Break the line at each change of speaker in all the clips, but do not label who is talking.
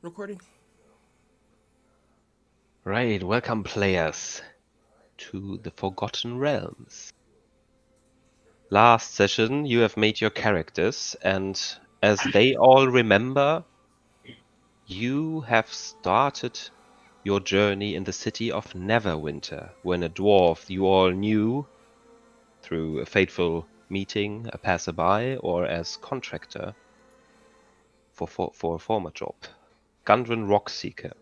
Recording.
Right, welcome players to the Forgotten Realms. Last session you have made your characters, and as they all remember, you have started your journey in the city of Neverwinter when a dwarf you all knew through a fateful meeting, a passerby, or as contractor for a former job, Gundren Rockseeker.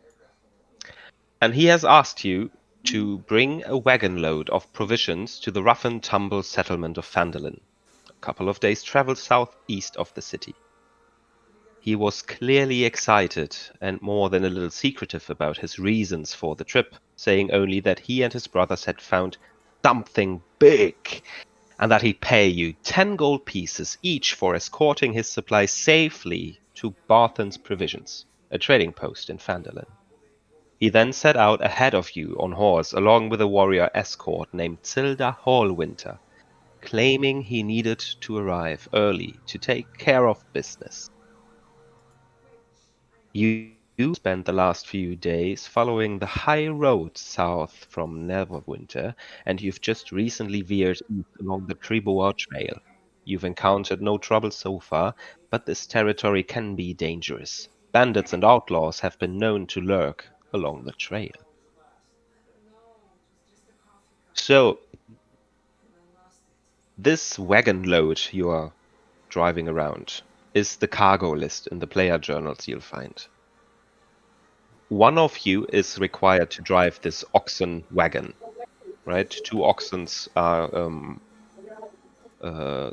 And he has asked you to bring a wagon load of provisions to the rough and tumble settlement of Phandalin, a couple of days' travel southeast of the city. He was clearly excited and more than a little secretive about his reasons for the trip, saying only that he and his brothers had found something big, and that he'd pay you 10 gold pieces each for escorting his supplies safely to Barthen's Provisions, a trading post in Phandalin. He then set out ahead of you on horse along with a warrior escort named Zilda Hallwinter, claiming he needed to arrive early to take care of business. You spent the last few days following the high road south from Neverwinter, and you've just recently veered east along the Triboar Trail. You've encountered no trouble so far, but this territory can be dangerous. Bandits and outlaws have been known to lurk along the trail. So, this wagon load you are driving around is the cargo list in the player journals you'll find. One of you is required to drive this oxen wagon, right? Two oxen are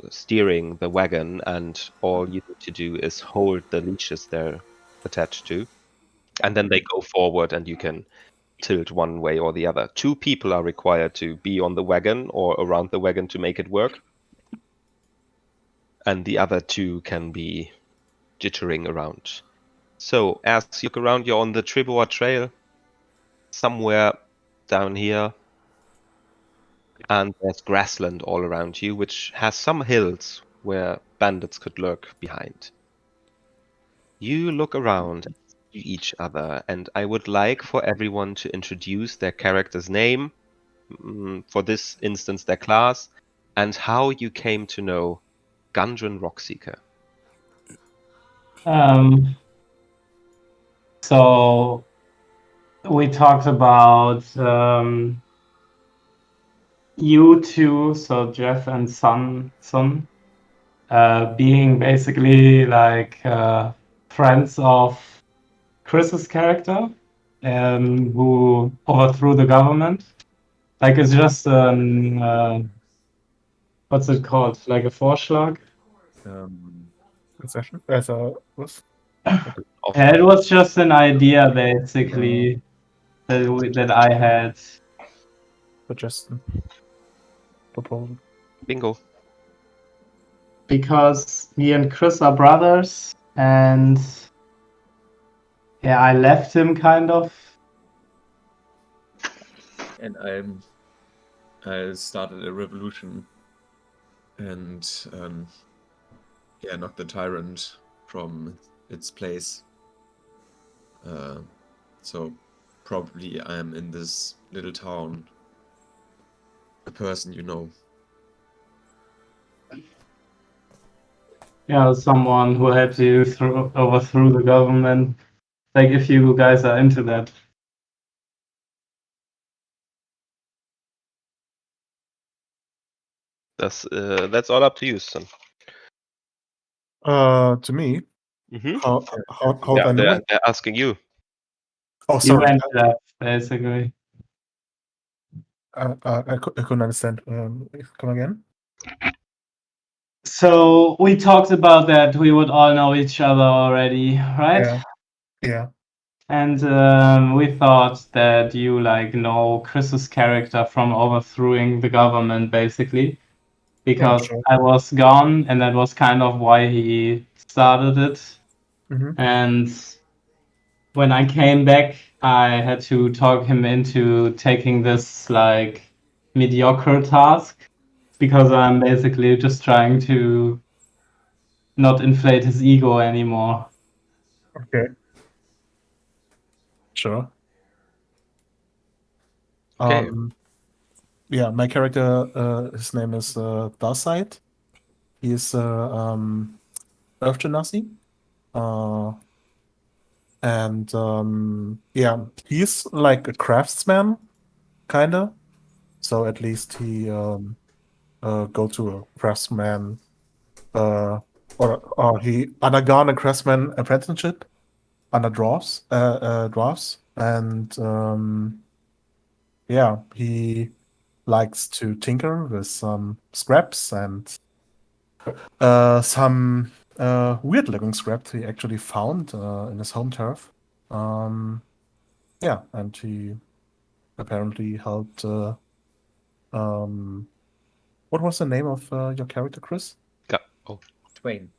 steering the wagon, and all you need to do is hold the leashes they're attached to, and then they go forward and you can tilt one way or the other. Two people are required to be on the wagon or around the wagon to make it work, and the other two can be jittering around. So as you look around, you're on the Triboar Trail, somewhere down here, and there's grassland all around you, which has some hills where bandits could lurk behind. You look around and see each other, and I would like for everyone to introduce their character's name, for this instance their class, and how you came to know Gundren Rockseeker.
So we talked about you two, so Jeff and Sun, being basically like friends of Chris's character, who overthrew the government. Like it's just what's it called? Like a Vorschlag?
Concession? Was?
Yeah, it was just an idea basically that I had.
Suggestion. Proposal.
Bingo.
Because me and Chris are brothers, and yeah, I left him kind of.
And I started a revolution and knocked the tyrant from its place. So probably I'm in this little town, the person you know.
Yeah, someone who had to overthrow the government. Like, if you guys are into that.
That's all up to you, son.
To me?
Mm-hmm.
How I know it?
They're asking you.
Oh,
You
sorry.
went left, basically.
I couldn't understand. Come again?
So we talked about that we would all know each other already, right?
Yeah.
And we thought that you know Chris's character from overthrowing the government, basically, because
sure.
I was gone, and that was kind of why he started it.
Mm-hmm.
And when I came back, I had to talk him into taking this mediocre task, because I'm basically just trying to not inflate his ego anymore.
Okay. Sure.
Okay.
Yeah, my character, his name is Darkseid. He is Earth Genasi. And yeah, he's like a craftsman, kinda. So at least he go to a craftsman or he undergone a craftsman apprenticeship under dwarfs, and yeah, he likes to tinker with some scraps and some weird looking scraps he actually found in his home turf. Yeah, and he apparently helped. What was the name of your character, Chris?
Oh,
Twain.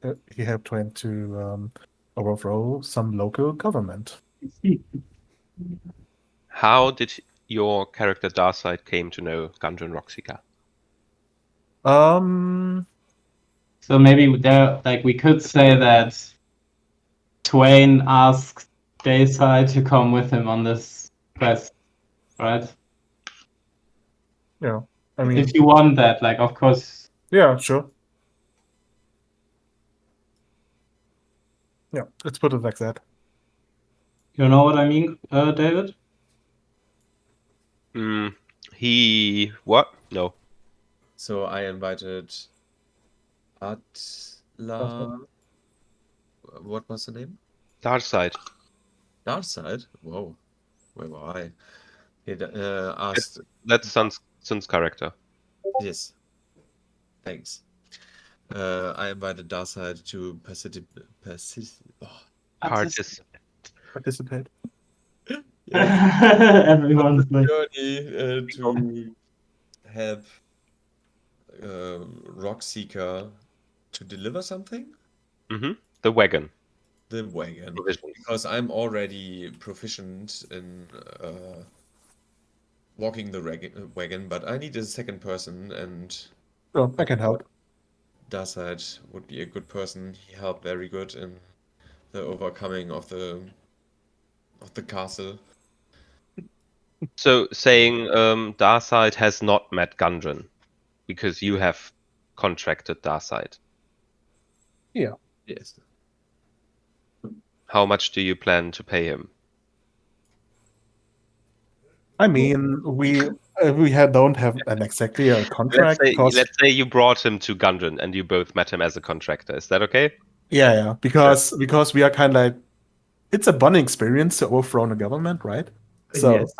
Yeah, he helped Twain to overthrow some local government.
how did your character Darkseid came to know Gundren Roxika?
So maybe there, like, we could say that Twain asked Dayside to come with him on this quest, right?
Yeah, I mean,
If you want that, like, of course.
yeah, sure. Yeah, let's put it like that.
You know what I mean, David?
What? No.
So I invited Atla. What was the name?
Darkseid.
Darkseid? Whoa, where were I? He asked.
That's Sun's character.
Yes, thanks. I invited Darkseid to
Partis.
Participate.
Everyone's like,
journey to help Rockseeker to deliver something?
The wagon.
The wagon.
Provisions.
Because I'm already proficient in walking the wagon, but I need a second person, and
Oh, I can help.
Darkseid would be a good person. He helped very good in the overcoming of the castle.
So saying Darkseid has not met Gundren because you have contracted Darkseid.
Yeah.
Yes.
How much do you plan to pay him?
I mean, don't have an exactly a contract because
Let's say you brought him to Gundren and you both met him as a contractor. Is that okay?
yeah, because we are kind of like it's a bonding experience to overthrow the government, right? So
Yes.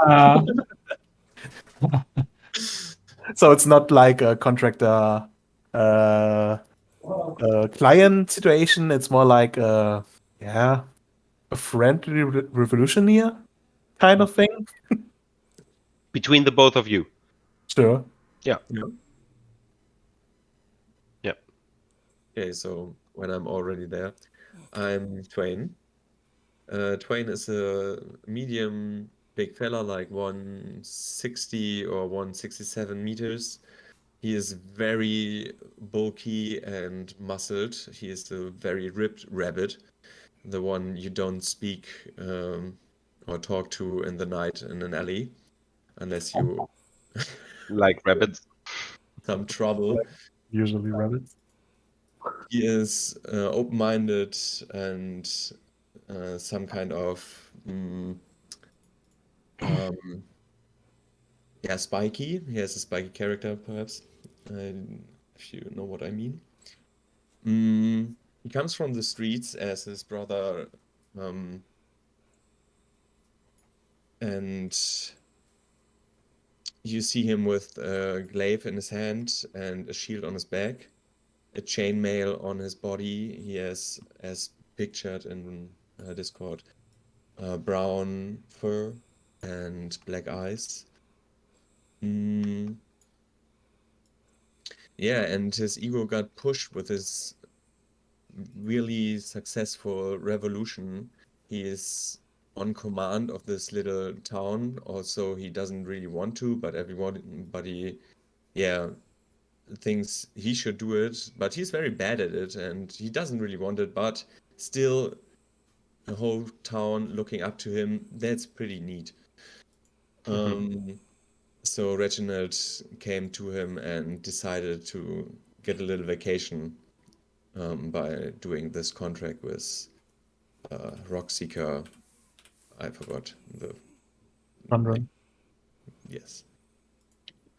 so it's not like a contractor client situation. It's more like a friendly revolutionary kind of thing.
Between the both of you.
Sure.
Yeah.
Yeah.
Yeah.
Okay, so when I'm already there, I'm Twain. Twain is a medium big fella, like 160 or 167 meters. He is very bulky and muscled. He is a very ripped rabbit, the one you don't speak or talk to in the night in an alley, unless you
Like rabbits.
some trouble.
Usually rabbits.
He is open-minded and some kind of yeah, spiky. He has a spiky character, perhaps, if you know what I mean. He comes from the streets as his brother, and you see him with a glaive in his hand and a shield on his back, a chainmail on his body. He has, as pictured in Discord, brown fur and black eyes. Yeah, and his ego got pushed with his really successful revolution. He is on command of this little town. Also, he doesn't really want to, but everybody, yeah, thinks he should do it. But he's very bad at it, and he doesn't really want it. But still, the whole town looking up to him. That's pretty neat. So Reginald came to him and decided to get a little vacation by doing this contract with Rockseeker. I forgot the
Wondering.
yes.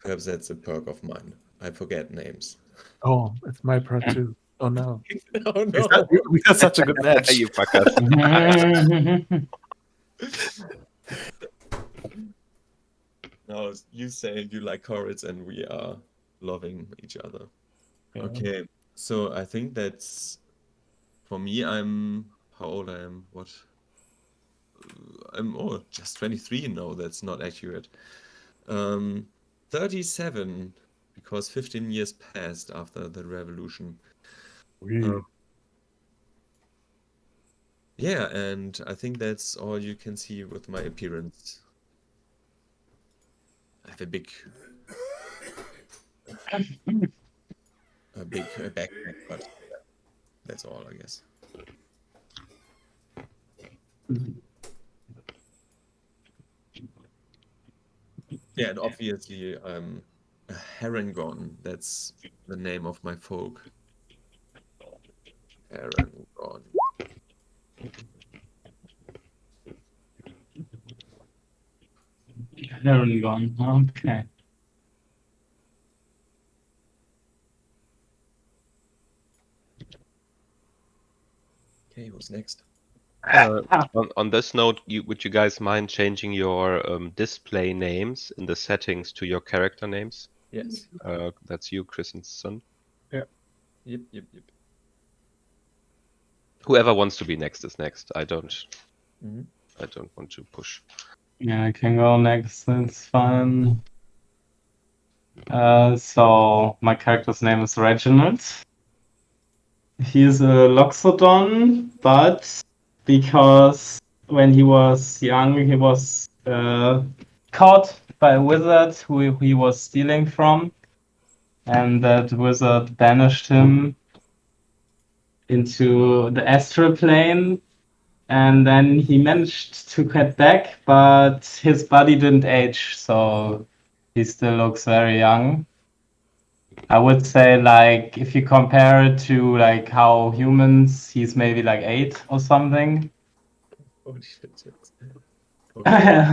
Perhaps that's a perk of mine. I forget names.
Oh, it's my part too. Oh no.
Oh
We had,
no!
we had such a good match.
You fuckers.
Now you say you like Corals and we are loving each other.
Yeah.
Okay, so I think that's for me. I'm how old I am? What? I'm just 23. No, that's not accurate. 37 because 15 years passed after the revolution.
We-
Yeah, and I think that's all you can see with my appearance. I have a big backpack, but that's all, I guess. Yeah, and obviously I'm a Harangon. That's the name of my folk. Harangon.
Harangon. Okay.
Okay, who's next?
On this note, would you guys mind changing your display names in the settings to your character names?
Yes.
That's you, Christensen.
Yep, yep.
Whoever wants to be next is next. I don't
Mhm.
want to push.
Yeah, I can go next. That's fine. So my character's name is Reginald. He's a Loxodon, but because when he was young, he was caught by a wizard who he was stealing from, and that wizard banished him into the astral plane. And then he managed to get back, but his body didn't age, so he still looks very young. I would say, like, if you compare it to like how humans, he's maybe like 8 or something.
Holy shit. Okay,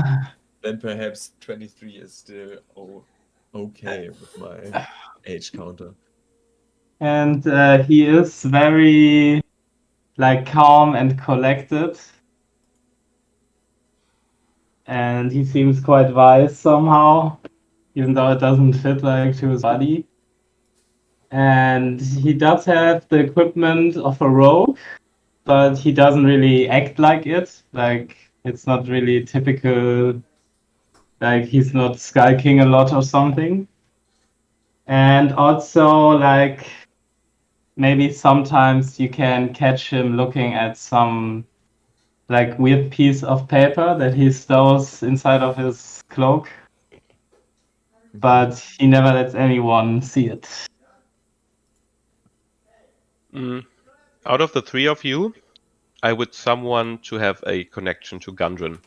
then perhaps 23 is still okay with my age counter.
And he is very like calm and collected, and he seems quite wise somehow, even though it doesn't fit like to his body. And he does have the equipment of a rogue, but he doesn't really act like it. Like, it's not really typical, like he's not skulking a lot or something. And also, like, maybe sometimes you can catch him looking at some like weird piece of paper that he stows inside of his cloak, but he never lets anyone see it.
Out of the three of you, I would someone to have a connection to Gundren,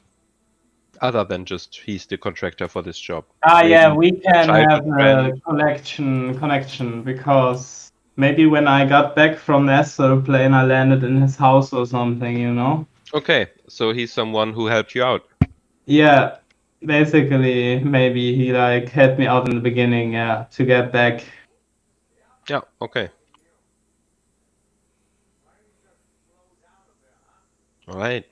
other than just he's the contractor for this job.
Yeah,
Maybe
we can
childhood
have a
friend.
connection because maybe when I got back from the astral plane, I landed in his house or something, you know?
Okay, so he's someone who helped you out.
Yeah, basically, maybe he like helped me out in the beginning, yeah, to get back.
Yeah, okay. All right.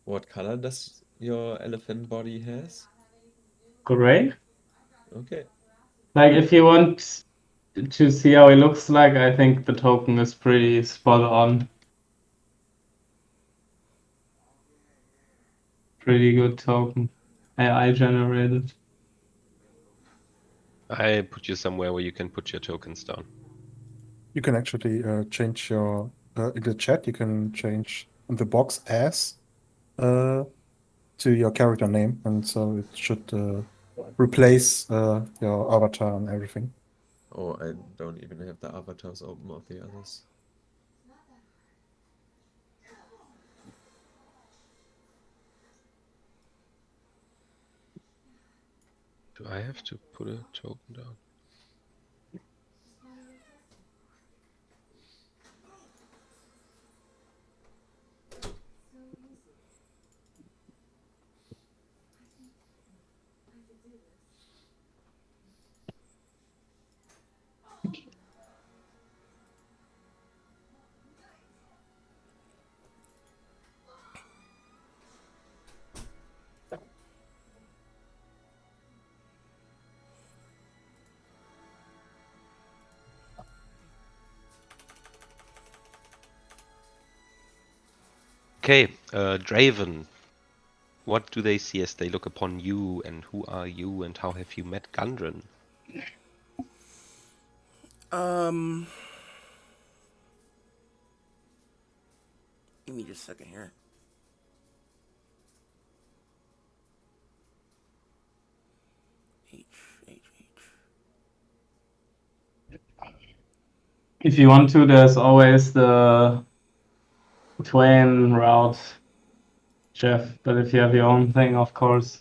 What color does your elephant body has?
Great.
Okay.
Like, if you want to see how he looks like, I think the token is pretty spot on. Pretty good token. AI generated.
I put you somewhere where you can put your tokens down.
You can actually change your in the chat. You can change in the box as to your character name, and so it should replace your avatar and everything.
Oh, I don't even have the avatars open of the others.
Do I have to put a token down? Okay, Draven. What do they see as they look upon you, and who are you, and how have you met Gundren?
Give me just a second here. H.
If you want to, there's always the Twain route, Jeff. But if you have your own thing, of course.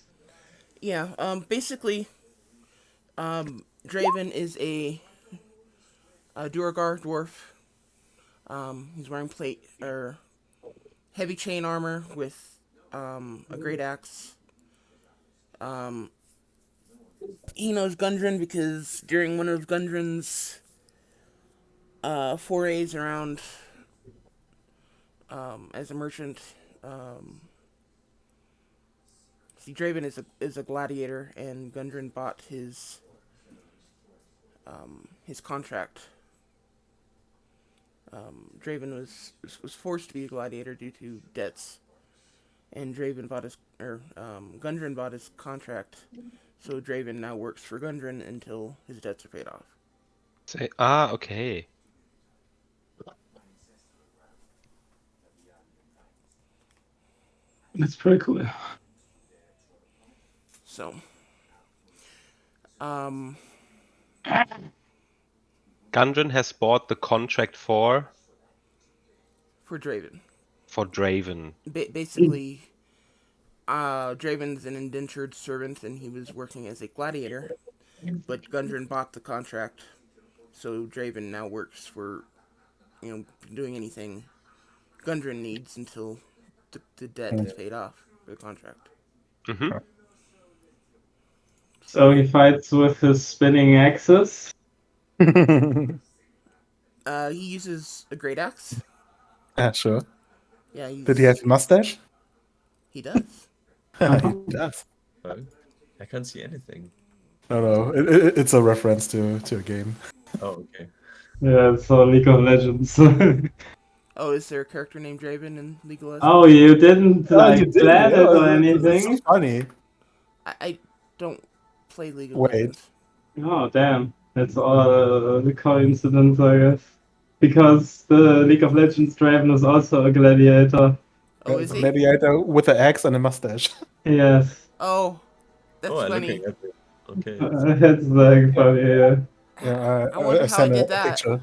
Yeah. Basically, Draven is a Duergar dwarf. He's wearing plate or heavy chain armor with a great axe. He knows Gundren because during one of Gundren's forays around as a merchant, see, Draven is a gladiator, and Gundren bought his contract. Draven was forced to be a gladiator due to debts, and Gundren bought his contract. So Draven now works for Gundren until his debts are paid off.
Okay.
That's pretty cool.
So,
Gundren has bought the contract for
Draven.
For Draven.
Basically, Draven's an indentured servant, and he was working as a gladiator. But Gundren bought the contract, so Draven now works for, doing anything Gundren needs until the debt is paid off for the contract.
Mm-hmm.
So he fights with his spinning axes.
He uses a great axe.
Yeah, sure.
Yeah,
Did he have a mustache?
He does.
He does.
Oh, I can't see anything.
No, it's a reference to a game.
Oh, okay.
Yeah, so League of Legends.
Oh, is there a character named Draven in League of Legends?
Oh, you didn't
Oh, you did?
plan it or
It's
anything?
so funny.
I don't play League of
Wait.
Legends.
Oh, damn. That's all a coincidence, I guess. Because the League of Legends Draven is also a gladiator.
Oh, is he?
Gladiator with an axe and a mustache.
Yes.
Oh, that's
I'm
funny.
looking at it. Okay.
It's like funny, yeah.
Yeah,
I wonder how I
sent
did
a
that.
picture.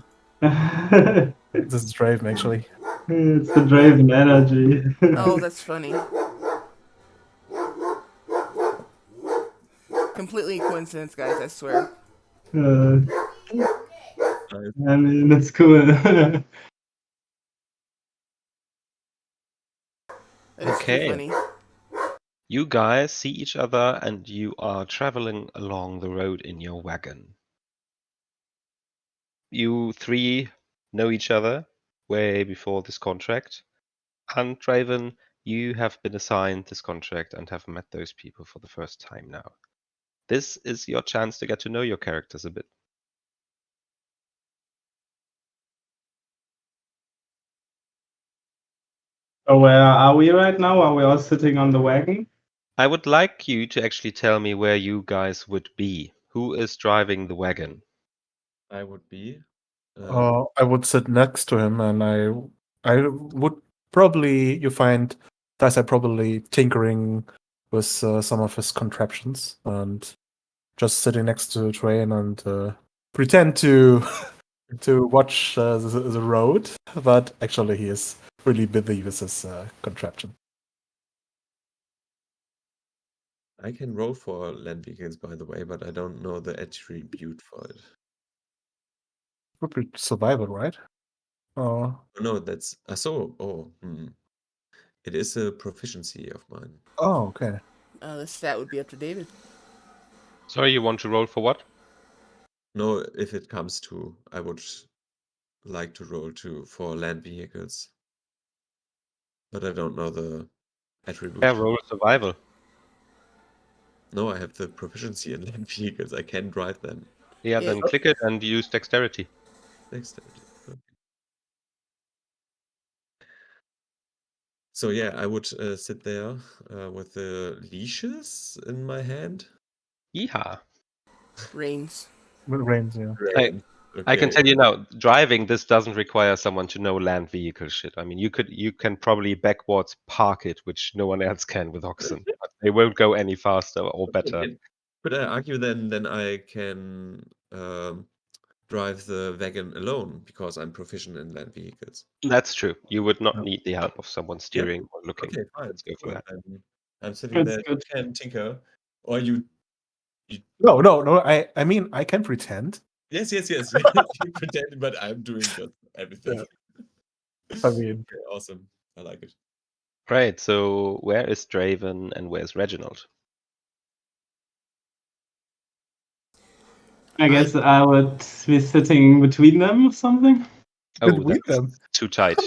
This is Draven, actually.
It's the Draven energy.
Oh, that's funny. Completely coincidence, guys, I swear.
I mean, it's cool.
That is
Okay.
too funny.
You guys see each other and you are traveling along the road in your wagon. You three know each other way before this contract. And Draven, you have been assigned this contract and have met those people for the first time now. This is your chance to get to know your characters a bit.
So where are we right now? Are we all sitting on the wagon?
I would like you to actually tell me where you guys would be. Who is driving the wagon?
I would be.
I would sit next to him, and I would probably Dice probably tinkering with some of his contraptions, and just sitting next to the train and pretend to watch the road, but actually he is really busy with his contraption.
I can roll for land vehicles, by the way, but I don't know the attribute for it.
Would be survival, right? Oh,
Oh, no, that's it is a proficiency of mine.
oh, okay.
The stat would be up to David.
Sorry, you want to roll for what?
No, if it comes to, I would like to roll for land vehicles, but I don't know the attribute.
Yeah, roll survival.
No, I have the proficiency in land vehicles. I can drive them.
Yeah, then click it and use dexterity.
Dexterity. Okay. So yeah, I would sit there with the leashes in my hand.
Yeehaw.
Reigns.
Range, yeah.
Right.
I can
Okay.
tell you now, driving this doesn't require someone to know land vehicle shit. I mean, you can probably backwards park it, which no one else can with oxen. But they won't go any faster or better.
Could I argue then I can drive the wagon alone because I'm proficient in land vehicles?
That's true. You would not
Yeah.
need the help of someone steering or looking.
Okay, fine.
Let's go for
Cool.
that.
I'm sitting
That's
there.
good.
You can tinker, or you.
No. I mean, I can pretend.
Yes. You pretend, but I'm doing just everything.
I mean,
Okay, awesome. I like it.
Right, so where is Draven and where's Reginald?
I guess I would be sitting between them or something.
Oh,
between
that's
them.
too tight.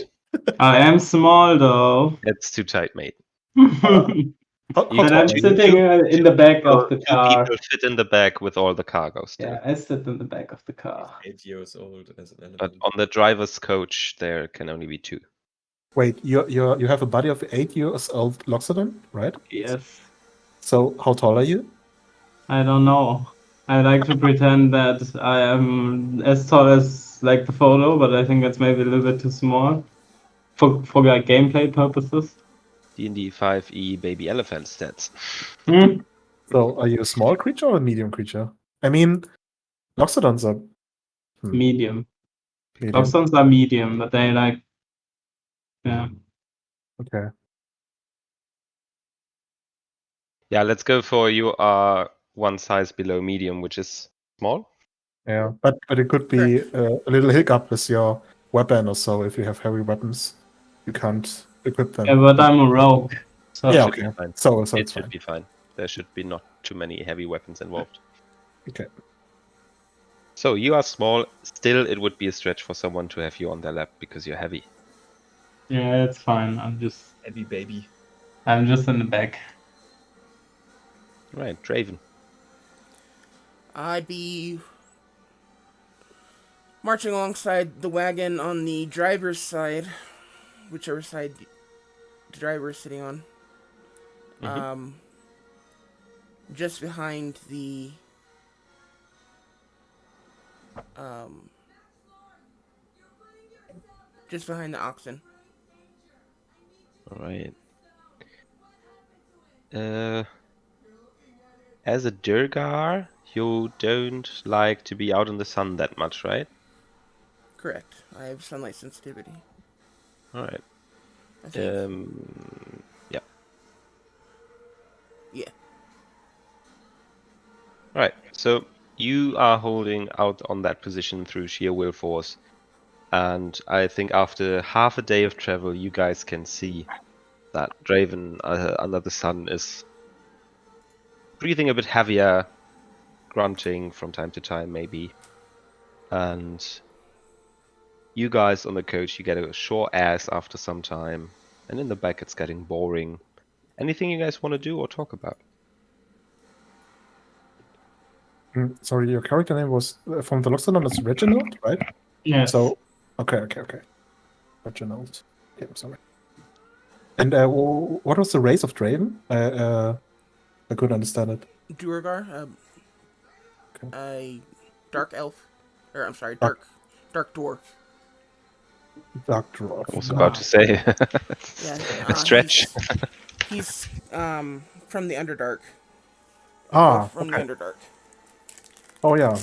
I am small though.
It's too tight, mate.
How
You
But
tall
I'm
are you?
sitting in the back of the
Two
car.
people fit in the back with all the cargo still.
Yeah, I sit in the back of the car.
8 years old as an elephant.
But on the driver's coach, there can only be two.
Wait, you have a body of 8 years old Loxodon, right?
Yes.
So how tall are you?
I don't know. I like to pretend that I am as tall as like the photo, but I think that's maybe a little bit too small for like gameplay purposes.
D&D 5e baby elephant stats.
Hmm?
So are you a small creature or a medium creature? I mean, Loxodons are
Medium.
medium.
Lobsters are medium, but they like, yeah.
Okay.
Yeah, let's go for you are one size below medium, which is small.
Yeah, but it could be a little hiccup with your weapon or so. If you have heavy weapons, you can't equip them.
Yeah, but I'm a rogue. So
Yeah,
Should be
okay.
fine.
So
It
it's
should
fine.
be fine. There should be not too many heavy weapons involved.
Okay.
So you are small. Still, it would be a stretch for someone to have you on their lap because you're heavy.
yeah, it's fine.
Heavy baby.
I'm just in the back.
Right, Draven.
I'd be marching alongside the wagon on the driver's side, whichever side the driver is sitting on.
Mhm.
Just behind the um, just behind the oxen.
All right. As a Durgar, you don't like to be out in the sun that much, right?
Correct. I have sunlight sensitivity.
All right.
I think.
Yeah.
Yeah.
All right. So you are holding out on that position through sheer will force, and I think after half a day of travel, you guys can see that Draven under the sun is breathing a bit heavier, grunting from time to time, maybe. And you guys on the coach, you get a sore ass after some time, and in the back, it's getting boring. Anything you guys want to do or talk about?
Sorry, your character name was from the Loxodon is Reginald, right?
Yes.
So, okay. Reginald. Yeah, I'm sorry. And what was the race of Draven? I couldn't understand it.
Duergar,
Okay.
a dark elf, or I'm sorry,
Dark-
dark dwarf.
Dark Dwarf.
I was about to say
Yeah,
a stretch.
He's from the Underdark.
Ah,
From
okay.
the Underdark.
Oh yeah.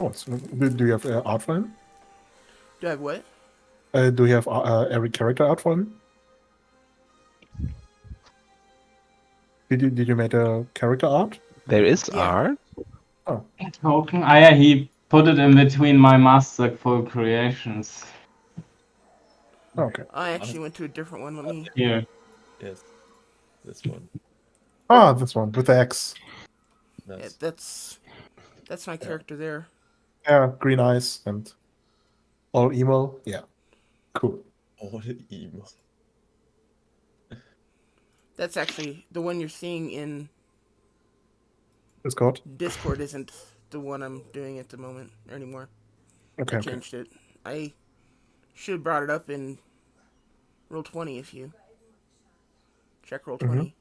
Oh, do you have art for him?
Do I have what?
Do you have every character art for him? Did you make a character art?
There is
Yeah.
art.
Oh,
Token. Yeah, he put it in between my masterful creations.
okay.
I actually went to a different one. Let me.
Here.
Yes, this one.
Ah, this one with the X.
Yeah,
Nice.
that's my character there.
Yeah, green eyes and all emo. Yeah, cool.
All emo.
That's actually the one you're seeing in
Discord.
Discord. Isn't the one I'm doing at the moment anymore.
Okay,
I
okay.
changed it. I should have brought it up in Roll20 if you check Roll20.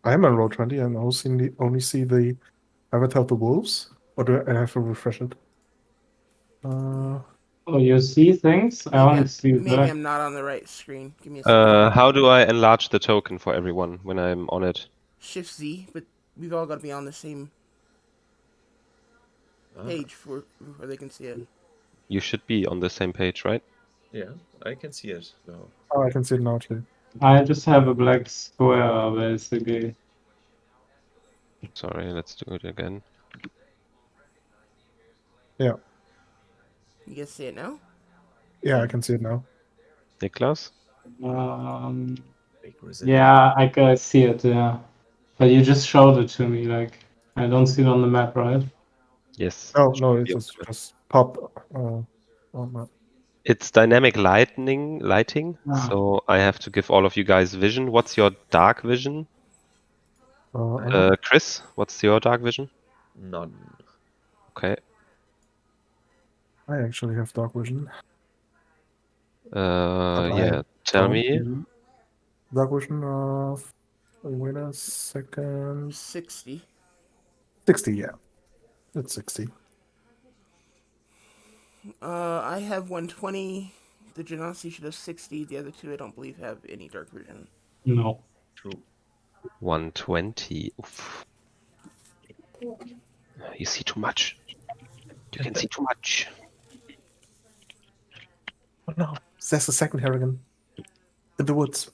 I am on roll 20 and only see the Avatar of the Wolves. Or do I have to refresh it?
Oh, you see things? I only see
Maybe
that.
I'm not on the right screen. Give me a second.
How do I enlarge the token for everyone when I'm on it?
Shift Z, but we've all got to be on the same page for where they can see it.
You should be on the same page, right?
Yeah, I can see it now.
Oh, I can see it now too.
I just have a black square, basically.
Sorry, let's do it again.
Yeah.
You guys see it now?
Yeah, I can see it now.
Niklas?
Big resilient.
Yeah, I can see it, yeah. But you just showed it to me, like, I don't see it on the map, right?
Yes.
No, it's
Yep.
just pop. On my...
It's dynamic lighting,
Ah.
so I have to give all of you guys vision. What's your dark vision? Chris, what's your dark vision?
None.
Okay.
I actually have dark vision. But
Yeah,
I
tell
don't
me.
use dark vision of. Wait a second.
60.
60, yeah. It's 60.
I have 120. The Genasi should have 60. The other two I don't believe have any dark vision.
No.
True.
120. Oof. You see too much. You can see too much.
Oh no, there's a second Harrigan. In the woods.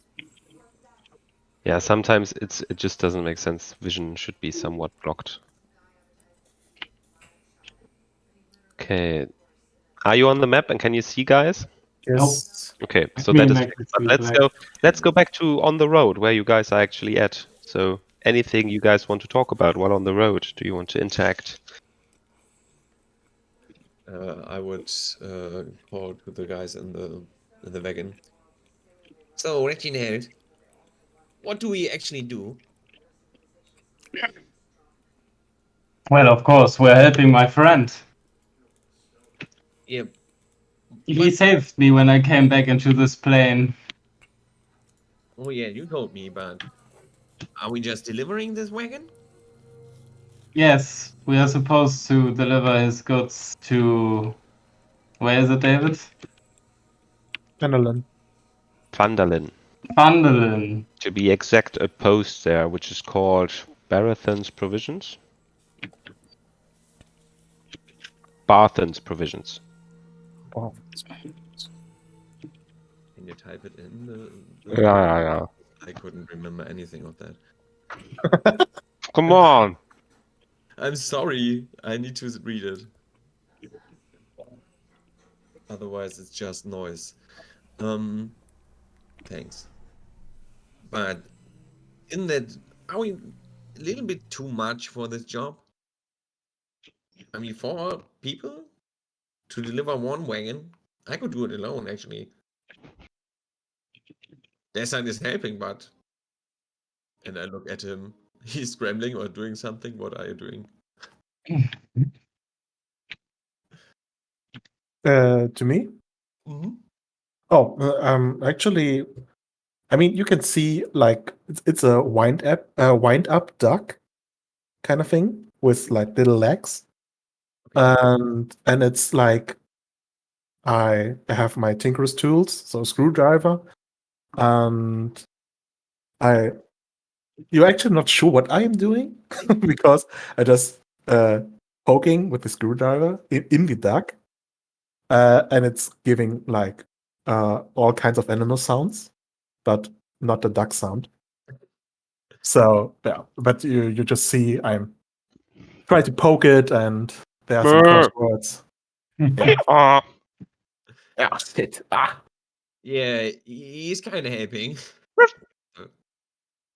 Yeah, sometimes it just doesn't make sense. Vision should be somewhat blocked. Okay. Are you on the map and can you see, guys?
Yes.
Okay, so
Me
that is
make
fixed.
it
But
see
let's go back to on the road where you guys are actually at. So anything you guys want to talk about while on the road? Do you want to interact?
I would call to the guys in the wagon. So, Reginald, what do we actually do?
Well, of course, we're helping my friend.
Yeah.
He saved me when I came back into this plane.
Oh yeah, you told me, but are we just delivering this wagon?
Yes, we are supposed to deliver his goods to... Where is it, David?
Phenolin.
Phandalin.
Phandelvar.
To be exact, a post there, which is called Barathon's Provisions. Barthen's Provisions.
Wow.
Can you type it in
Yeah.
I couldn't remember anything of that.
Come on.
I'm sorry. I need to read it. Otherwise, it's just noise. Thanks. But isn't that, are we a little bit too much for this job? I mean, 4 people to deliver one wagon? I could do it alone, actually. Desert is helping, but... And I look at him. He's scrambling or doing something. What are you doing?
To me?
Mm-hmm.
Oh, actually, I mean, you can see like it's a wind up duck kind of thing with like little legs, and it's like I have my tinker's tools, so screwdriver, and you're actually not sure what I am doing because I just poking with the screwdriver in the duck, and it's giving like all kinds of animal sounds, but not the duck sound. So yeah, but you just see I'm trying to poke it, and there are some crosswords. Yeah, yeah, shit.
Yeah, he's kind of helping.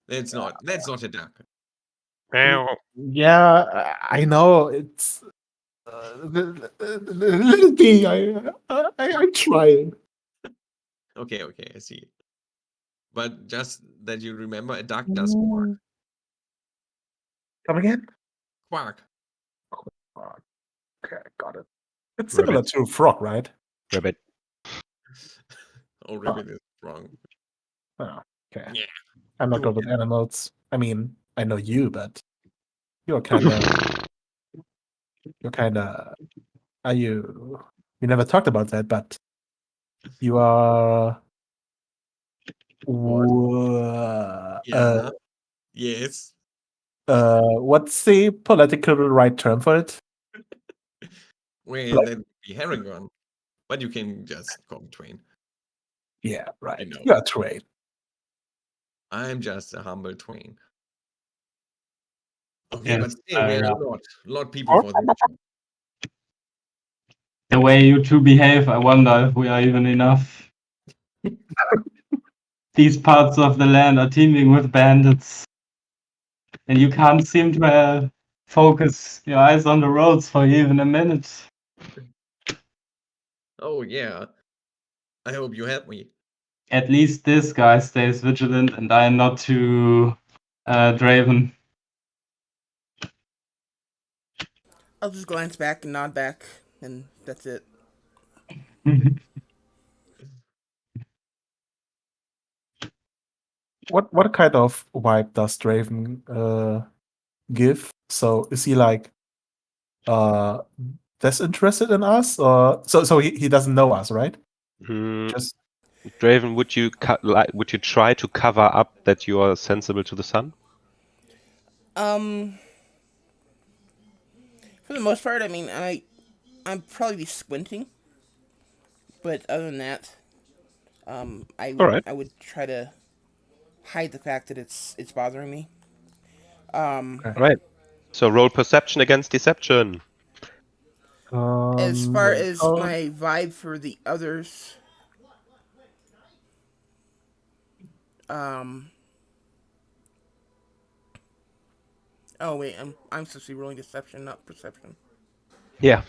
That's not a duck.
Yeah, I know it's the little bee. I'm trying.
Okay, I see. But just that you remember, a duck does quack.
Come again?
Quack.
Okay, got it. It's similar to a frog, right?
Rabbit.
Oh, rabbit is wrong.
Oh, okay.
Yeah.
I'm not good with animals. I mean, I know you, but you're kind of. Are you? We never talked about that, but you are.
Yeah. Yes.
What's the political right term for it?
Well,
Like,
that would be Herringon. But you can just call me Twain.
yeah,
I
right.
know.
You are train.
I'm just a humble Twain. Okay,
Yes,
but still, we are a lot of people
Or-
for this job.
the way you two behave, I wonder if we are even enough. These parts of the land are teeming with bandits, and you can't seem to focus your eyes on the roads for even a minute.
Oh, yeah. I hope you help me.
At least this guy stays vigilant, and I am not too draven.
I'll just glance back and nod back, and that's it.
What kind of vibe does Draven give? So is he like disinterested in us, or so he doesn't know us, right? Just
Draven, would you try to cover up that you are sensible to the sun?
For the most part, I mean, I'm probably be squinting, but other than that,
All right.
I would try to hide the fact that it's bothering me.
All right. So roll perception against deception.
As far
wait,
as my vibe for the others, um, oh wait, I'm supposed to be rolling deception, not perception.
Yeah.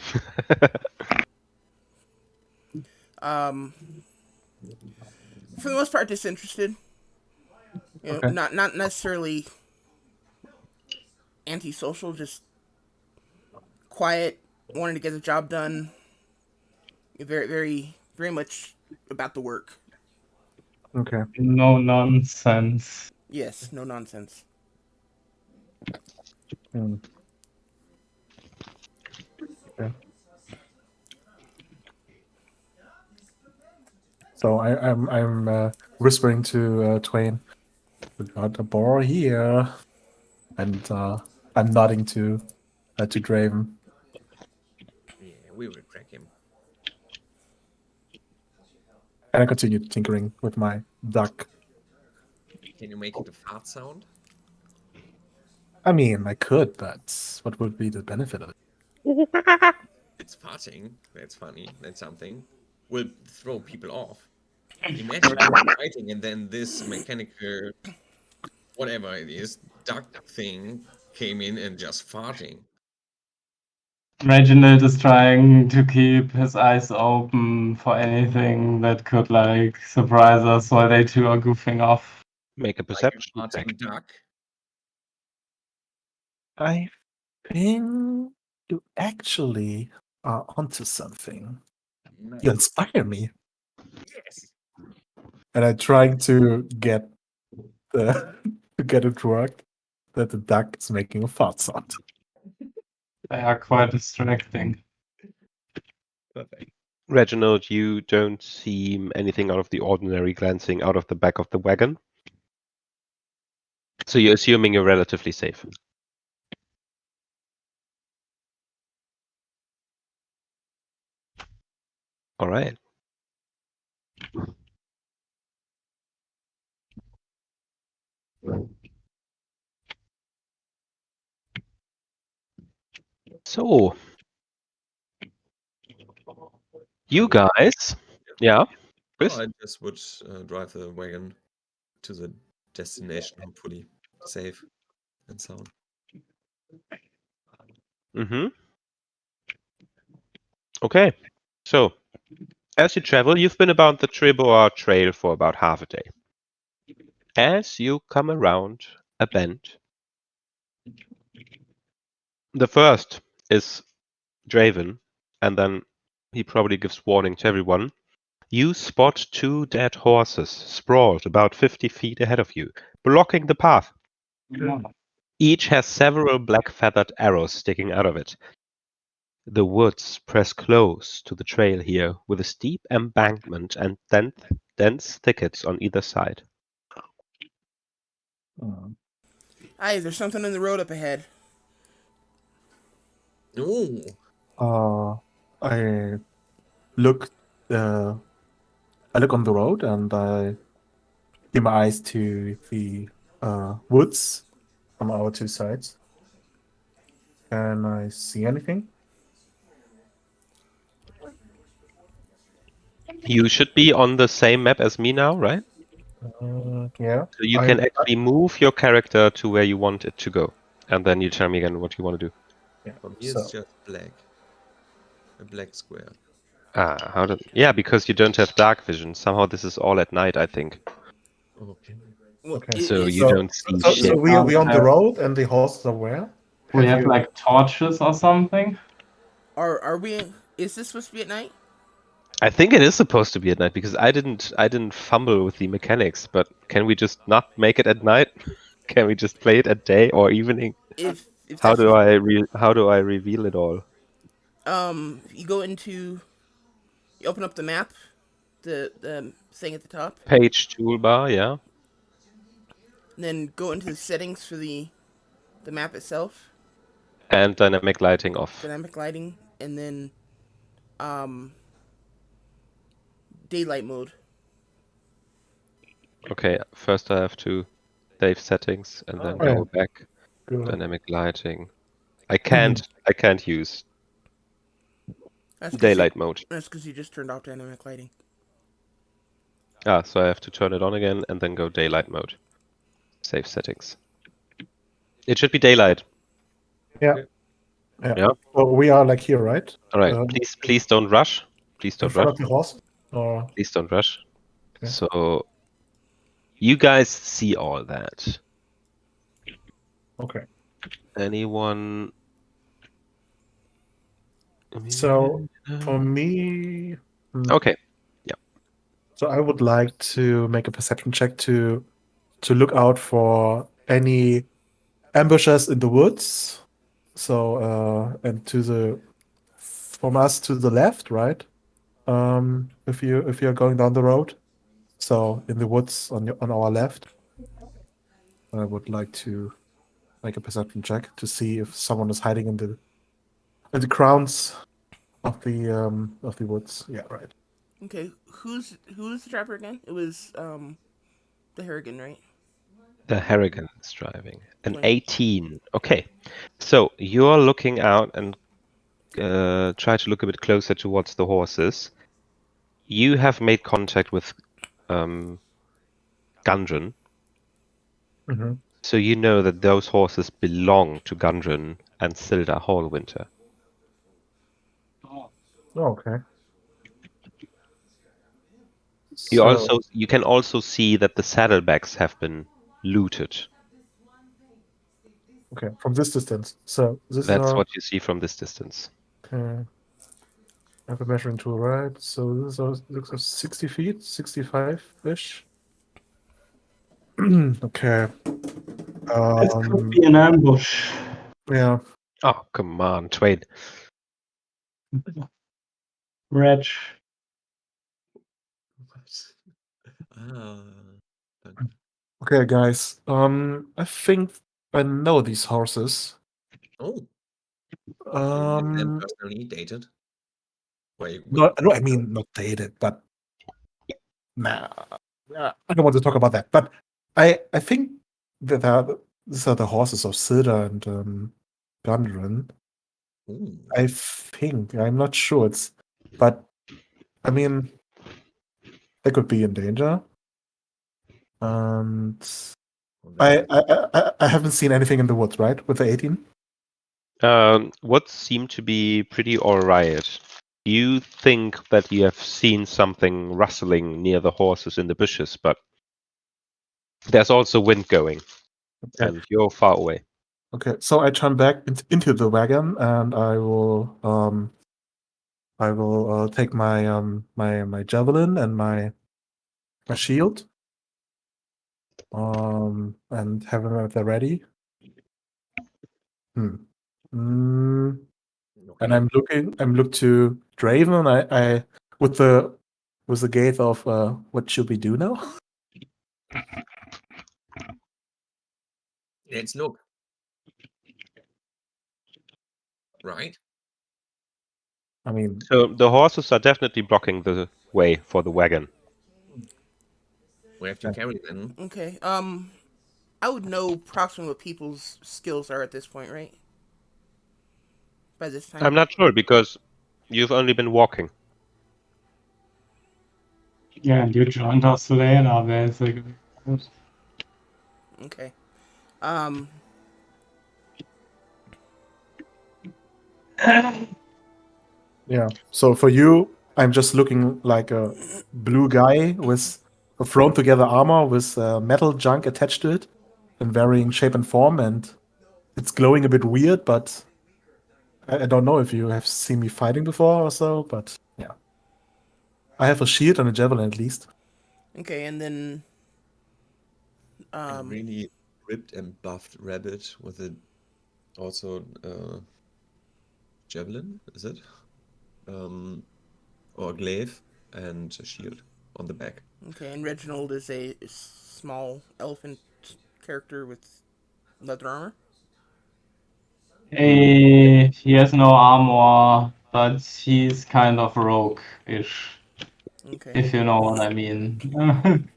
Um, for the most part, disinterested. You know,
okay.
not necessarily antisocial, just quiet, wanting to get the job done. Very much about the work.
Okay.
No nonsense.
Yes, no nonsense.
Hmm. Okay. So I'm whispering to Twain. We got a boar here, and I'm nodding to Draven.
Yeah, we will crack him.
And I continue tinkering with my duck.
Can you make it a fart sound?
I mean, I could, but what would be the benefit of it?
It's farting. That's funny. That's something. Will throw people off. Imagine you're fighting and then this mechanical, whatever it is, duck thing came in and just farting.
Reginald is trying to keep his eyes open for anything that could like surprise us while they two are goofing off.
Make a
Like a
perception check.
farting duck.
I think you actually are onto something. You
Nice.
inspire me.
Yes.
And I'm trying to get the to get it to work that the duck is making a fart sound.
They are quite distracting.
Perfect.
Reginald, you don't see anything out of the ordinary glancing out of the back of the wagon. So you're assuming you're relatively safe. All right. So, you guys, yeah, Chris?
I just would drive the wagon to the destination, hopefully safe and sound.
Mm-hmm. Okay. So, as you travel, you've been about the Treboar Trail for about half a day. As you come around a bend, the first is Draven, and then he probably gives warning to everyone. You spot 2 dead horses sprawled about 50 feet ahead of you, blocking the path. Each has several black feathered arrows sticking out of it. The woods press close to the trail here, with a steep embankment and dense thickets on either side.
Aye, there's something in the road up ahead.
Oh,
I look I look on the road and I give my eyes to the woods on our two sides. Can I see anything?
You should be on the same map as me now, right?
Yeah.
So you can actually move your character to where you want it to go. And then you tell me again what you want to do.
Yeah.
for me it's just black. A black square.
Yeah, because you don't have dark vision. Somehow this is all at night, I think.
Okay.
Well,
Okay.
So you
So,
don't see
so
shit.
we on the road and the horses are where?
We have
you?
like torches or something.
are we? Is this supposed to be at night?
I think it is supposed to be at night because I didn't fumble with the mechanics, but can we just not make it at night? Can we just play it at day or evening?
If
How
that's
do
what,
I reveal it all?
you go into, you open up the map, the thing at the top,
Page toolbar, yeah.
and then go into the settings for the map itself,
And dynamic lighting off.
dynamic lighting, and then um daylight mode.
Okay, first I have to save settings and then
Oh,
yeah.
go back.
Good.
Dynamic lighting. I can't use
That's
daylight mode.
That's because you just turned off dynamic lighting.
So I have to turn it on again and then go daylight mode. Save settings. It should be daylight.
Yeah.
okay.
Yeah.
Yeah.
So we are like here, right?
All right. Please don't rush. Please
In
don't
front
rush.
of the horse? Or
Please don't rush.
Okay.
So you guys see all that.
okay.
Anyone?
So for me,
Okay.
so I would like to make a perception check to look out for any ambushes in the woods. So and from us to the left, right? If you're going down the road, so in the woods on our left, I would like to make a perception check to see if someone is hiding in the crowns of the woods. Yeah, right.
Okay, who's the trapper again? It was the Harrigan, right?
The Harrigan is driving. An
20.
18. Okay. So you're looking out and try to look a bit closer towards the horses. You have made contact with Gundren,
Mm-hmm.
so you know that those horses belong to Gundren and Silda Hallwinter.
Oh, okay.
You can also see that the saddlebags have been looted.
Okay, from this distance. So this
That's
are
what you see from this distance.
okay. I have a measuring tool, right? So this looks like 60 feet, 65-ish. Okay.
This could be an ambush.
Yeah.
Oh, come on, Twain.
Reg.
Danke.
Okay, guys. I think I know these horses.
Oh, you met them
Um,
personally dated? Wait,
No, I mean not dated, but nah, I don't want to talk about that. But I think that these are the horses of Silda and Gundren.
ooh,
I think I'm not sure. But I mean they could be in danger. And
well,
I haven't seen anything in the woods, right? With the 18.
What seemed to be pretty alright. You think that you have seen something rustling near the horses in the bushes, but there's also wind going,
Okay.
and you're far away.
Okay, so I turn back into the wagon, and I will take my javelin and my shield, and have them at the ready. Hmm. Mm, and
okay.
I'm look to Draven. I with the gate of what should we do now?
Let's look. Right?
I mean,
So the horses are definitely blocking the way for the wagon.
We have to
Yeah.
carry them.
Okay. I would know approximately what people's skills are at this point, right? By this time.
I'm not sure because you've only been walking.
Yeah, and you joined us later, basically.
Okay. Um.
yeah. So for you, I'm just looking like a blue guy with a thrown together armor with metal junk attached to it in varying shape and form, and it's glowing a bit weird, but I don't know if you have seen me fighting before or so, but yeah. I have a shield and a javelin at least.
Okay, and then
A really ripped and buffed rabbit with a also javelin, is it? Or a glaive and a shield on the back.
okay, and Reginald is a small elephant character with leather armor.
He has no armor, but he's kind of rogue-ish,
Okay.
if you know what I mean.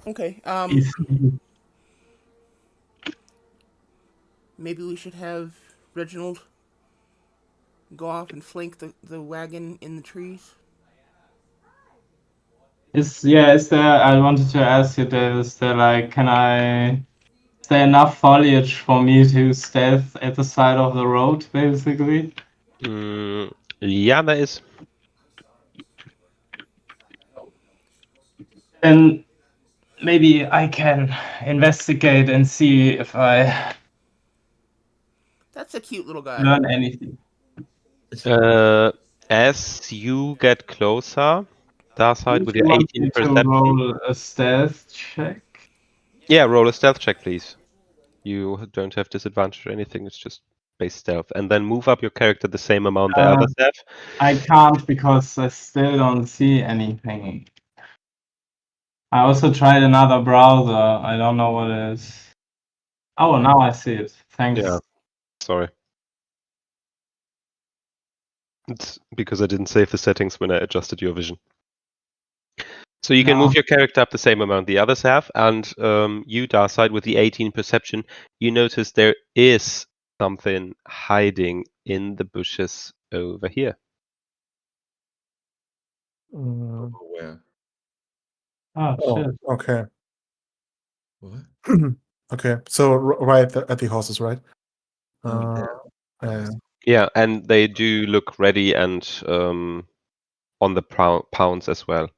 Okay.
He's
Maybe we should have Reginald go off and flank the wagon in the trees.
is there? I wanted to ask you, Dave, is there like, is there enough foliage for me to stealth at the side of the road, basically?
Yeah, there is.
Then maybe I can investigate and see if I
That's a cute little guy.
learn anything.
As you get closer, Darkside
Would
with
you
your
want
18
me to
perception.
roll a stealth check?
Yeah, roll a stealth check, please. You don't have disadvantage or anything, it's just base stealth. And then move up your character the same amount the others have.
I can't because I still don't see anything. I also tried another browser. I don't know what it is. Oh, now I see it. Thanks.
Yeah, sorry. It's because I didn't save the settings when I adjusted your vision. So you can
No.
move your character up the same amount the others have, and you, Darkside, with the 18 perception, you notice there is something hiding in the bushes over here.
Mm,
Where?
Oh,
oh,
shit.
okay.
What?
Okay, so right at the horses, right?
Oh,
Uh,
there.
yeah.
Yeah, and they do look ready and on the pounds as well.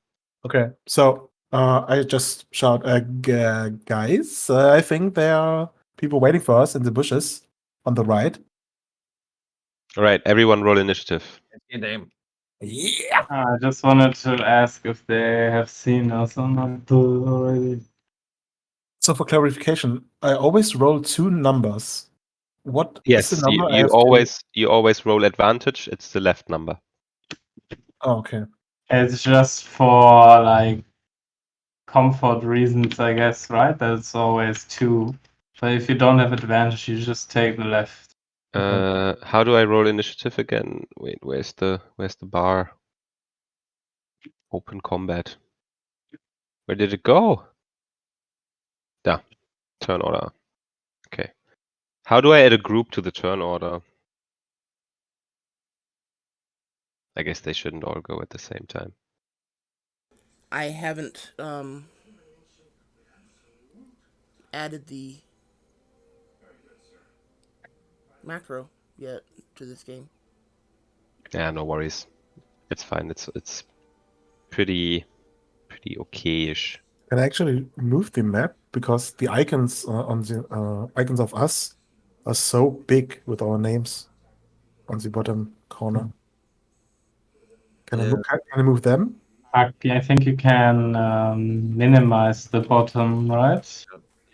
Okay, so I just shout, guys, I think there are people waiting for us in the bushes on the right.
All right, everyone roll initiative.
Let's get them.
Yeah.
I just wanted to ask if they have seen us or not already.
So for clarification, I always roll two numbers. What is the
Yes,
number I
you
have to?
always roll advantage. It's the left number.
Oh, okay.
It's just for like comfort reasons, I guess, right? That's always two. But if you don't have advantage, you just take the left.
Okay.
How do I roll initiative again? Wait, where's the bar? Open combat. Where did it go? Yeah, turn order. Okay. How do I add a group to the turn order? I guess they shouldn't all go at the same time.
I haven't added the macro yet to this game.
Yeah, no worries. It's fine. It's pretty okay-ish.
Can I actually move the map because the icons on the icons of us are so big with our names on the bottom corner? Can I move them?
I think you can minimize the bottom right.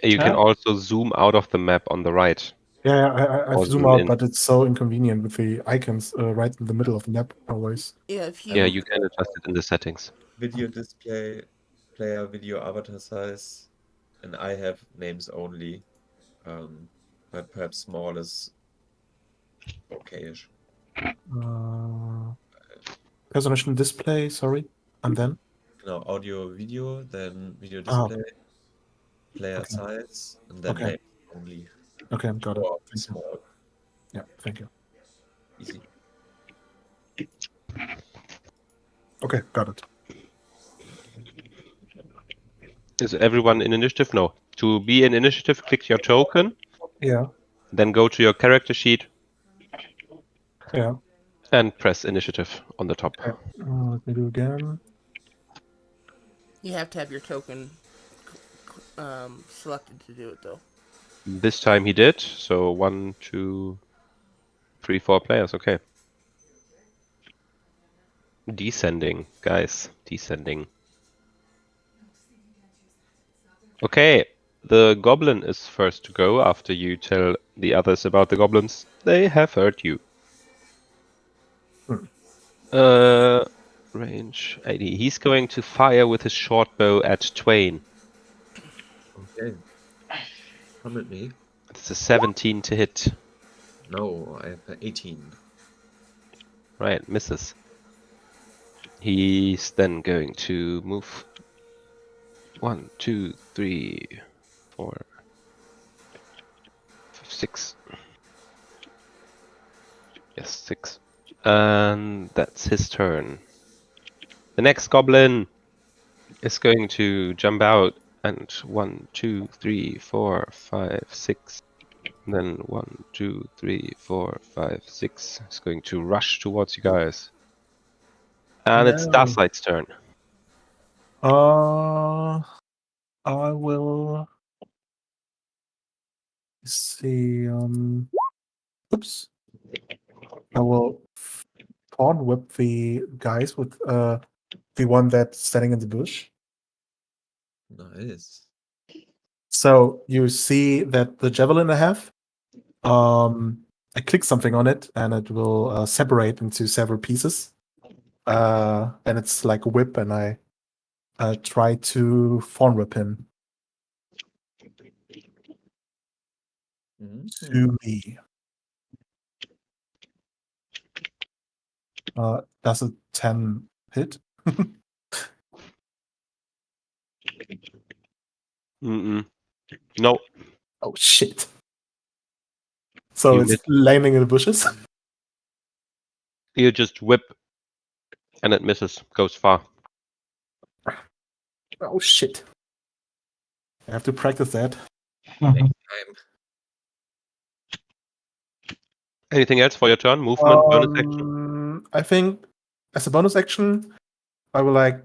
You can
tab.
also zoom out of the map on the right.
Yeah, I've
Or
zoomed
zoom
out,
in.
but it's so inconvenient with the icons right in the middle of the map always.
Yeah, if you
Yeah, you can adjust it in the settings.
Video display, player video avatar size, and I have names only. But perhaps small is okay-ish.
Resolution display, sorry, and then
Now audio video, then video
Ah,
display, player
okay.
size, and then
Okay.
names only.
Okay, got it.
Or
Thank you.
small,
Yeah, thank you.
easy.
Okay, got it.
Is everyone in initiative? No. To be in initiative, click your token,
Yeah,
then go to your character sheet
yeah.
and press initiative on the top.
Okay. Let me do again.
you have to have your token selected to do it though.
This time he did. So 1, 2, 3, 4 players. Okay. Descending, guys. Descending. Okay. The goblin is first to go after you tell the others about the goblins. They have heard you. Range 80. He's going to fire with his short bow at Twain.
Okay. Come at me.
It's a 17 to hit.
No, I have 18.
Right, misses. He's then going to move 1, 2, 3, 4, 5, 6. Yes, 6. And that's his turn. The next goblin is going to jump out and 1, 2, 3, 4, 5, 6. And then 1, 2, 3, 4, 5, 6. It's going to rush towards you guys. And it's
No.
Darksight's turn.
I will see. Oops. I will pawn whip the guys with the one that's standing in the bush.
Nice.
So you see that the javelin I have, I click something on it and it will separate into several pieces. And it's like a whip, and I try to fawn whip him to me. Does a 10 hit?
No,
Oh shit! So
You
it's
missed.
landing in the bushes.
you just whip and it misses, goes far.
Oh shit! I have to practice that.
Time.
Anything else for your turn? Movement, bonus action?
I think as a bonus action, I will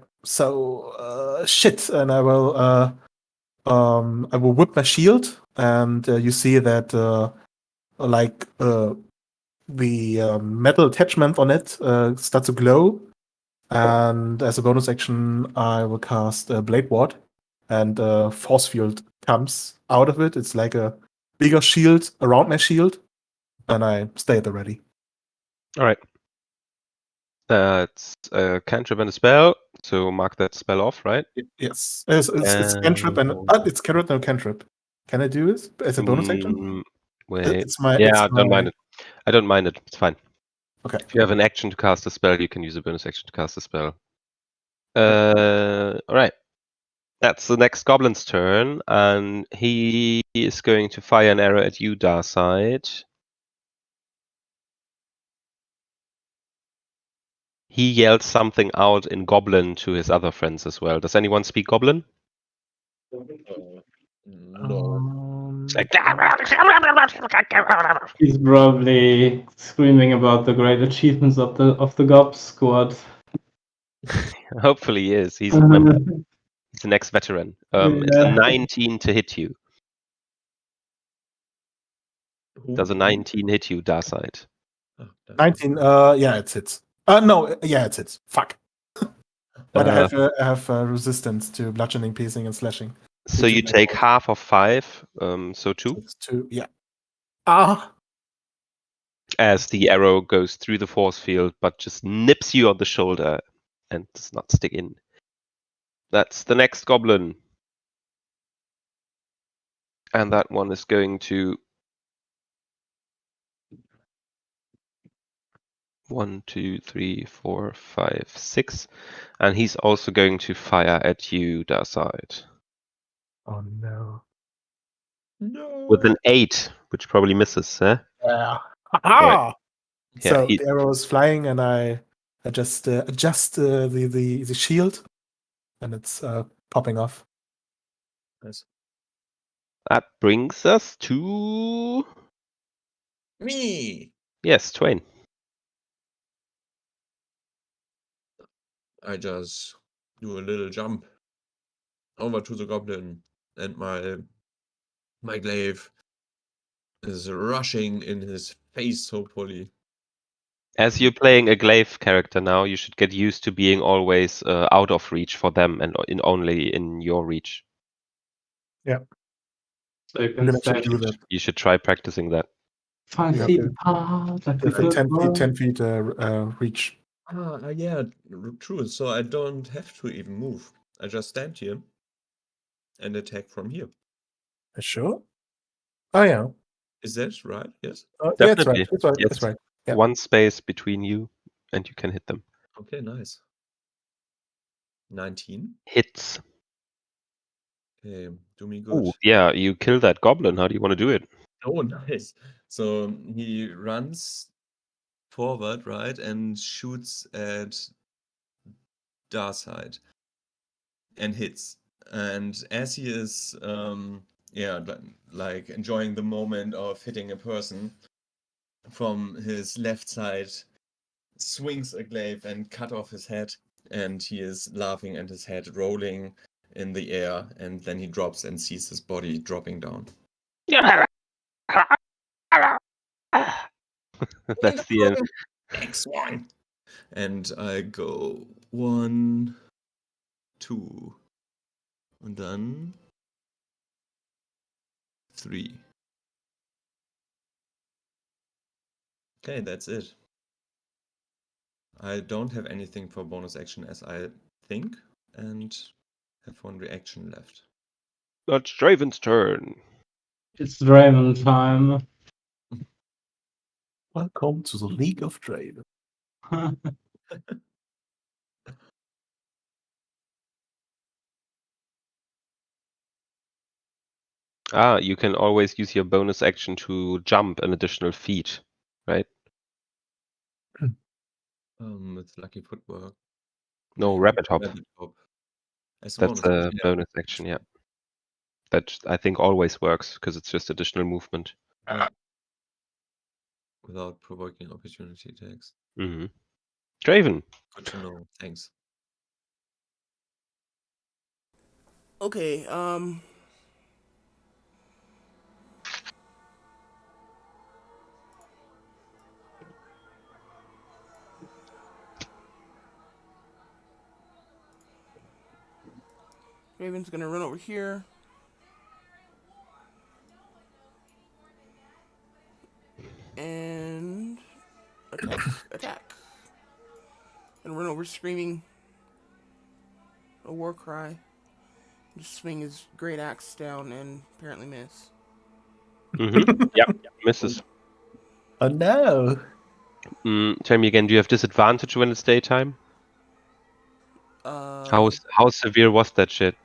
shit, and I will whip my shield, and you see that the metal attachment on it starts to glow. And as a bonus action, I will cast Blade Ward, and force field comes out of it. It's like a bigger shield around my shield, and I stay at the ready.
All right. That's a cantrip and a spell, so mark that spell off, right?
Yes, it's cantrip, and it's cantrip, no cantrip. Can I do it as a bonus action?
Wait.
It's my.
Yeah, I don't mind it. I don't mind it. It's fine.
Okay.
If you have an action to cast a spell, you can use a bonus action to cast a spell. All right. That's the next goblin's turn, and he is going to fire an arrow at you, Darkseid. He yells something out in Goblin to his other friends as well. Does anyone speak Goblin?
No.
It's like,
He's probably screaming about the great achievements of the Gob squad.
hopefully he is. He's an ex-veteran. It's a
Yeah.
19 to hit you.
Who?
Does a 19 hit you, Darkseid?
Oh, that's
19. Yeah, it hits. No, yeah, it hits. Fuck. But I have resistance to bludgeoning, piercing, and slashing.
So you take half of 5, so 2.
It's 2. Yeah. Ah.
As the arrow goes through the force field, but just nips you on the shoulder and does not stick in. That's the next goblin. And that one is going to 1, 2, 3, 4, 5, 6. And he's also going to fire at you, Darkseid.
Oh no.
No.
With an 8, which probably misses, huh?
Yeah.
Right.
Ah.
Yeah,
So the arrow is flying, and I just adjust the shield, and it's popping off.
Nice.
that brings us to...
Me.
Yes, Twain.
I just do a little jump over to the goblin, and my glaive is rushing in his face, hopefully.
As you're playing a glaive character now, you should get used to being always out of reach for them and only in your reach.
So you
You
can
can
stay
actually do that.
You should try practicing that.
5
Yeah,
feet
okay.
apart, like
With
a
a
good
10 feet,
boy.
10 feet reach.
Yeah, true. So I don't have to even move. I just stand here and attack from here.
Sure. Oh yeah.
Is that right? Yes.
Yeah, it's right.
Definitely.
It's right.
Yes.
It's right. Yeah.
One space between you and you can hit them.
Okay, nice. 19.
Hits.
Okay, do me good.
Oh, yeah, you kill that goblin. How do you want to do it?
Oh, nice. So he runs forward, right, and shoots at Darkseid and hits. And as he is, like enjoying the moment of hitting a person, from his left side swings a glaive and cut off his head, and he is laughing and his head rolling in the air, and then he drops and sees his body dropping down.
That's the end.
X1. And I go 1, 2, and then 3. Okay, that's it. I don't have anything for bonus action as I think, and have 1 reaction left.
That's Draven's turn.
It's Draven time.
Welcome to the League of Draven.
You can always use your bonus action to jump an additional feet, right?
It's lucky footwork.
No,
Maybe.
rabbit hop.
Rabbit hop. As a
That's
bonus
a
action, yeah.
bonus action, yeah. That I think always works because it's just additional movement.
Without provoking opportunity attacks.
Mm-hmm. Draven.
Good to know. Thanks.
Okay, Raven's gonna run over here. And attack. And run over screaming a war cry. Just swing his great axe down and apparently miss.
Mm-hmm. Yep, misses.
Oh no.
Tell me again, do you have disadvantage when it's daytime? How severe was that shit?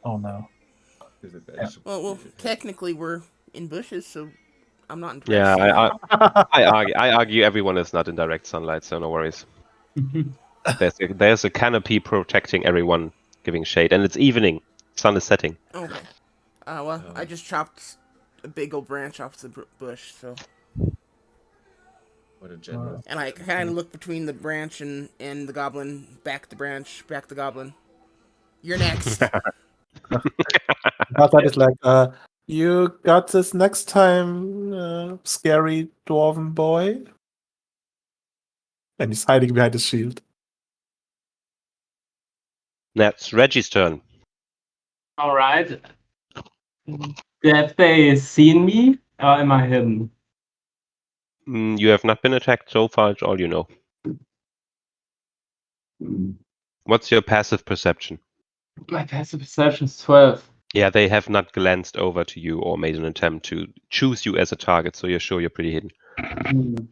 Oh no.
Is it
Yeah.
Well, technically we're in bushes, so I'm not in direct
Yeah,
sunlight.
I argue everyone is not in direct sunlight, so no worries. There's a canopy protecting everyone, giving shade, and it's evening. Sun is setting.
Okay. Well, I
Oh.
just chopped a big old branch off the bush, so.
What a generous.
And I kind of look between the branch and the goblin. Back the branch, back the goblin. You're next.
But that is like, you got this next time, scary dwarven boy. And he's hiding behind his shield.
That's Reggie's turn.
All right. Have they seen me, or am I hidden?
You have not been attacked so far, it's all you know. What's your passive perception?
My passive perception is 12.
Yeah, they have not glanced over to you or made an attempt to choose you as a target, so you're sure you're pretty hidden.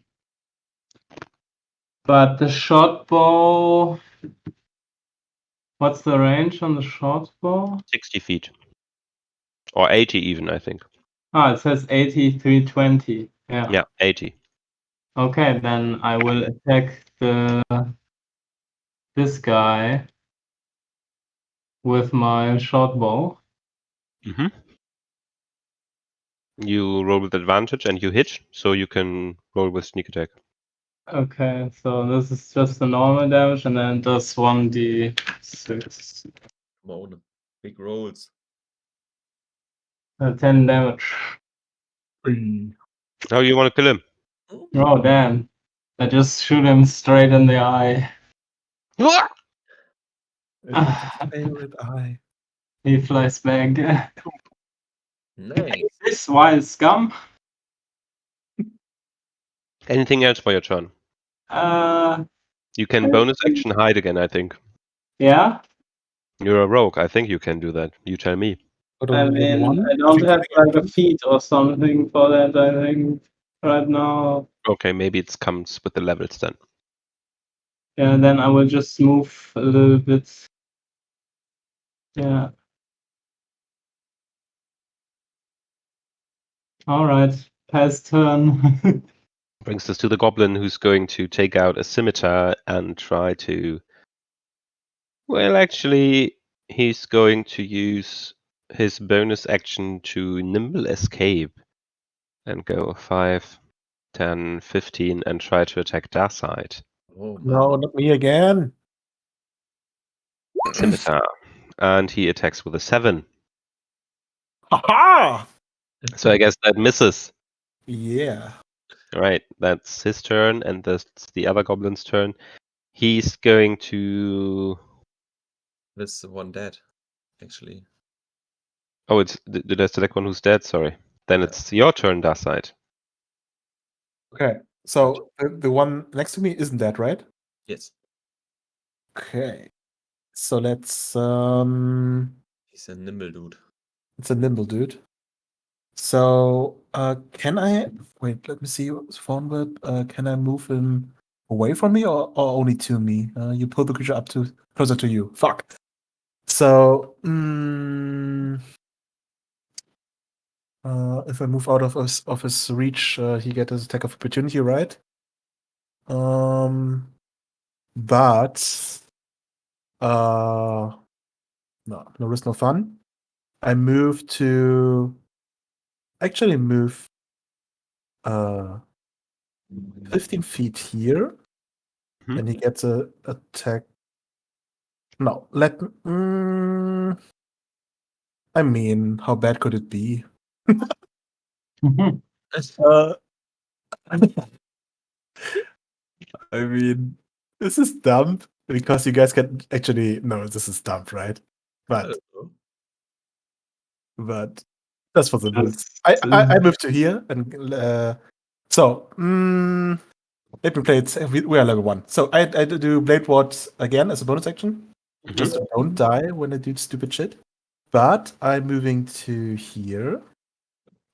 But the short bow. What's the range on the short bow?
60 feet. Or 80 even, I think.
It says 80, 320.
Yeah, 80.
Okay, then I will attack this guy with my short bow.
Mm-hmm. You roll with advantage and you hit, so you can roll with sneak attack.
Okay, so this is just the normal damage, and then it does 1d6.
Come on. Big rolls.
10 damage.
How you want to kill him?
Oh, damn. I just shoot him straight in the eye.
Favorite eye.
He flies back.
Nice.
This wild scum.
Anything else for your turn? You can bonus action hide again, I think.
Yeah.
You're a rogue. I think you can do that. You tell me.
I mean, I don't have like a feat or something for that, I think, right now.
Okay, maybe it comes with the levels then.
Yeah, then I will just move a little bit. Yeah. Alright, pass turn.
Brings us to the goblin who's going to take out a scimitar and try to. Well, actually, he's going to use his bonus action to nimble escape and go 5, 10, 15 and try to attack Darkseid.
Oh,
No,
man.
not me again.
Scimitar. And he attacks with a 7.
Haha!
So I guess that misses.
Yeah.
Right, that's his turn, and that's the other goblin's turn. He's going to.
This one dead, actually.
Oh, did I select one who's dead? Sorry. Then
Yeah.
it's your turn, Darkseid.
Okay. So the one next to me isn't that, right?
Yes.
Okay. So let's
He's a nimble dude.
it's a nimble dude. So can I wait, let me see what's phone word. Can I move him away from me or only to me? You pull the creature up to closer to you. Fuck. So if I move out of his reach, he gets his attack of opportunity, right? But no risk, no fun. I move to actually move 15 feet here,
Mhm.
and he gets a attack. No, I mean, how bad could it be? Uh, I mean, this is dumb because you guys can actually no, this is dumb, right?
I don't know.
But that's what it is.
That's-
I moved to here, and so let me play it. We are level 1, so I do Blade Ward again as a bonus action.
Mhm.
Just don't die when I do stupid shit. But I'm moving to here.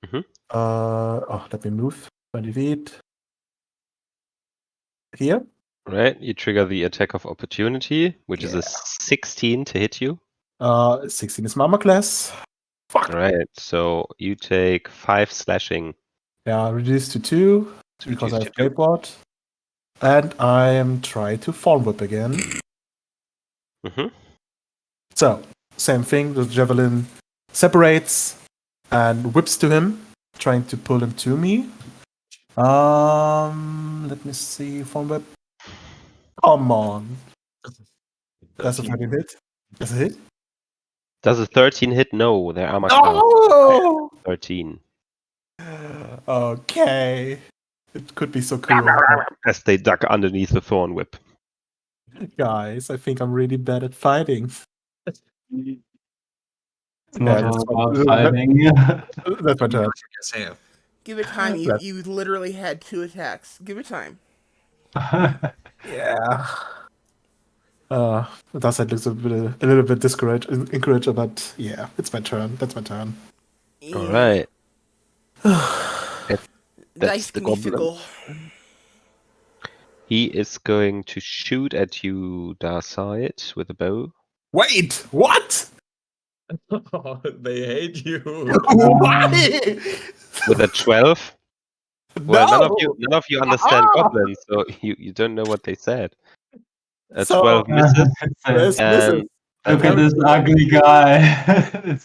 Mhm.
Let me move. 20 feet. Here.
Right, you trigger the attack of opportunity, which is
Yeah.
a 16 to hit you.
16 is my armor class. Fuck.
Right, so you take 5 slashing.
Yeah, reduced to 2
It's
because I
reduced
have
to 2.
Playboard. And I am trying to Thorn Whip again. So, same thing, the javelin separates and whips to him, trying to pull him to me. Let me see, Thorn Whip. Come on. That's a 13 hit. That's a hit.
Does a 13 hit? No, their armor class
No!
13.
Okay. It could be so cool.
As they duck underneath the thorn whip.
Guys, I think I'm really bad at fighting.
It's not all about fighting.
That's my turn.
Give it time. You literally had 2 attacks. Give it time.
Yeah. That side looks a little bit discouraged, encouraged, but yeah, it's my turn. That's my turn.
All right.
Dice
the
can be
goblin.
fickle.
He is going to shoot at you, Darkseid, with a bow.
Wait, what?
They hate you.
Why?
With a 12. Well, none of you understand goblins, so you don't know what they said. A
So,
12 misses,
There's
and
Look at this ugly guy.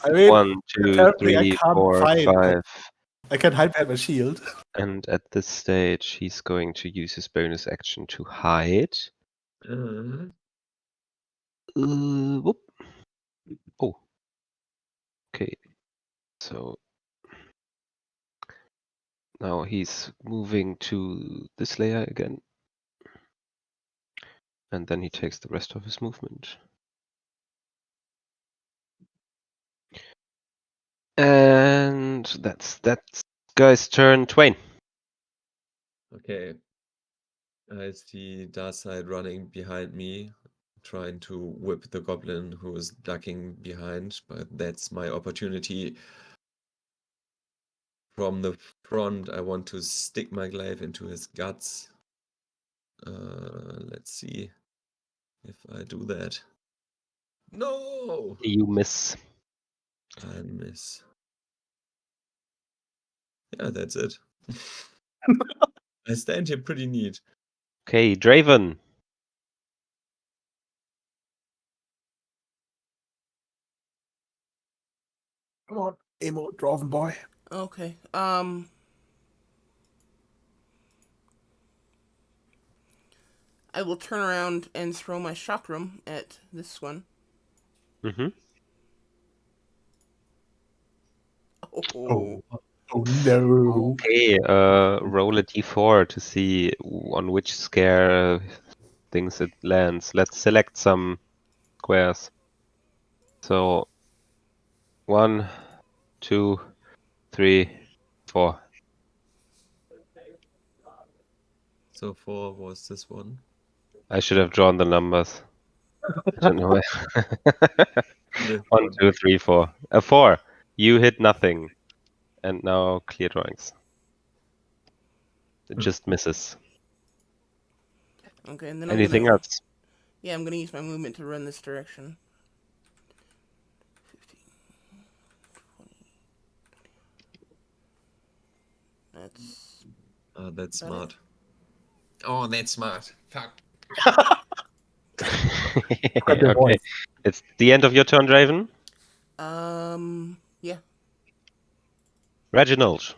I mean,
1, 2,
apparently I
3,
can't
4,
fight.
5.
I can hide behind my shield.
And at this stage, he's going to use his bonus action to hide. Whoop. Oh. Okay. So now he's moving to this layer again. And then he takes the rest of his movement. And that's guy's turn. Twain.
Okay. I see Darkseid running behind me, trying to whip the goblin who is ducking behind, but that's my opportunity. From the front, I want to stick my glaive into his guts. Let's see if I do that. No!
You miss.
I miss. Yeah, that's it. I stand here pretty neat.
Okay, Draven.
Come on, emo dwarven boy.
Okay. I will turn around and throw my chakram at this one.
Mm-hmm.
Oh.
Oh no.
Okay, roll a d4 to see on which scare things it lands. Let's select some squares. So 1, 2, 3, 4.
So 4 was this one.
I should have drawn the numbers. I don't know.
This
1,
one.
2, 3, 4. A 4. You hit nothing. And now clear drawings. It just misses.
Okay, and then
Anything else?
Yeah, I'm gonna use my movement to run this direction. 15, 20.
That's smart. Oh, that's smart. Fuck.
Okay. It's the end of your turn, Draven.
Yeah.
Reginald.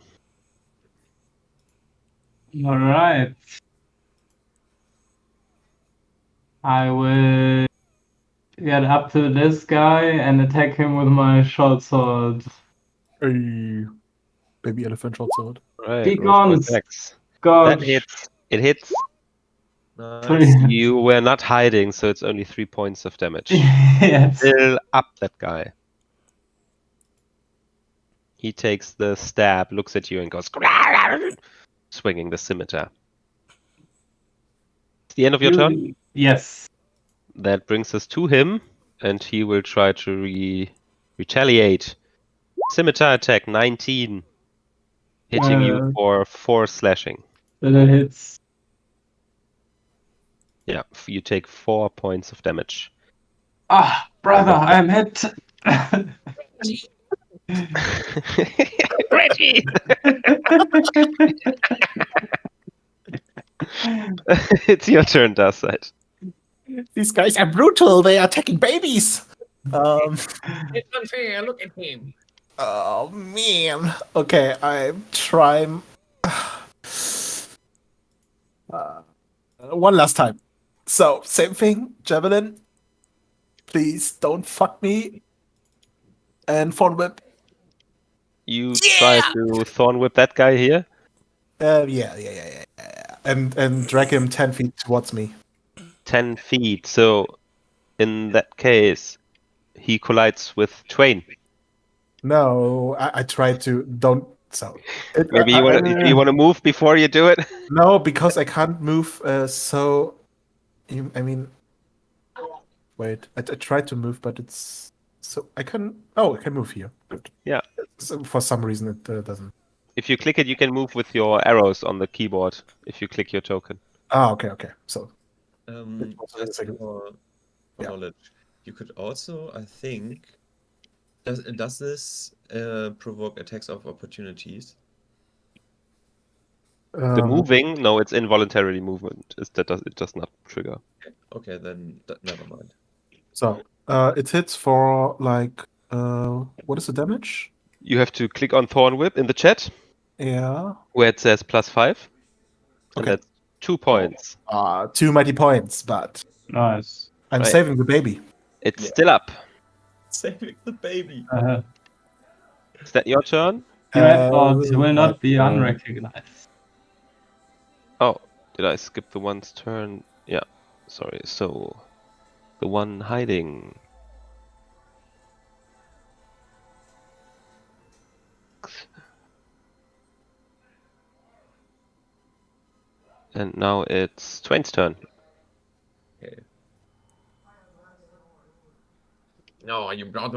All right. I will get up to this guy and attack him with my short sword.
Hey, baby elephant short sword.
Right,
Be
roll for
gone,
attacks. That
Scotch.
hits. It hits.
Nice.
You were not hiding, so it's only 3 points of damage.
Yes.
Still up that guy. He takes the stab, looks at you, and goes swinging the scimitar. It's the end of your turn.
Yes.
That brings us to him, and he will try to retaliate. Scimitar attack 19. hitting you for 4 slashing.
Then it hits.
Yeah, you take 4 points of damage.
Ah, brother, I'm hit.
Reggie! It's your turn, Darkseid.
These guys are brutal. They are attacking babies.
It's unfair. Look at him.
Oh man. Okay, I'm trying. One last time. So same thing, javelin. Please don't fuck me. And phone whip.
You try to thorn whip that guy here.
Yeah. And drag him 10 feet towards me.
10 feet. So in that case, he collides with Twain.
No, I tried to don't. So
Maybe you want to move before you do it.
no, because I can't move. I mean, wait. I tried to move, but it's so I can. Oh, I can move here. Good.
Yeah.
So for some reason, it doesn't.
If you click it, you can move with your arrows on the keyboard. If you click your token.
Ah, okay. So
Just for knowledge, you could also, I think, does this provoke attacks of opportunities?
The moving, no, it's involuntary movement. It does not trigger.
Okay, then never mind.
So it hits for like what is the damage?
You have to click on Thorn Whip in the chat
Yeah.
where it says +5. And
Okay.
that's 2 points.
2 mighty points, but
Nice.
I'm
Right.
saving the baby.
It's still up.
Saving the baby.
Is that your turn?
Your efforts will
my
not be
turn.
unrecognized.
Oh, did I skip the one's turn? Yeah, sorry. So, the one hiding. And now it's Twain's turn.
Okay. No, you brought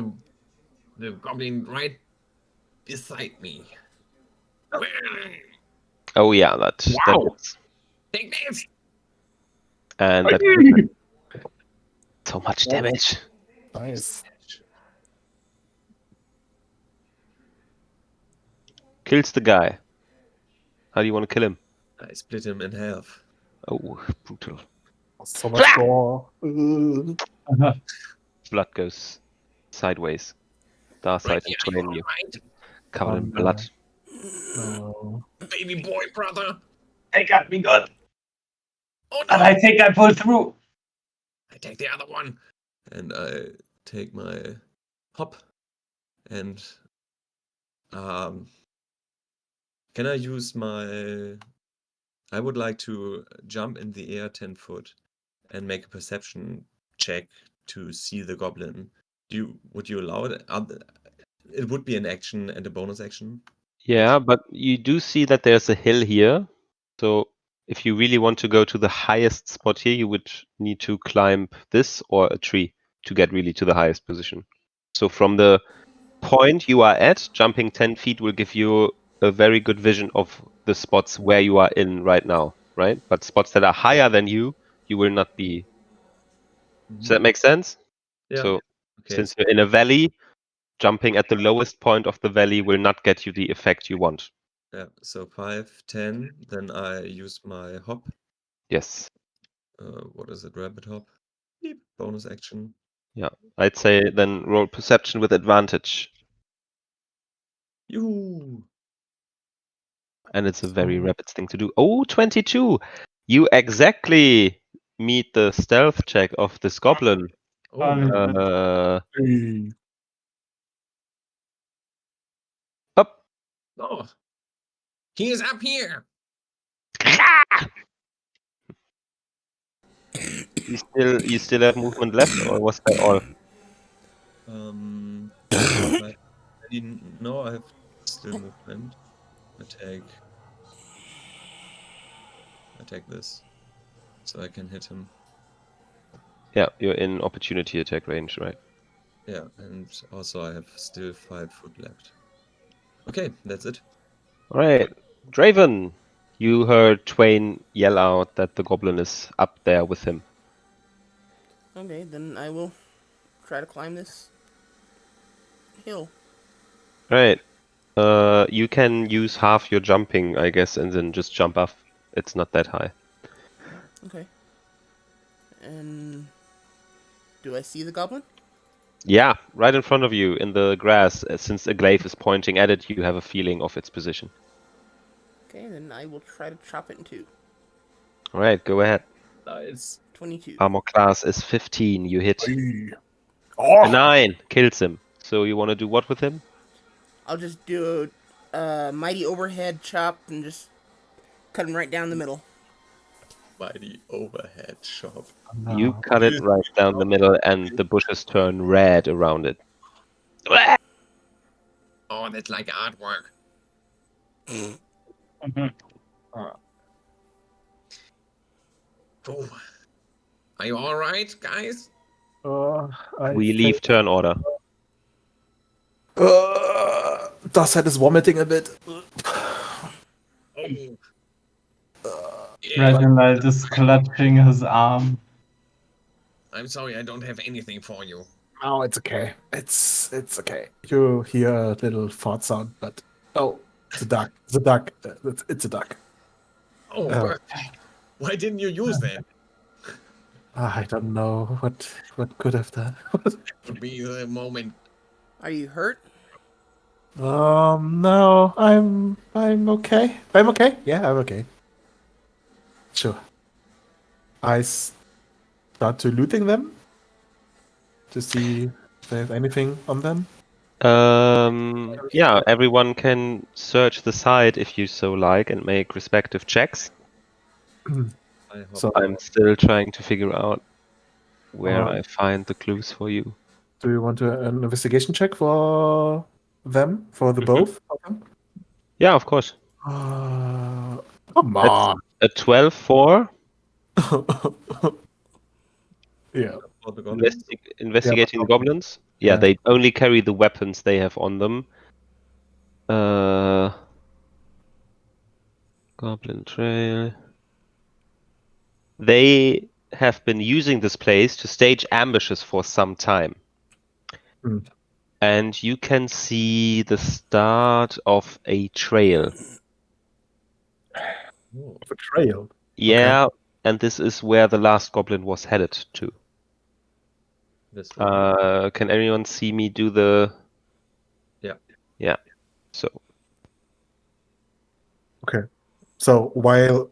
the goblin right beside me.
Oh yeah, that hits.
Take this!
And that so much damage.
Nice.
Kills the guy. How do you want to kill him?
I split him in half.
Oh, brutal.
So much gore.
Blood goes sideways. Darkseid and Twain, you covered in blood.
No.
Baby boy, brother.
They got me good.
Oh no!
And I think I pulled through.
I take the other one. And I take my hop and can I use my... I would like to jump in the air 10 foot and make a perception check to see the goblin. Would you allow it? It would be an action and a bonus action.
Yeah, but you do see that there's a hill here. So if you really want to go to the highest spot here, you would need to climb this or a tree to get really to the highest position. So from the point you are at, jumping 10 feet will give you a very good vision of the spots where you are in right now, right? But spots that are higher than you will not be. Does that make sense?
Yeah.
So
Okay.
since you're in a valley, jumping at the lowest point of the valley will not get you the effect you want.
Yeah. So 5, 10. Then I use my hop.
Yes.
What is it? Rabbit hop. Beep. Bonus action.
Yeah. I'd say then roll perception with advantage.
Yoo.
And it's a very rapid thing to do. Oh, 22! You exactly meet the stealth check of this goblin.
Oh, no.
Up.
Oh. He is up here.
You still have movement left, or was that all?
No, I have still movement. I take this, so I can hit him.
Yeah, you're in opportunity attack range, right?
Yeah, and also I have still 5 foot left. Okay, that's it.
All right, Draven, you heard Twain yell out that the goblin is up there with him.
Okay, then I will try to climb this hill.
All right. You can use half your jumping, I guess, and then just jump up. It's not that high.
Okay. And do I see the goblin?
Yeah, right in front of you in the grass. Since a glaive is pointing at it, you have a feeling of its position.
Okay, then I will try to chop it in two.
All right, go ahead.
Nice.
22.
Armor class is 15. You hit.
Hey.
A
Oh,
9 kills him. So you want to do what with him?
I'll just do a mighty overhead chop and just cut him right down the middle.
Mighty overhead chop.
You
no.
cut it right down the middle, and the bushes turn red around it.
Oh, that's like artwork. Oh. Are you all right, guys?
I
We
think
leave turn order.
Darkseid is vomiting a bit.
Oh. Yeah.
Reginald is clutching his arm.
I'm sorry, I don't have anything for you.
Oh, it's okay. It's okay. You hear a little fart sound, but it's a duck. It's a duck. It's a duck.
Oh, perfect. Why didn't you use that?
I don't know what could have done.
Would be the moment.
Are you hurt?
No, I'm okay. I'm okay. Yeah, I'm okay. Sure. I start to looting them to see if there's anything on them.
Yeah, everyone can search the site if you so like and make respective checks.
I hope
So,
I'm still trying to figure out where
uh,
I find the clues for you.
do you want an investigation check for them? For the both of them?
Yeah, of course.
Come
That's
on.
a 12 for
Yeah.
for the goblin.
investigating the goblins. Yeah,
Yeah.
they only carry the weapons they have on them. Goblin Trail. They have been using this place to stage ambushes for some time.
Hmm.
And you can see the start of a trail.
Oh,
Of a trail.
Yeah, and this is where the last goblin was headed to.
this way.
Can anyone see me do the...
Yeah.
Yeah, so...
Okay. So while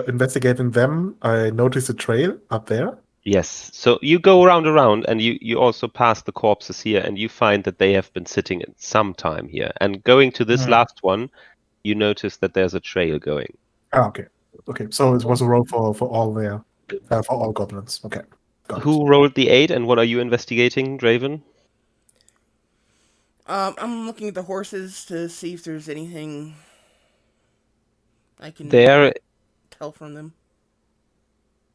investigating them, I noticed a trail up there.
Yes, so you go around, and you also pass the corpses here, and you find that they have been sitting in some time here. And going to this last one, you notice that there's a trail going.
Ah, okay. Okay. So it was a roll for all there, for all goblins. Okay. Got it.
Who rolled the 8, and what are you investigating, Draven?
I'm looking at the horses to see if there's anything I can
There
tell from them.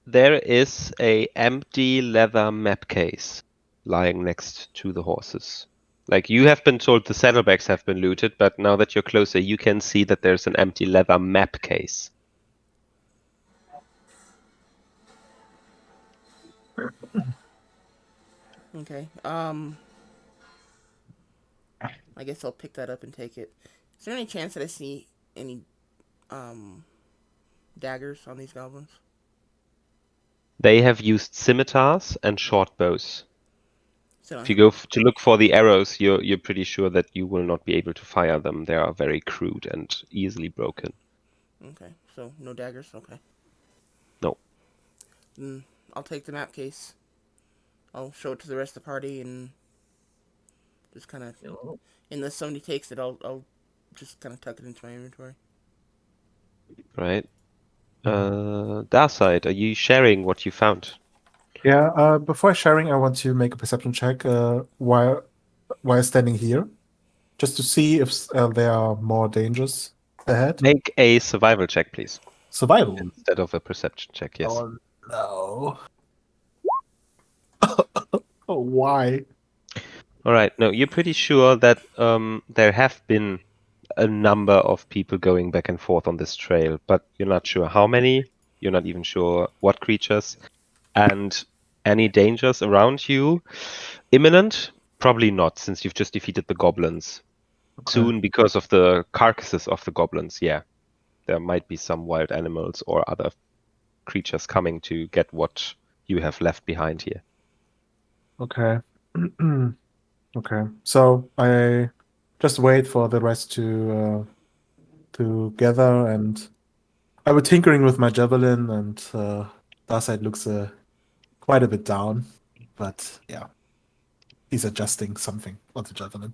There is a empty leather map case lying next to the horses. Like, you have been told the saddlebags have been looted, but now that you're closer, you can see that there's an empty leather map case.
Okay. I guess I'll pick that up and take it. Is there any chance that I see any daggers on these goblins?
They have used scimitars and short bows.
So
If you go to look for the arrows, you're pretty sure that you will not be able to fire them. They are very crude and easily broken.
okay, so no daggers. Okay.
No.
Then I'll take the map case. I'll show it to the rest of the party and just kind of,
Oh,
unless somebody takes it, I'll just kind of tuck it into my inventory.
Right. Darkseid, are you sharing what you found?
Yeah. Before sharing, I want to make a perception check. While standing here, just to see if there are more dangers ahead.
Make a survival check, please,
Survival.
instead of a perception check. Yes.
Oh no. Oh, why?
All right. No, you're pretty sure that there have been a number of people going back and forth on this trail, but you're not sure how many. You're not even sure what creatures. And any dangers around you imminent? Probably not, since you've just defeated the goblins.
Okay.
Soon, because of the carcasses of the goblins, yeah. There might be some wild animals or other creatures coming to get what you have left behind here.
Okay. Okay. So I just wait for the rest to gather, and I was tinkering with my javelin, and Darkseid looks quite a bit down, but yeah, he's adjusting something on the javelin.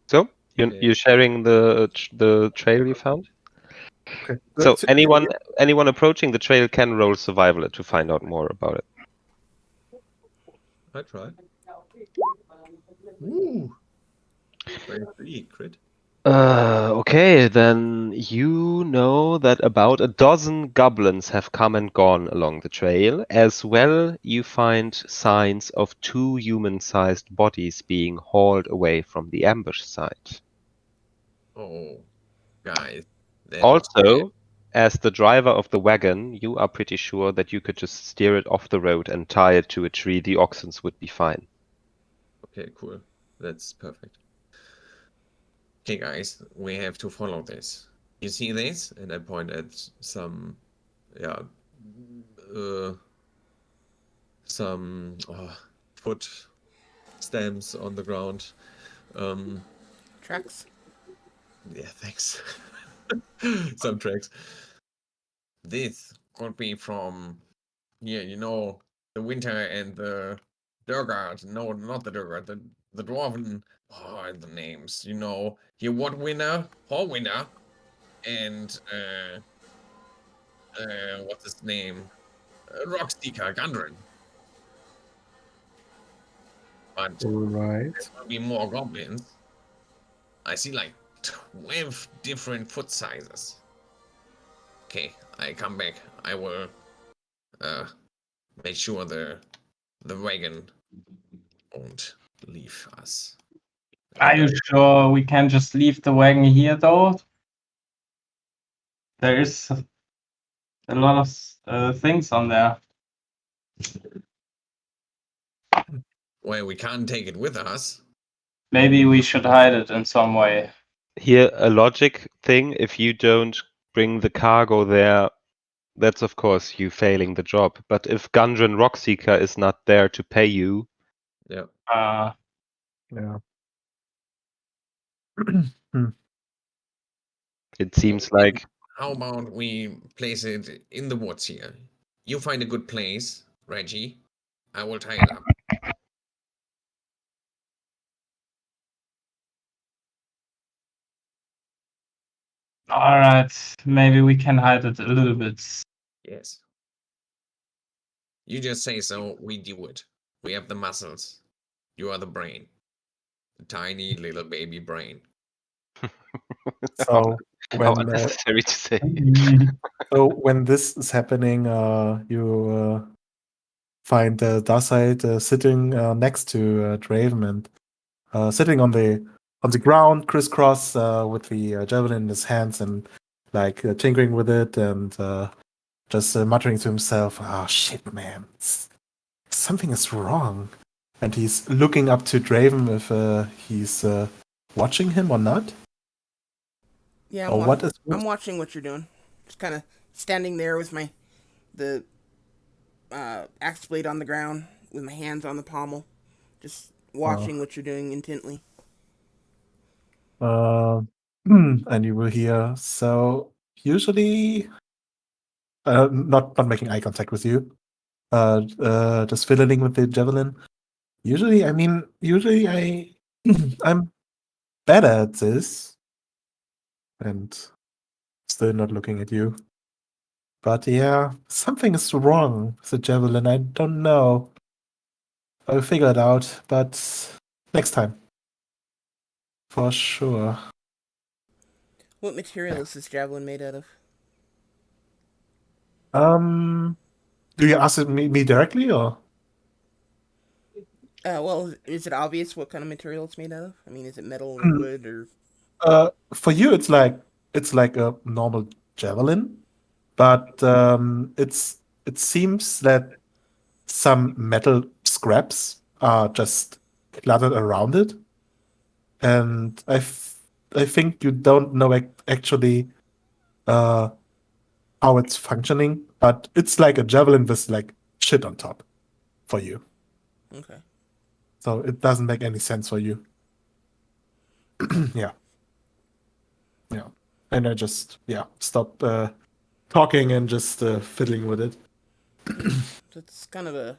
So
Okay.
you're sharing the trail you found.
Okay.
So anyone approaching the trail can roll survival to find out more about it.
I try. Ooh. 23 crit.
Okay, then you know that about a dozen goblins have come and gone along the trail. As well, you find signs of 2 human-sized bodies being hauled away from the ambush site.
Oh, guys, that looks bad.
Also, as the driver of the wagon, you are pretty sure that you could just steer it off the road and tie it to a tree. The oxen would be fine.
Okay, cool. That's perfect. Okay, guys, we have to follow this. You see this? And I point at some, yeah, some foot stamps on the ground.
Tracks.
Yeah, thanks. Some tracks. This could be from, yeah, the winter and the Durgard. No, not the Durgard. The dwarven. Oh, the names. Your what winner, Hall winner, and what's his name? Rockseeker Gundren. But
Right.
there will be more goblins. I see like 12 different foot sizes. Okay, I come back. I will make sure the wagon won't leave us.
Are you sure we can just leave the wagon here, though? There is a lot of things on there.
Well, we can't take it with us.
Maybe we should hide it in some way.
Here, a logic thing, if you don't bring the cargo there, that's of course you failing the job. But if Gundren Rockseeker is not there to pay you,
Yeah.
Yeah.
it seems like
How about we place it in the woods here? You find a good place, Reggie. I will tie it up.
All right, maybe we can hide it a little bit.
Yes. You just say so, we do it. We have the muscles. You are the brain. The tiny little baby brain.
how,
So
how
when
unnecessary to say.
so when this is happening, you find Darkseid sitting next to Draven and sitting on the ground, crisscross, with the javelin in his hands and like tinkering with it and just muttering to himself, "Oh shit, man, something is wrong." And he's looking up to Draven if he's watching him or not.
Yeah,
Or what is
I'm watching what you're doing. Just kind of standing there with the axe blade on the ground, with my hands on the pommel, just
uh,
watching what you're doing intently.
uh, and you will hear. So usually, not making eye contact with you. Just fiddling with the javelin. Usually I'm better at this, and still not looking at you. But yeah, something is wrong with the javelin. I don't know. I'll figure it out, but next time, for sure.
What material is this javelin made out of?
Do you ask me directly or?
Well, is it obvious what kind of material it's made out of? I mean, is it metal or wood or?
For you, it's like a normal javelin, but it seems that some metal scraps are just cluttered around it, and I think you don't know actually uh, how it's functioning, but it's like a javelin with like shit on top for you.
Okay.
So it doesn't make any sense for you. Yeah, yeah. And I just stop talking and just fiddling with it.
That's kind of a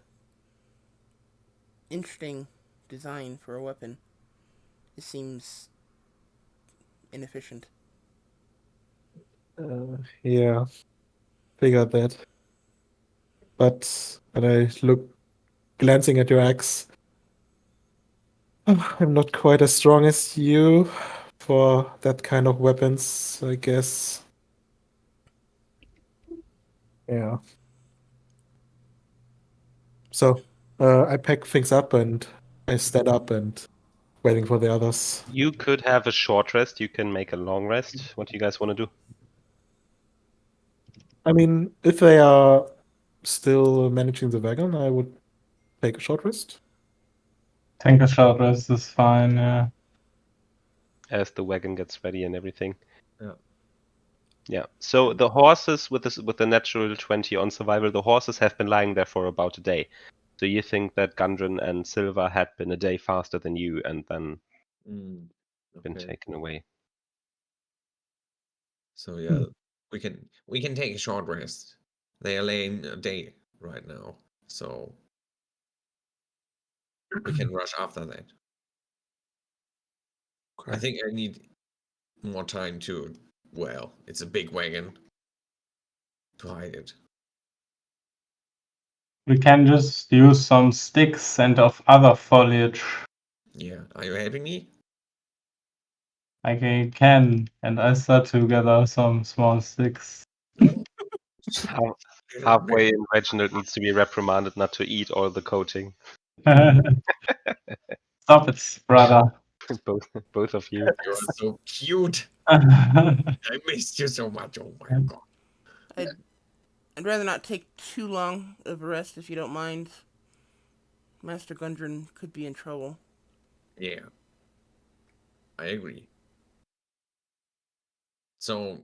interesting design for a weapon. It seems inefficient.
Yeah, figured that. But when I look glancing at your axe, I'm not quite as strong as you for that kind of weapons, I guess. Yeah. So I pack things up and I stand up and waiting for the others.
You could have a short rest. You can make a long rest. What do you guys want to do?
I mean, if they are still managing the wagon, I would take a short rest.
Take a short rest is fine, yeah.
As the wagon gets ready and everything.
Yeah.
Yeah. So the horses with the natural 20 on survival, the horses have been lying there for about a day. So you think that Gundren and Silva had been a day faster than you and then
Mm,
been
okay.
taken away.
So yeah, we can take a short rest. They are laying a day right now, so we can rush after that. I
Okay.
think I need more time to. Well, it's a big wagon to hide it.
We can just use some sticks and of other foliage.
Yeah, are you helping me?
I can, and I start to gather some small sticks.
Half- Halfway, Reginald needs to be reprimanded not to eat all the coating.
Stop it, brother.
both of you.
You are so cute.
I
I missed you so much. Oh my god.
I'd I'd rather not take too long of a rest if you don't mind. Master Gundren could be in trouble.
Yeah, I agree. So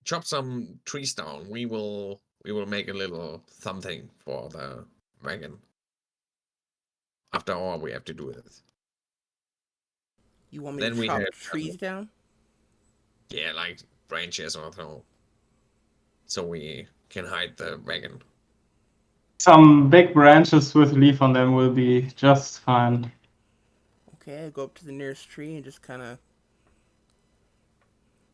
chop some trees down. We will make a little something for the wagon. After all, we have to do this.
You want me to
Then we have
chop trees down?
yeah, like branches or so we can hide the wagon.
Some big branches with leaf on them will be just fine.
Okay, I go up to the nearest tree and just kind of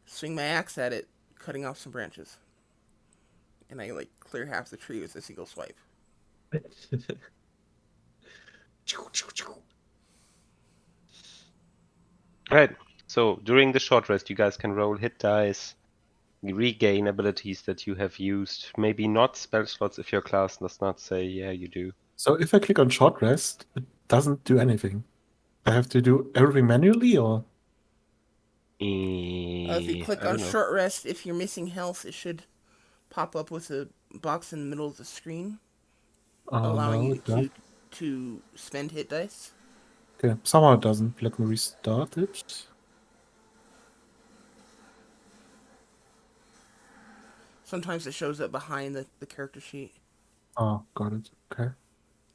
swing my axe at it, cutting off some branches. And I like clear half the tree with a single swipe.
Right. So during the short rest, you guys can roll hit dice, regain abilities that you have used. Maybe not spell slots if your class does not say, yeah, you do.
So if I click on short rest, it doesn't do anything. I have to do everything manually, or
If you click
I
on
don't know.
short rest, if you're missing health, it should pop up with a box in the middle of the screen, allowing
no,
you
it does.
to spend hit dice.
Okay, somehow it doesn't. Let me restart it.
Sometimes it shows up behind the character sheet.
Oh, got it. Okay,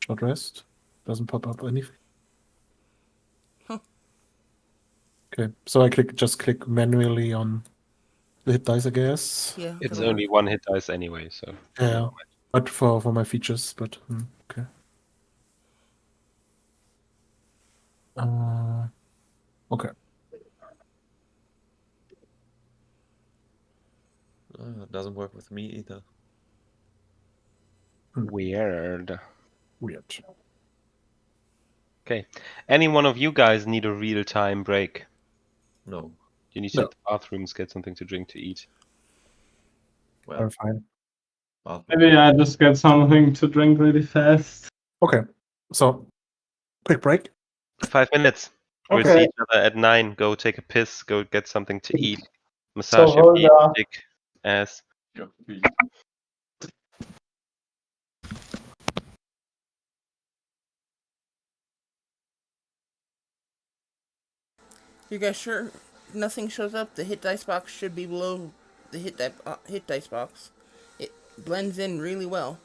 short rest doesn't pop up anything.
Huh.
Okay, so I just click manually on the hit dice, I guess.
Yeah,
It's
that'll work.
only one hit dice anyway, so
Yeah, but for my features, but okay. Okay.
Doesn't work with me either.
weird.
Weird.
Okay. Any one of you guys need a real-time break?
No.
You need to
No.
hit the bathrooms, get something to drink, to eat.
Well,
I'm fine.
bathroom.
Maybe I just get something to drink really fast.
Okay, so quick break?
5 minutes. We'll see
Okay.
each other at 9. Go take a piss. Go get something to eat.
So
Massage your feet,
Volga.
dick, ass.
You guys sure nothing shows up? The hit dice box should be below the hit dice box. It blends in really well.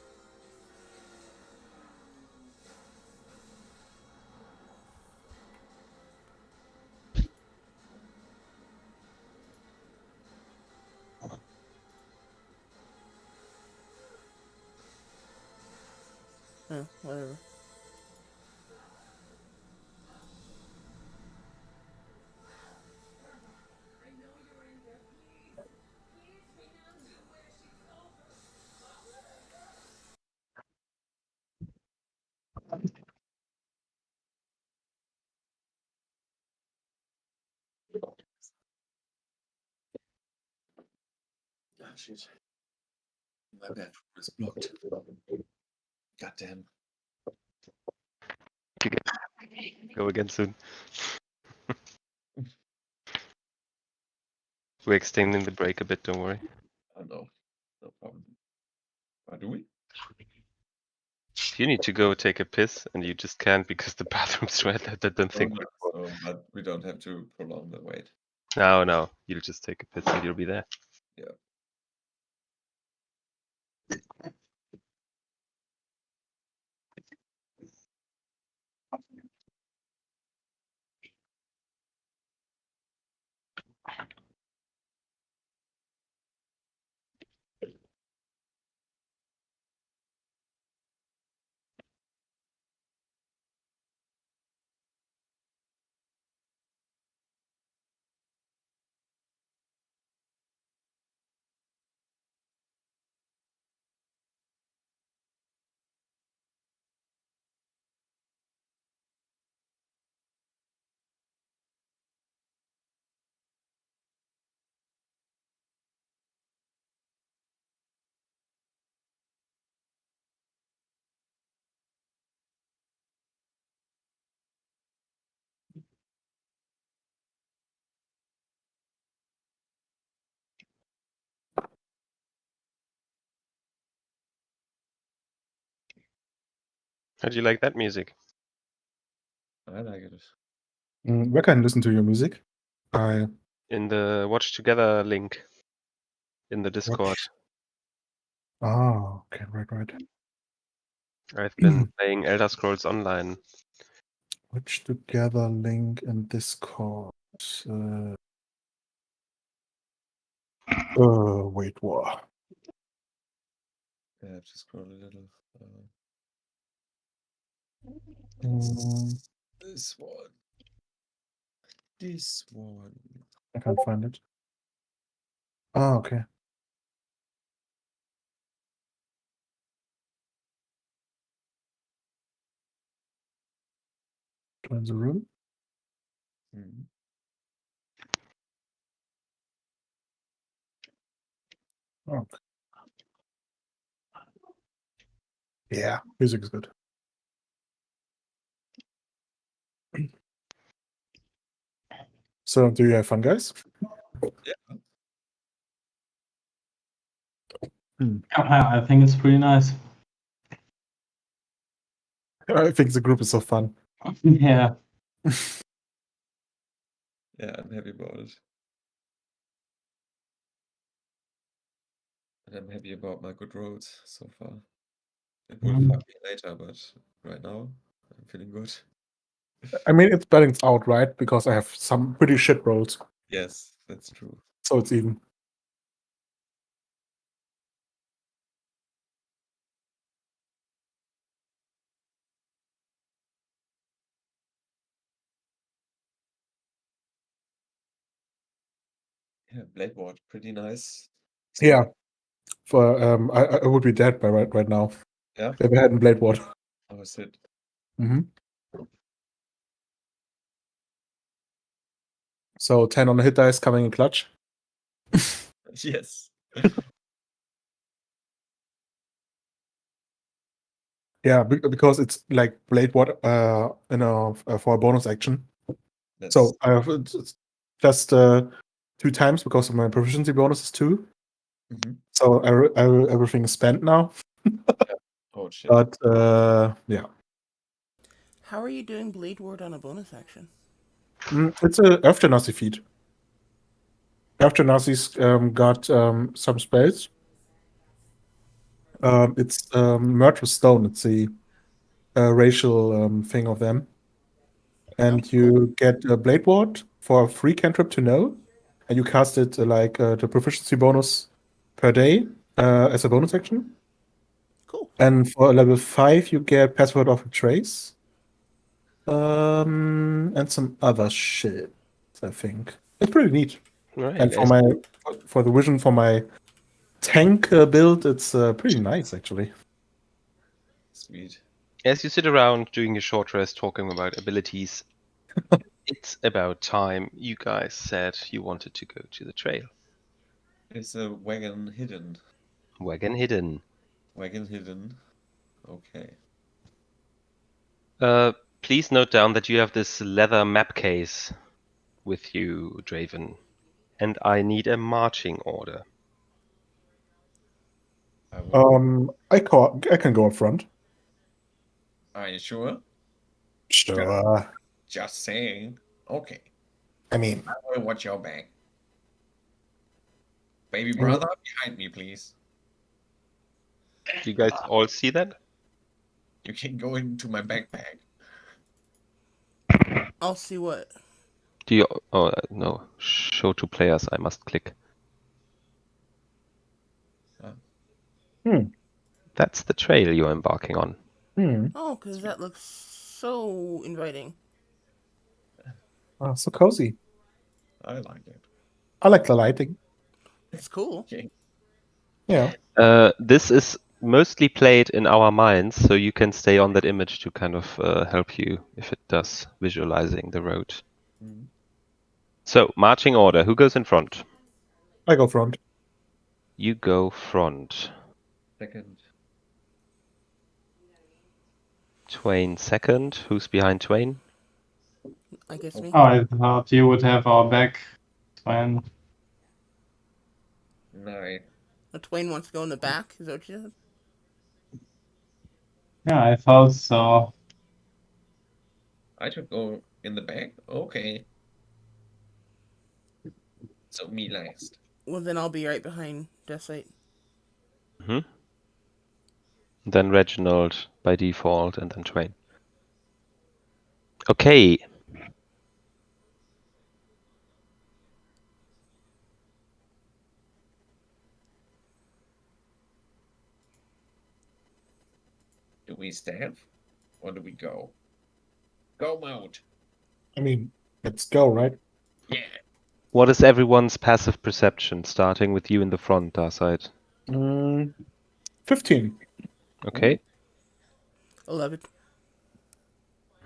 Oh, whatever.
Ah, shit. My bathroom is blocked. Goddamn.
Go again soon. We're extending the break a bit, don't worry.
Oh no. No problem. Do we?
If you need to go take a piss and you just can't because the bathroom's right there, I don't think
no,
we're...
but we don't have to prolong the wait.
No, you'll just take a piss and you'll be there.
Yeah.
How do you like that music?
I like it.
Where can I listen to your music? I
In the Watch Together link in the Discord.
watch. Ah, okay, right.
I've been playing Elder Scrolls Online.
Watch together link in Discord. Wait, what?
I have to scroll a little. This one. This one.
I can't find it. Ah, okay. Join the room.
Mhm.
Okay. Yeah, music is good. So, do you have fun, guys?
Yeah.
I think it's pretty nice.
I think the group is so fun.
Yeah.
Yeah, I'm happy about it. And I'm happy about my good roads so far. It will fuck me later, but right now I'm feeling good.
I mean, it's balanced out, right? Because I have some pretty shit rolls,
Yes, that's true.
so it's even.
Yeah, Blade Ward, pretty nice.
Yeah. For I would be dead by right now
Yeah.
if I hadn't Blade Ward.
How was it?
So 10 on the hit dice coming in clutch.
Yes.
Yeah, because it's like blade ward for a bonus action.
That's
So I have it's just 2 times because of my proficiency bonus is 2.
Mhm.
So everything is spent now.
Oh shit.
But yeah,
How are you doing Blade Ward on a bonus action?
it's a Earth Genasi feat. Earth Genasi's got some spells. It's merged with stone. It's the racial thing of them. And you get a Blade Ward for a free cantrip to know, and you cast it the proficiency bonus per day as a bonus action.
Cool.
And for level 5, you get Password of a Trace. And some other shit, I think. It's pretty neat.
Right.
And for the vision for my tank build, it's pretty nice actually.
Sweet.
As you sit around doing your short rest talking about abilities, it's about time. You guys said you wanted to go to the trail.
Is a wagon hidden?
Wagon hidden.
Wagon hidden. Okay.
Please note down that you have this leather map case with you, Draven, and I need a marching order.
I will.
I can go up front.
Are you sure?
Sure.
Just saying. Okay.
I mean,
I will watch your back. Baby
Mm.
brother, behind me, please.
Do you guys all see that?
You can go into my backpack.
I'll see what.
Do you? Oh no! Show to players. I must click.
hmm,
That's the trail you're embarking on.
hmm.
Oh, because that looks so inviting.
So cozy.
I like it.
I like the lighting.
It's cool.
Okay.
Yeah.
This is mostly played in our minds, so you can stay on that image to kind of help you if it does visualizing the road.
Mhm.
So, marching order. Who goes in front?
I go front.
You go front.
Second.
Twain second. Who's behind Twain?
I guess me.
Oh, I thought you would have our back, Sven.
No.
Twain wants to go in the back. Is that what you said?
Yeah, I thought so.
I should go in the back? Okay. So me last.
Well, then I'll be right behind Deathsight.
Hmm. Then Reginald by default, and then Twain. Okay.
Do we stand or do we go? Go mode.
I mean, let's go, right?
Yeah.
What is everyone's passive perception, starting with you in the front, Darkseid?
15.
Okay.
11.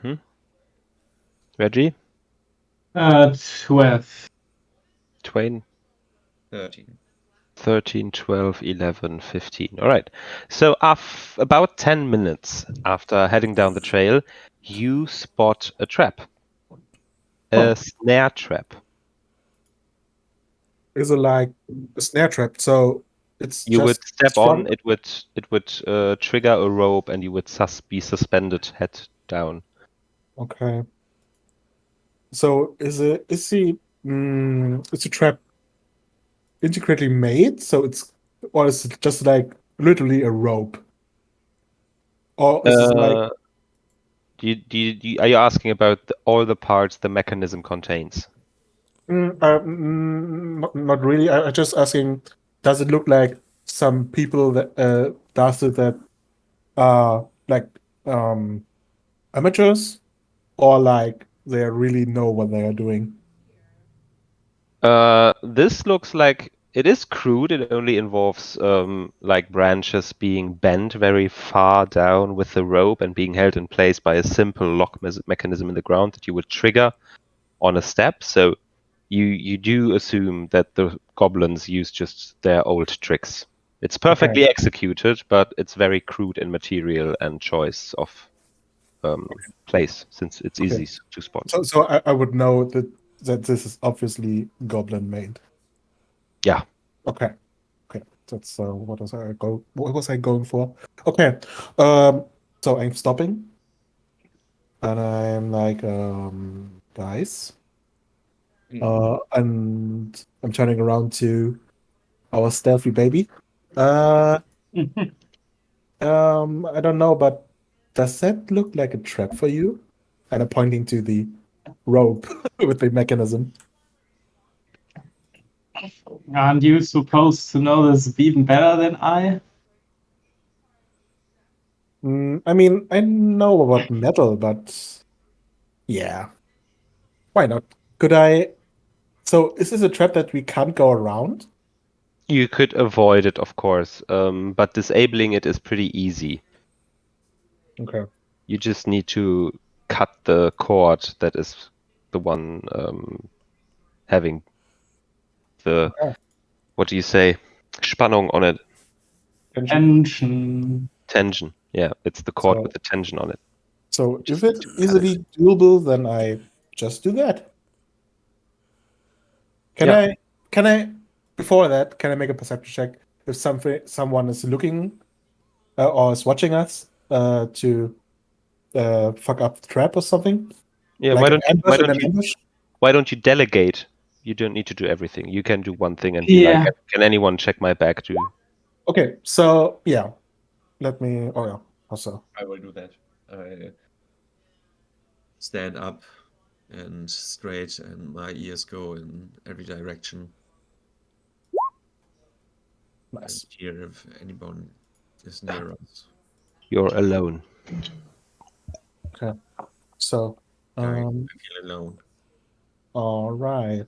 Hmm. Reggie?
12.
Twain?
13.
13, 12, 11, 15. All right. So about 10 minutes after heading down the trail, you spot a trap. A
Huh.
snare trap.
Is it like a snare trap? So it's
You would
just
step on,
strong.
it would trigger a rope and you would be suspended head down.
Okay. So is the trap intricately made? So or is it just like literally a rope? Or is it like
Uh, are you asking about all the parts the mechanism contains?
not really? I just asking, does it look like some people that does it that are like amateurs, or like they really know what they are doing?
This looks like it is crude. It only involves like branches being bent very far down with the rope and being held in place by a simple lock mechanism in the ground that you would trigger on a step. So you do assume that the goblins use just their old tricks. It's perfectly executed, but it's very crude in material and choice of place, since it's easy to spot.
So I would know that this is obviously goblin made.
Yeah.
Okay. That's what was I going for? Okay. So I'm stopping. And I'm like, guys. And I'm turning around to our stealthy baby. I don't know, but does that look like a trap for you? And I'm pointing to the rope with the mechanism.
Aren't you supposed to know this even better than I?
I mean, I know about metal, but yeah, why not? Could I? So is this a trap that we can't go around?
You could avoid it, of course, but disabling it is pretty easy.
Okay.
You just need to cut the cord that is the one having the, what do you say, Spannung on it.
Tension.
Tension. Yeah, it's the cord
So,
with the tension on it.
so
Just
if
need
it's
to cut it.
easily doable, then I just do that. Can
Yeah.
I before that, can I make a perception check if someone is looking or is watching us to fuck up the trap or something?
Yeah,
Like an ambush and an ambush?
why don't you delegate? You don't need to do everything. You can do one thing and be like,
Yeah.
can anyone check my bag too?
Okay, so yeah. Let me also.
I will do that. I stand up and straight, and my ears go in every direction.
Nice.
And hear if anyone is near us.
You're alone.
Okay. So
I feel alone.
all right.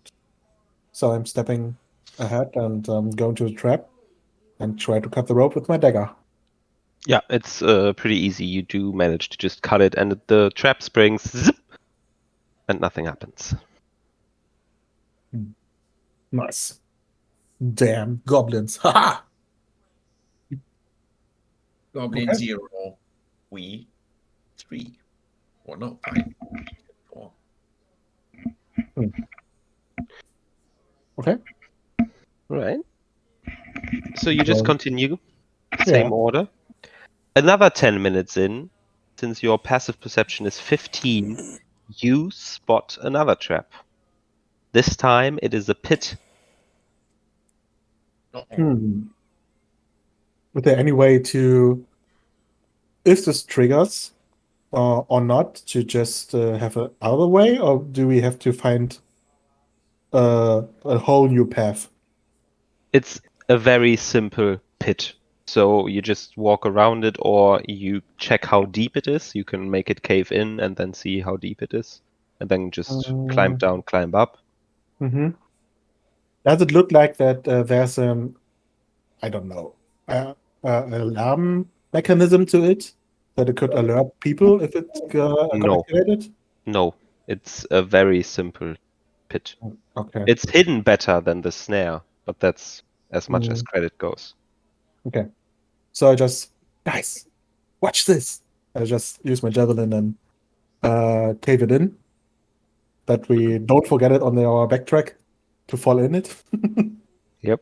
So I'm stepping ahead and going to the trap and try to cut the rope with my dagger.
Yeah, it's pretty easy. You do manage to just cut it, and the trap springs, zip, and nothing happens.
Nice. Damn goblins. Haha.
Goblin
Okay.
0, we 3. Or no, 5, 4.
Okay.
Right. So you just
Well,
continue,
yeah.
same order. Another 10 minutes in, since your passive perception is 15, you spot another trap. This time it is a pit.
Is there any way to, if this triggers or not, to just have a other way, or do we have to find a whole new path?
It's a very simple pit. So you just walk around it, or you check how deep it is. You can make it cave in and then see how deep it is, and then just climb down, climb up.
Mm-hmm. Does it look like that there's I don't know, alarm mechanism to it that it could alert people if it got
No,
activated?
no, it's a very simple pit.
Okay.
It's hidden better than the snare, but that's as much as
Mm,
credit goes.
okay. So I just, guys, watch this. I just use my javelin and cave it in, that we don't forget it on our backtrack to fall in it,
Yep,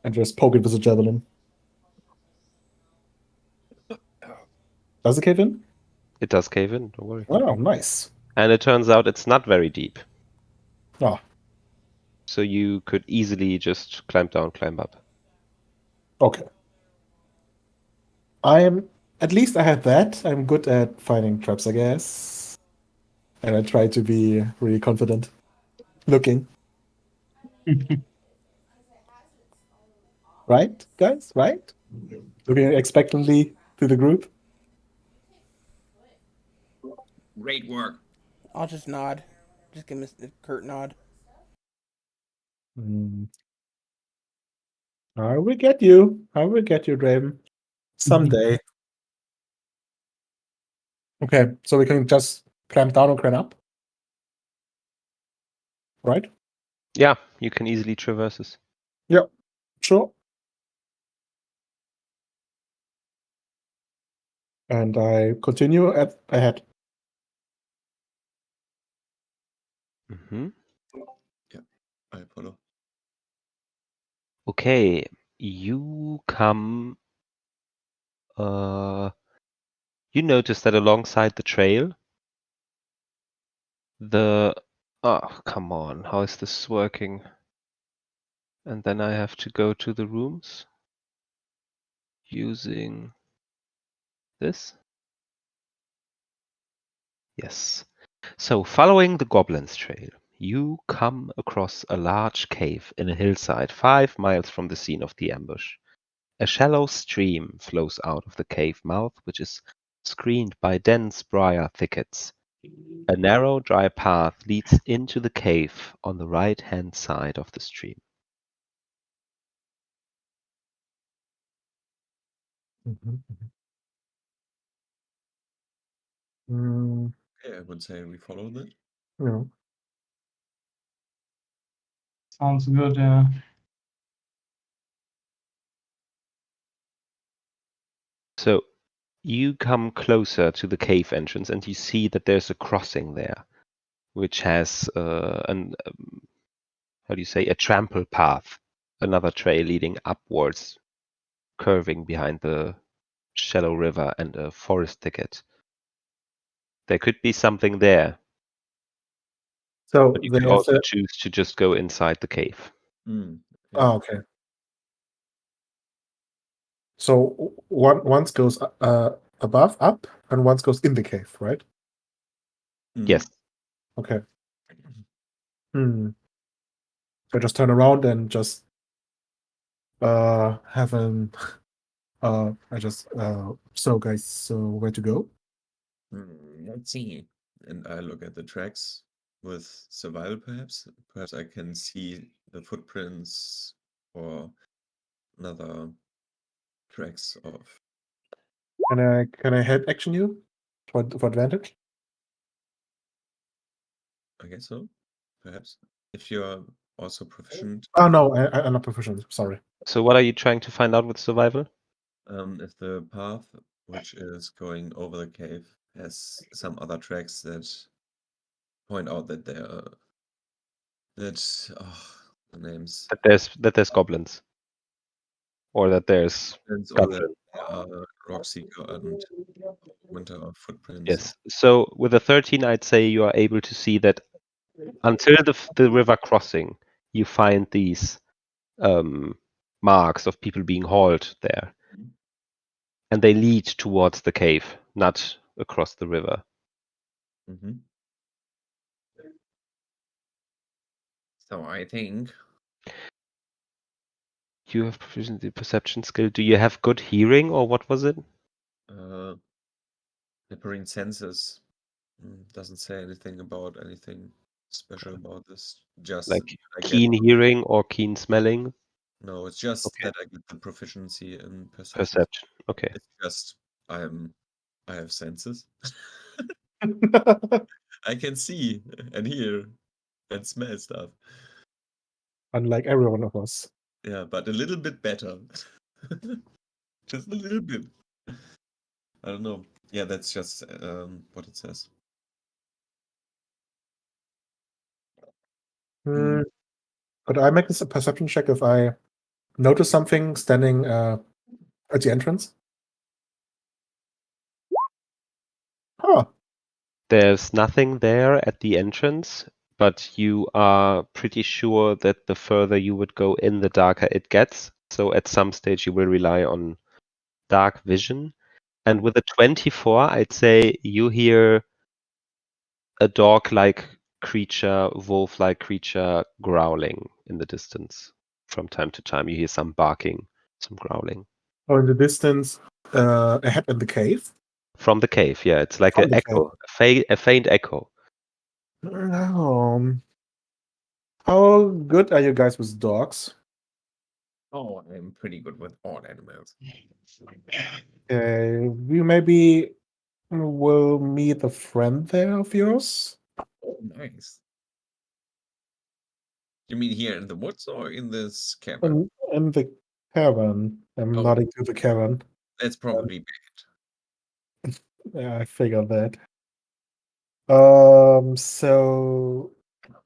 and just poke it with a javelin. Does it cave in?
it does cave in, don't worry.
Oh, nice.
And it turns out it's not very deep.
Oh,
So you could easily just climb down, climb up.
okay. At least I had that. I'm good at finding traps, I guess. And I try to be really confident looking. Right, guys? Right? Looking expectantly to the group.
Great work.
I'll just nod. Just give him a curt nod.
I will get you. I will get you, Draven. Someday. Okay, so we can just clamp down or climb up. Right?
Yeah, you can easily traverse this.
Yep. Sure. And I continue ahead.
Mm-hmm.
Yeah, I follow.
Okay, you come. You notice that alongside the trail, oh, come on, how is this working? And then I have to go to the rooms using this. Yes. So, following the Goblin's Trail, you come across a large cave in a hillside 5 miles from the scene of the ambush. A shallow stream flows out of the cave mouth, which is screened by dense briar thickets. A narrow, dry path leads into the cave on the right-hand side of the stream.
Yeah, I would say we follow that.
Yeah.
Sounds good, yeah.
So you come closer to the cave entrance and you see that there's a crossing there, which has how do you say, a trample path, another trail leading upwards, curving behind the shallow river and a forest thicket. There could be something there,
So
but you could
there's
also
a.
choose to just go inside the cave.
Yeah.
Oh, okay. So once goes above, up, and once goes in the cave, right?
Yes.
Okay. So just turn around and just have an I just so guys, so where to go?
Let's see. And I look at the tracks with survival, perhaps. Perhaps I can see the footprints or another tracks of.
Can I help action you for advantage?
I guess so. Perhaps if you're also proficient.
Oh no, I'm not proficient. Sorry.
So what are you trying to find out with survival?
If the path which is going over the cave has some other tracks that point out that the names
That there's goblins, or that there's
or that
gungeon.
there are Rockseeker and Winter footprints.
Yes. So with a 13, I'd say you are able to see that until the river crossing, you find these marks of people being hauled there, and they lead towards the cave, not across the river.
Mm-hmm. So I think
You have proficiency perception skill. Do you have good hearing, or what was it?
Differing senses doesn't say anything about anything special about this. Just
Like
I get
keen hearing or keen smelling?
no. It's just
Okay.
that I get the proficiency in perception.
Perception. Okay.
It's just I have senses. I can see and hear and smell stuff.
Unlike every one of us.
Yeah, but a little bit better. Just a little bit. I don't know. Yeah, that's just what it says.
Could I make this a perception check if I notice something standing at the entrance? Huh.
There's nothing there at the entrance, but you are pretty sure that the further you would go in, the darker it gets. So at some stage you will rely on dark vision. And with a 24, I'd say you hear a dog-like creature, wolf-like creature growling in the distance. From time to time, you hear some barking, some growling.
Or in the distance, ahead in the cave?
From the cave, yeah. It's like
From
an
the
echo, a faint echo.
How good are you guys with dogs?
Oh, I'm pretty good with all animals.
We maybe will meet a friend there of yours.
Oh, nice. You mean here in the woods or in this cabin?
In the Cavern. I'm
Oh.
nodding to the cavern.
That's probably bad.
Yeah, I figured that. So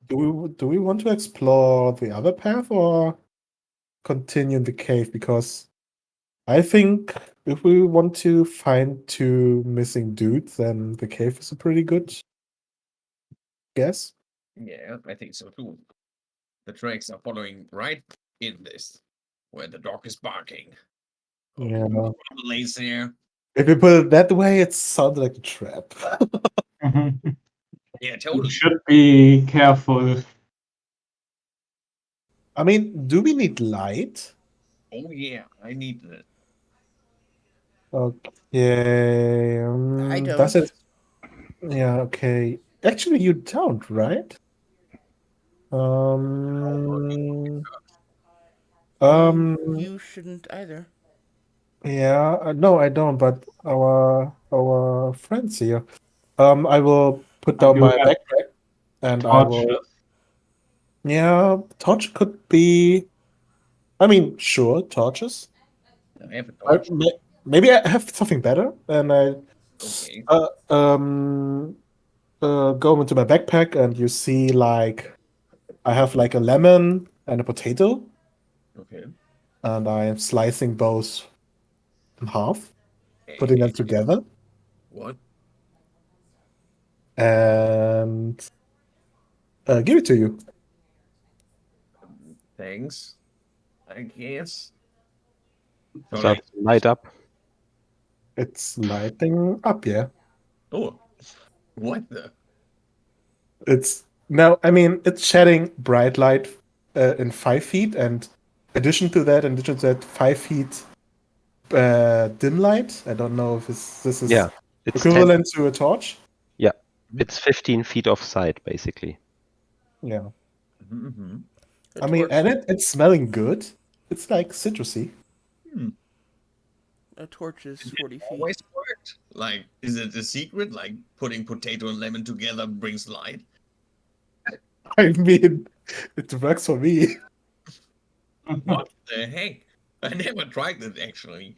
do we want to explore the other path or continue in the cave? Because I think if we want to find two missing dudes, then the cave is a pretty good guess.
Yeah, I think so too. The tracks are following right in this, where the dog is barking. Oh,
Yeah.
the lays there.
If you put it that way, it sounds like a trap.
Yeah,
You
totally.
should be careful.
I mean, do we need light?
Oh yeah, I need that.
Okay.
I
Does
don't.
it? Yeah, okay. Actually, you don't, right? Um, um,
You shouldn't either.
yeah, no, I don't, but our friends here. I will put
I
down
do
my
have
backpack and I will.
torches.
Yeah, torch could be. I mean, sure, torches.
I have a
I,
torch.
maybe I have something better, and I
Okay.
uh, um go into my backpack, and you see like I have like a lemon and a potato,
Okay.
and I am slicing both in half, putting them
Eh,
together,
what?
and give it to you.
Thanks. I guess. So like,
Starts to light up.
It's lighting up, yeah.
oh, what the?
It's now, I mean, it's shedding bright light in 5 feet, and in addition to that, 5 feet dim light. I don't know if this is
Yeah, it's 10.
equivalent to a torch.
Yeah, it's 15 feet off sight, basically.
Yeah.
Mm-hmm.
A
I mean,
torch.
and it's smelling good. It's like citrusy.
Hmm.
A torch is
It
40 feet.
always worked. Like, is it a secret? Like putting potato and lemon together brings light?
I mean, it works for me.
What the heck? I never tried that actually.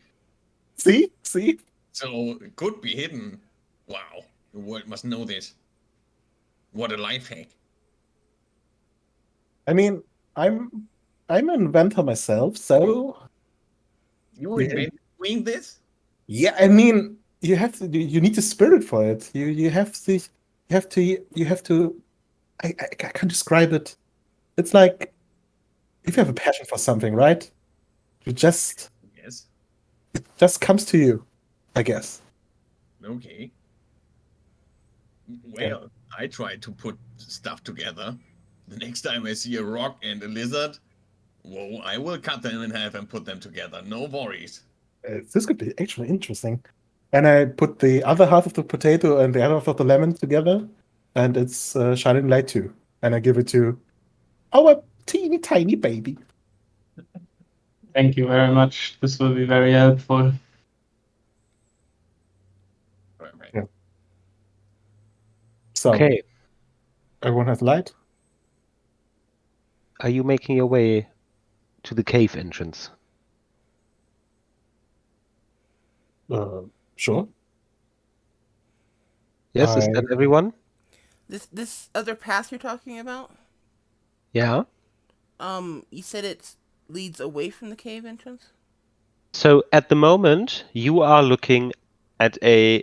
See?
So it could be hidden. Wow. The world must know this. What a life hack.
I mean, I'm an inventor myself, so
You
yeah.
invented doing this?
Yeah, I mean, you need the spirit for it. You have to. I can't describe it. It's like if you have a passion for something, right? You
Yes.
just comes to you, I guess.
Okay.
Yeah.
Well, I try to put stuff together. The next time I see a rock and a lizard, whoa, I will cut them in half and put them together. No worries.
This could be actually interesting. And I put the other half of the potato and the other half of the lemon together, and it's shining light too. And I give it to our teeny tiny baby.
Thank you very much. This will be very helpful.
Perfect.
Yeah. So
Okay,
everyone has light.
are you making your way to the cave entrance?
Uh, sure.
Yes, is
I
that everyone?
This other path you're talking about?
Yeah.
You said it leads away from the cave entrance?
So at the moment, you are looking at a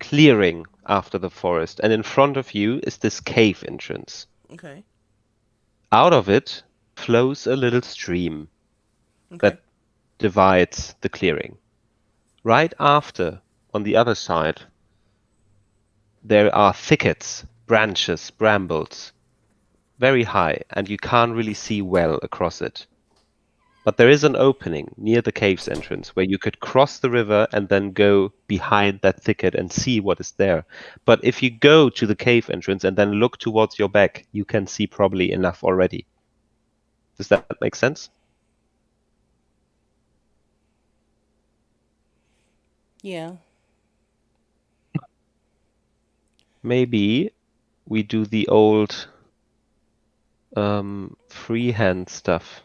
clearing after the forest, and in front of you is this cave entrance.
Okay.
Out of it flows a little stream
Okay.
that divides the clearing. Right after, on the other side, there are thickets, branches, brambles, very high, and you can't really see well across it. But there is an opening near the cave's entrance where you could cross the river and then go behind that thicket and see what is there. But if you go to the cave entrance and then look towards your back, you can see probably enough already. Does that make sense?
Yeah.
Maybe we do the old freehand stuff.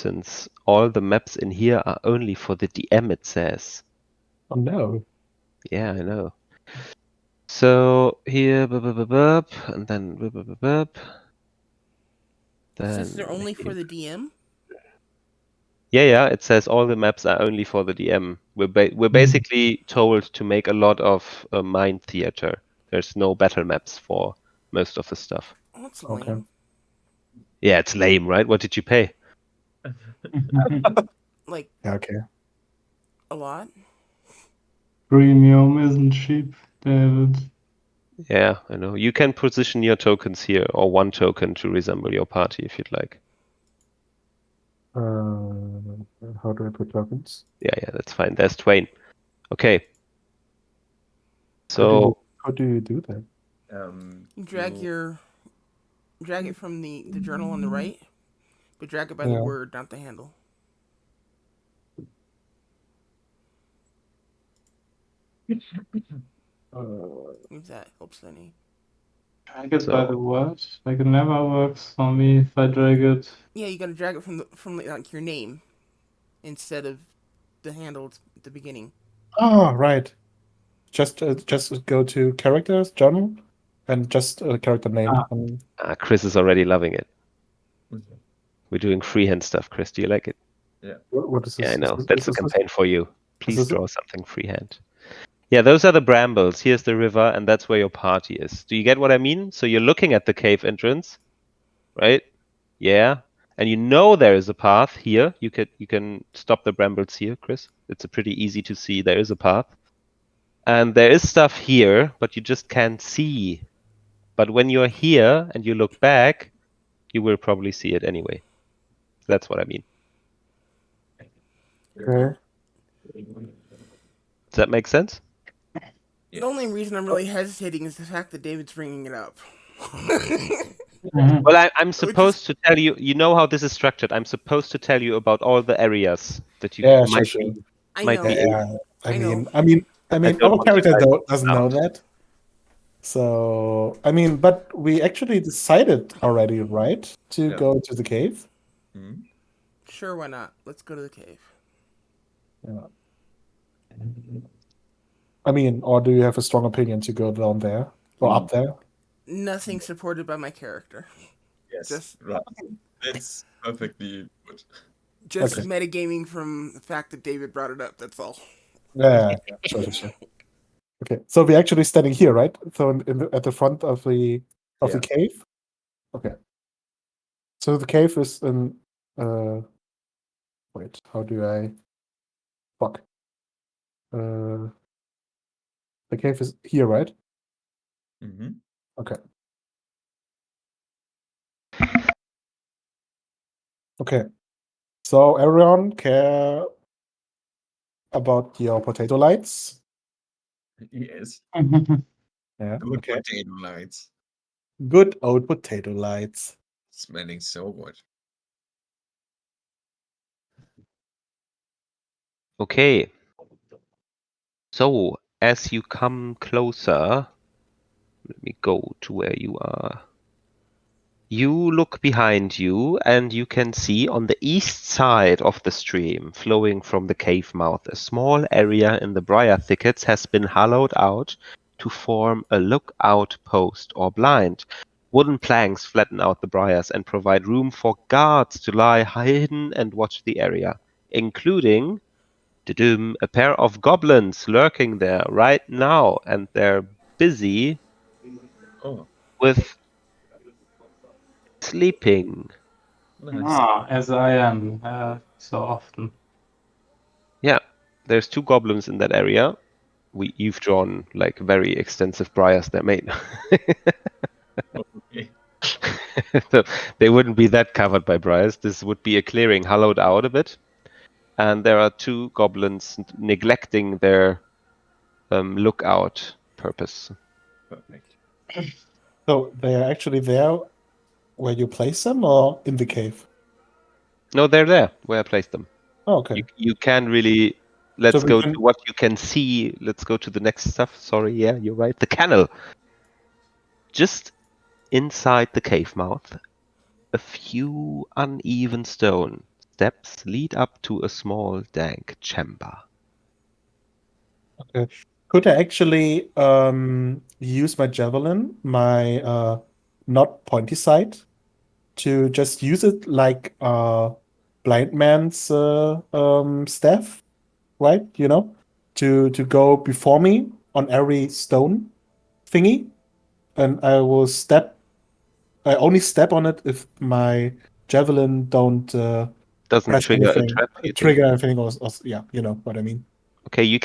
since all the maps in here are only for the DM, it says.
Oh no.
Yeah, I know. So here, and then
Since
then
they're only for the DM.
yeah, it says all the maps are only for the DM. We're basically told to make a lot of mind theater. There's no battle maps for most of the stuff.
Oh, that's
Okay.
lame.
Yeah, it's lame, right? What did you pay?
Like
Yeah, okay.
a lot.
Premium isn't cheap, David.
Yeah, I know. You can position your tokens here, or one token to resemble your party if you'd like.
How do I put tokens?
Yeah, that's fine. There's Twain. Okay.
How do
So
you do that?
You drag it from the journal on the right, but drag it by the
Yeah.
word, not the handle. If that helps any.
Drag it by the word? Like it never works for me if I drag it.
Yeah, you gotta drag it from like your name instead of the handle at the beginning.
Ah, right. Just go to characters, journal, and just character name.
Chris is already loving it. We're doing freehand stuff, Chris. Do you like it?
Yeah.
What is this?
Yeah, I know.
Is
That's the
this
campaign for you. Please
this it?
draw something freehand. Yeah, those are the brambles. Here's the river, and that's where your party is. Do you get what I mean? So you're looking at the cave entrance, right? Yeah. And you know there is a path here. You can stop the brambles here, Chris. It's a pretty easy to see. There is a path. And there is stuff here, but you just can't see. But when you're here and you look back, you will probably see it anyway. That's what I mean.
Okay.
Does that make sense?
The only reason I'm really hesitating is the fact that David's bringing it up.
Well, I'm
Which
supposed to tell you. You know how this is structured. I'm supposed to tell you about all the areas that you
Yeah,
might
sure.
I
might
know.
be able.
Yeah.
I know.
I mean,
I don't
our
want to
character
tell you
doesn't
now.
know that. So, I mean, but we actually decided already, right, to
Yeah.
go to the cave.
Mhm.
Sure, why not? Let's go to the cave.
Yeah. I mean, or do you have a strong opinion to go down there or up there?
Nothing supported by my character.
Yes.
Just
Right. That's perfectly good.
just
Okay.
metagaming from the fact that David brought it up. That's all.
Yeah, sure. Okay, so we're actually standing here, right? So at the front of the
Yeah.
cave. Okay. So the cave is in. Wait, how do I? Fuck. The cave is here, right?
Mm-hmm.
Okay. Okay. So everyone care about your potato lights?
Yes.
Yeah.
Good
Okay.
potato lights.
Good old potato lights.
Smelling so good.
Okay. So as you come closer, let me go to where you are. You look behind you and you can see on the east side of the stream, flowing from the cave mouth, a small area in the briar thickets has been hollowed out to form a lookout post or blind. Wooden planks flatten out the briars and provide room for guards to lie hidden and watch the area, including a pair of goblins lurking there right now, and they're busy
Oh,
with sleeping.
nice.
As I am so often.
Yeah, there's two goblins in that area. You've drawn like very extensive briars they're made.
Okay.
So they wouldn't be that covered by briars. This would be a clearing hollowed out a bit. And there are two goblins neglecting their lookout purpose.
Perfect.
So they are actually there where you place them, or in the cave?
No, they're there where I placed them.
Oh, okay.
You can really.
So
Let's
we
go to
can.
what you can see. Let's go to the next stuff. Sorry, yeah, you're right. The canal. Just inside the cave mouth, a few uneven stones steps lead up to a small dank chamber.
Okay. Could I actually use my javelin, my not pointy side, to just use it like blind man's staff, right? You know, to go before me on every stone thingy, and I will step. I only step on it if my javelin don't
Doesn't
press
trigger a
anything,
trap, you think?
trigger anything, or yeah, you know what I mean.
Okay, you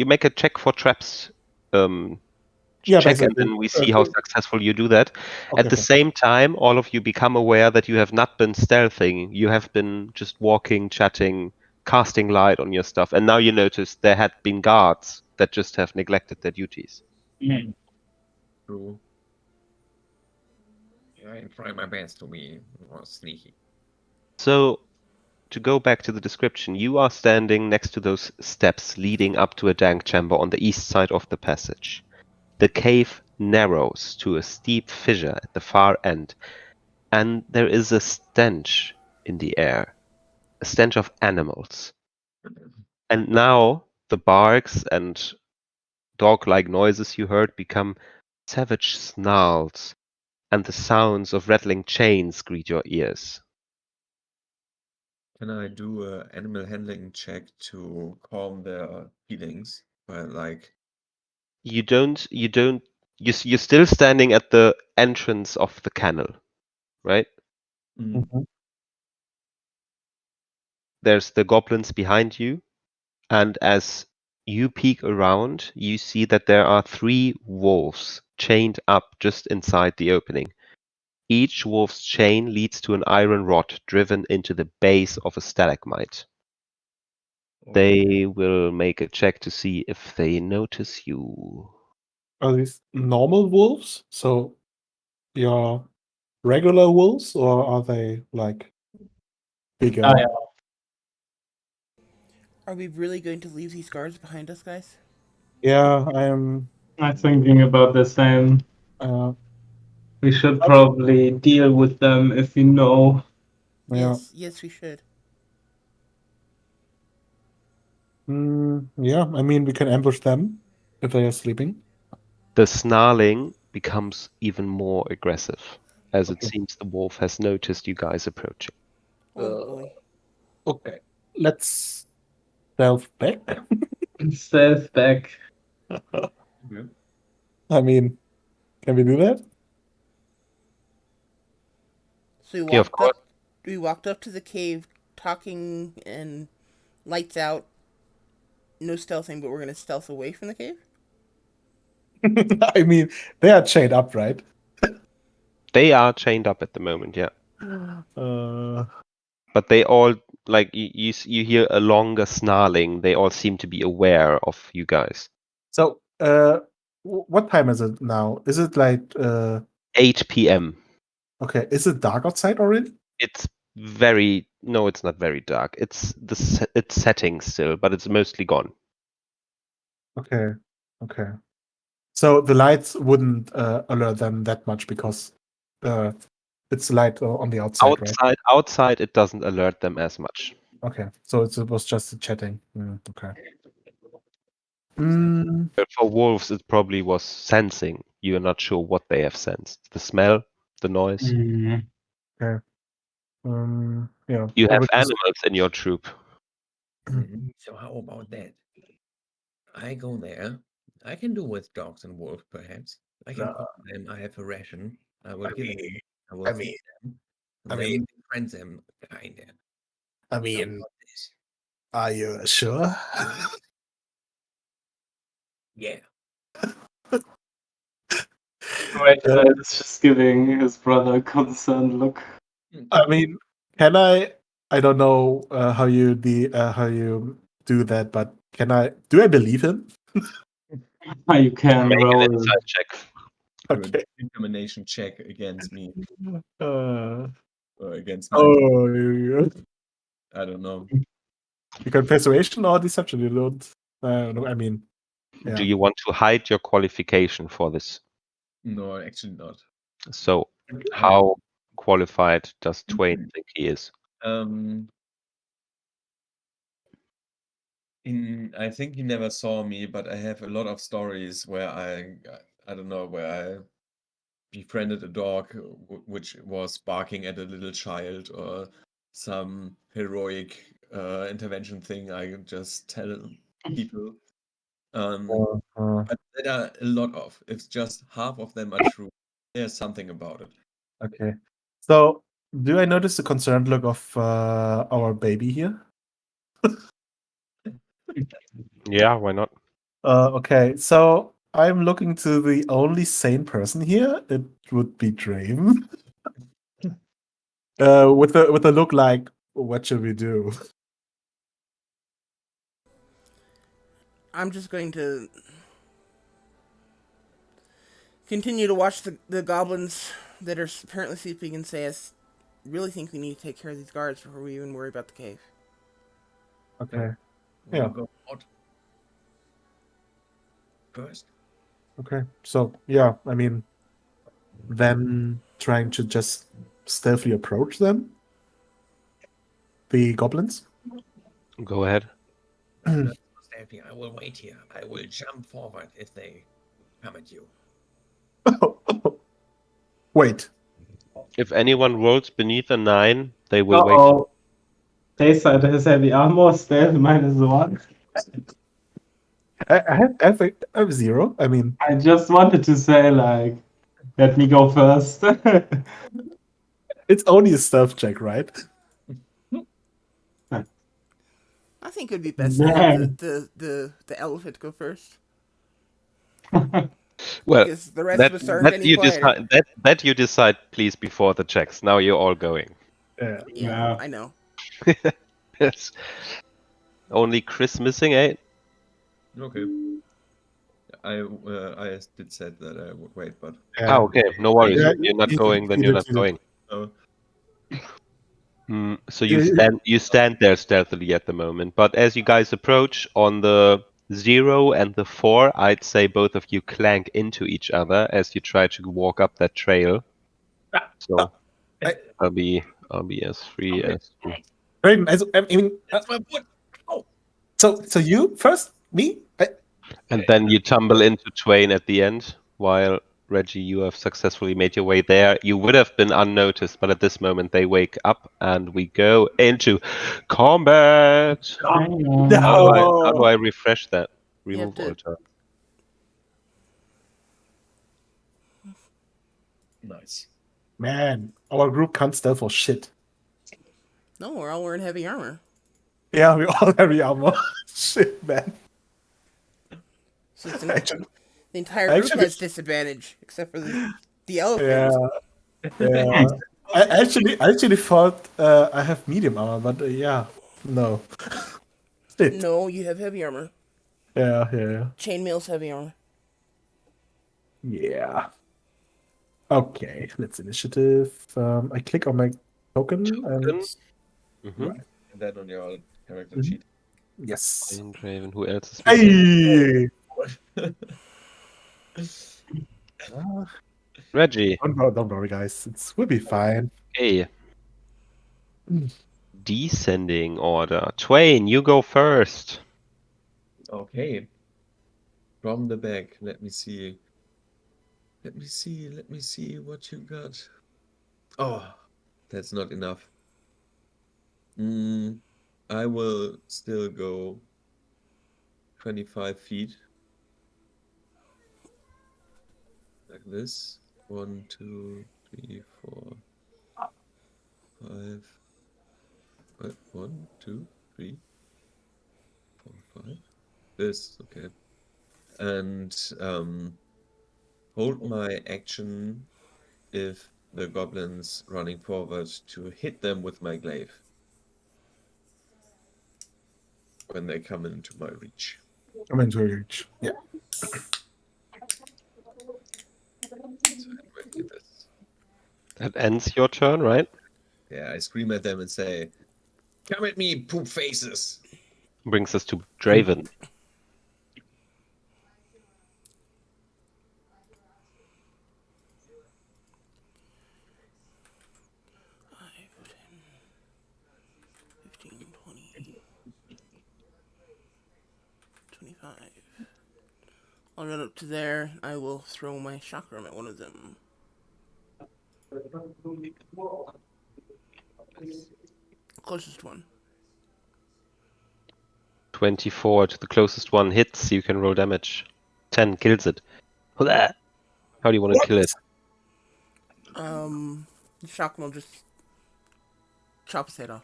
make a check for traps
Yeah,
check, and
basically.
then we see how successful you do that.
Okay,
At the
okay.
same time, all of you become aware that you have not been stealthing. You have been just walking, chatting, casting light on your stuff, and now you notice there had been guards that just have neglected their duties.
True. I try my best to be more sneaky.
So, to go back to the description, you are standing next to those steps leading up to a dank chamber on the east side of the passage. The cave narrows to a steep fissure at the far end, and there is a stench in the air, a stench of animals. And now the barks and dog-like noises you heard become savage snarls, and the sounds of rattling chains greet your ears.
Can I do a animal handling check to calm their feelings? But like,
You're still standing at the entrance of the canal, right?
Mhm.
There's the goblins behind you, and as you peek around, you see that there are 3 wolves chained up just inside the opening. Each wolf's chain leads to an iron rod driven into the base of a stalagmite. They will make a check to see if they notice you.
Are these normal wolves? So your regular wolves, or are they like bigger?
Ah, yeah.
Are we really going to leave these guards behind us, guys?
Yeah, I am.
I'm thinking about the same.
Uh,
We should probably deal with them if we know.
yeah.
Yes, we should.
Yeah, I mean, we can ambush them if they are sleeping.
The snarling becomes even more aggressive, as it
Okay.
seems the wolf has noticed you guys approaching.
Oh boy.
Okay. Let's delve back.
Stealth back.
I mean, can we do that?
So we
Yeah, of
walked
course.
up. We walked up to the cave, talking and lights out. No stealthing, but we're gonna stealth away from the cave.
I mean, they are chained up, right?
They are chained up at the moment, yeah.
Uh,
But they all, like, you hear a longer snarling. They all seem to be aware of you guys.
so, what time is it now? Is it like
8 p.m.
okay? Is it dark outside already?
It's no, it's not very dark. It's setting still, but it's mostly gone.
Okay, okay. So the lights wouldn't alert them that much because uh, it's light on the outside, right?
Outside, it doesn't alert them as much.
Okay, so it was just chatting. Okay. Mm,
But for wolves, it probably was sensing. You're not sure what they have sensed. The smell, the noise.
okay. Yeah.
You
I
have
would just.
animals in your troop.
So how about that? I go there. I can do with dogs and wolves, perhaps. I can call them. I have a ration. I will give them. I will feed them. And
I
then
mean,
friend them, kinda.
I
How
mean,
about this?
are you sure?
Yeah.
Wait, is just giving his brother a concerned look.
I mean, can I? I don't know how you do that, but can I? Do I believe him?
You can
Make an
roll.
insight check.
Do a
Okay.
determination check against me
Uh,
or against my.
oh, you
I don't know.
can persuasion or deception. You don't. I mean,
Do
yeah.
you want to hide your qualification for this?
No, actually not.
So, how qualified does Twain think he is?
I think he never saw me, but I have a lot of stories where I don't know, where I befriended a dog which was barking at a little child, or some heroic intervention thing I just tell people. But there are a lot of. If just half of them are true, there's something about it.
Okay. So, do I notice the concerned look of our baby here?
Yeah, why not?
Okay, so I'm looking to the only sane person here. It would be Draven. With a look like, what should we do?
I'm just going to continue to watch the goblins that are apparently sleeping and say, I really think we need to take care of these guards before we even worry about the cave.
Okay.
We'll
Yeah.
go out first.
Okay. So yeah, I mean, then trying to just stealthily approach them, the goblins.
Go ahead.
Stealthy, I will wait here. I will jump forward if they come at you.
Wait.
If anyone rolls beneath a 9, they will wait.
Uh-oh. Tayside has heavy armor, stealth -1.
I have 0. I mean,
I just wanted to say, like, let me go first.
it's only a stealth check, right?
I think it would be best to have the elephant go first.
Well,
Because the rest
that
of us aren't
that
any
you
quieter.
decide. That you decide, please, before the checks. Now you're all going.
Yeah.
Yeah, I know.
Yes. Only Chris missing 8.
Okay. I did said that I would wait, but
Ah, okay. No worries.
Yeah,
If you're not going, then
you
you're
did,
not
you did.
going.
uh,
So
Yeah,
you stand there stealthily at the moment. But as you guys approach on the 0 and the 4, I'd say both of you clank into each other as you try to walk up that trail. So
I-
I'll be as free as.
Raven, I mean,
that's my foot. Oh,
so you first, me?
And then you tumble into Twain at the end, while Reggie, you have successfully made your way there. You would have been unnoticed, but at this moment they wake up and we go into combat. How do I refresh that?
You have
Remove
to.
alter.
nice.
Man, our group can't stealth for shit.
No, we're all wearing heavy armor.
Yeah, we all have armor. Shit, man.
So
Actually,
the entire group
actually,
has disadvantage, except for the elephant.
yeah. I actually thought I have medium armor, but yeah, no. Shit.
No, you have heavy armor.
Yeah.
Chainmail's heavy armor.
Yeah. Okay, let's initiative. I click on my token and
Mm-hmm.
right.
And then on your character
Mhm.
sheet.
Yes.
Draven, who else is with
Hey!
Reggie?
Don't worry, guys. We'll be fine.
Okay. Descending order. Twain, you go first.
Okay. From the back, let me see. Let me see what you got. Oh, that's not enough. I will still go 25 feet. Like this. 1, 2, 3, 4, 5. What? 1, 2, 3, 4, 5. This, okay. And hold my action if the goblins running forward to hit them with my glaive when they come into my reach.
I'm into reach. Yeah.
So I did this.
That ends your turn, right?
Yeah, I scream at them and say, "Come at me, poop faces!"
Brings us to Draven.
15, 20. 25. I'll run up to there. I will throw my chakram at one of them. Closest one.
24 to the closest one hits, you can roll damage. 10 kills it. How do you want to kill it?
The chakram will just chop his head off.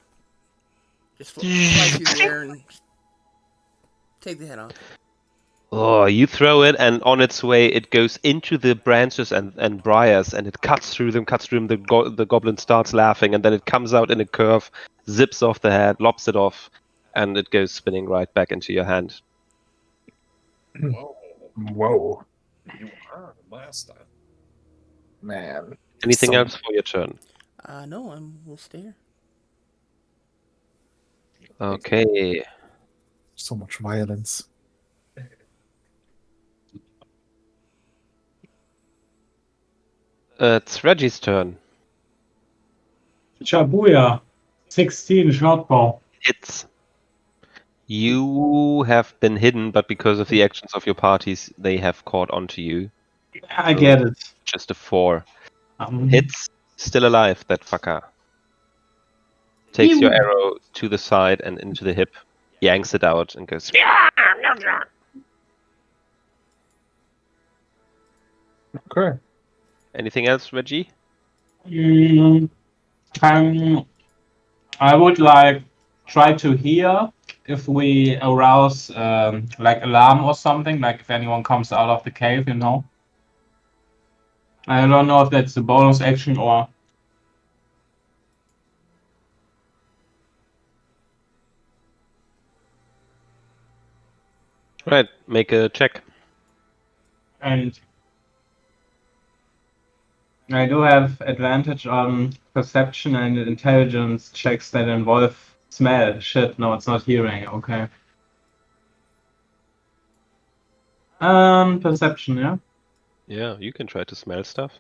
Just fly through the air and just take the head off.
Oh, you throw it, and on its way, it goes into the branches and briars, and it cuts through them, The goblin starts laughing, and then it comes out in a curve, zips off the head, lops it off, and it goes spinning right back into your hand.
Whoa.
Whoa,
You are a master.
man.
Anything
So-
else for your turn?
No, we'll stay here.
Okay.
So much violence.
It's Reggie's turn.
Shabuya. 16 shortbow.
It's you have been hidden, but because of the actions of your parties, they have caught onto you.
I get it.
Just a 4. Hits, still alive, that fucker. Takes your arrow to the side and into the hip, yanks it out, and goes.
Okay.
Anything else, Reggie?
I would like try to hear if we arouse like alarm or something, like if anyone comes out of the cave, you know. I don't know if that's a bonus action or
Right, make a check.
and I do have advantage on perception and intelligence checks that involve smell. Shit, no, it's not hearing. Okay. Perception, yeah.
Yeah, you can try to smell stuff.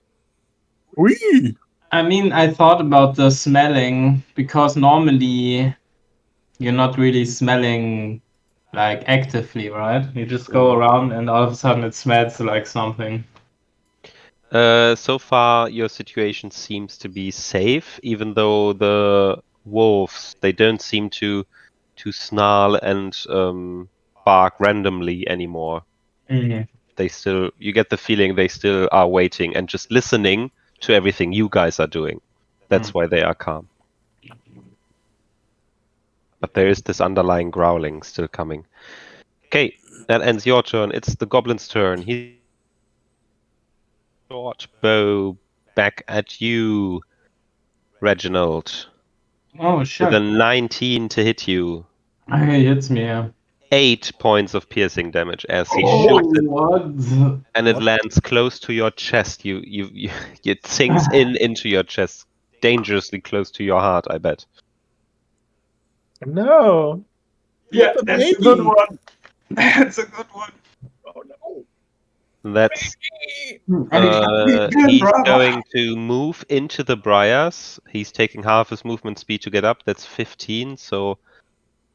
Wee!
I mean, I thought about the smelling because normally you're not really smelling like actively, right? You just go around and all of a sudden it smells like something.
So far, your situation seems to be safe, even though the wolves, they don't seem to snarl and bark randomly anymore.
Mm.
You get the feeling they still are waiting and just listening to everything you guys are doing. That's why they are calm. But there is this underlying growling still coming. Okay, that ends your turn. It's the goblin's turn. He's short bow back at you, Reginald.
Oh
With
shit!
a 19 to hit you.
He hits me. Yeah.
8 points of piercing damage as he
Oh,
shoots it,
what?
and it lands close to your chest. It sinks into your chest, dangerously close to your heart, I bet.
No.
Yeah,
With a
that's a
baby.
good one. That's a good one.
Oh no.
That's
Good,
he's
brother.
going to move into the briars. He's taking half his movement speed to get up. That's 15, so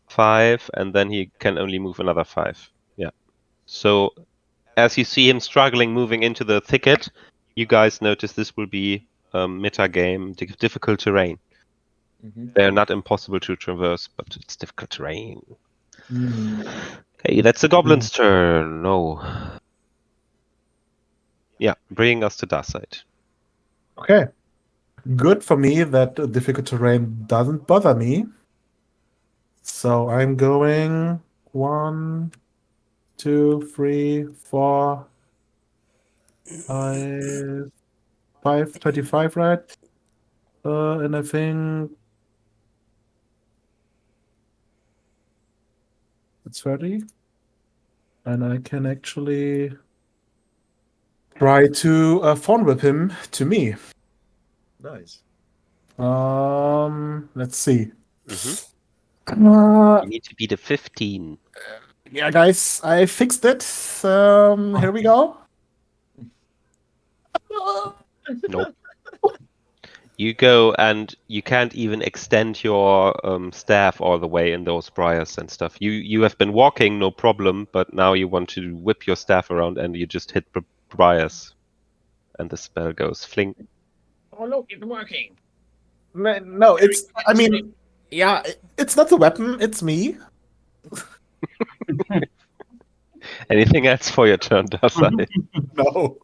5, and then he can only move another 5. Yeah. So as you see him struggling moving into the thicket, you guys notice this will be meta game, difficult terrain.
Mhm.
They're not impossible to traverse, but it's difficult terrain.
Mm.
Okay, that's the goblin's turn. No. Yeah, bringing us to Darkseid.
Okay. Good for me that the difficult terrain doesn't bother me. So I'm going 1, 2, 3, 4, 5, 25, right? And I think it's 30. And I can actually try to phone whip him to me.
Nice.
Let's see.
You need to beat a 15.
Yeah, guys, I fixed it. Here we go.
Nope. You go and you can't even extend your staff all the way in those briars and stuff. You have been walking, no problem, but now you want to whip your staff around and you just hit briars, and the spell goes fling.
Oh, look, it's working.
No, it's. I mean, yeah, it's not the weapon. It's me.
Anything else for your turn, Dasai?
No,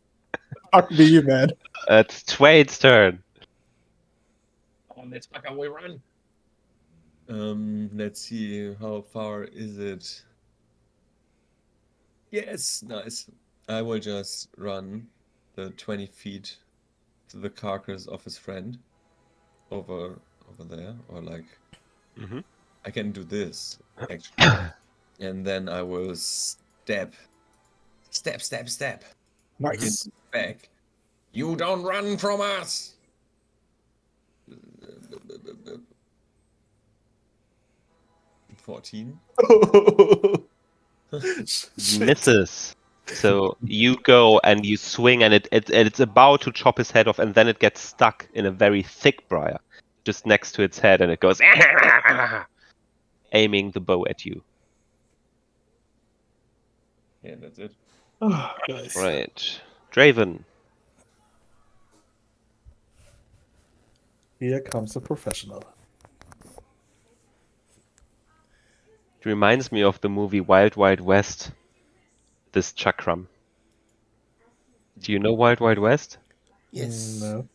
fuck me, man.
It's Twain's turn.
On this fucker we run. Let's see, how far is it? Yes, nice. I will just run the 20 feet to the carcass of his friend over there, or like
Mhm.
I can do this actually, and then I will stab in
Nice.
the back. You don't run from us. 14.
Shit.
Misses. So you go and you swing, and it's about to chop his head off, and then it gets stuck in a very thick briar just next to its head, and it goes aiming the bow at you.
Yeah, that's it.
Nice.
Right, Draven.
Here comes a professional.
It reminds me of the movie Wild Wild West. This chakram. Do you know Wild Wild West?
Yes.
No.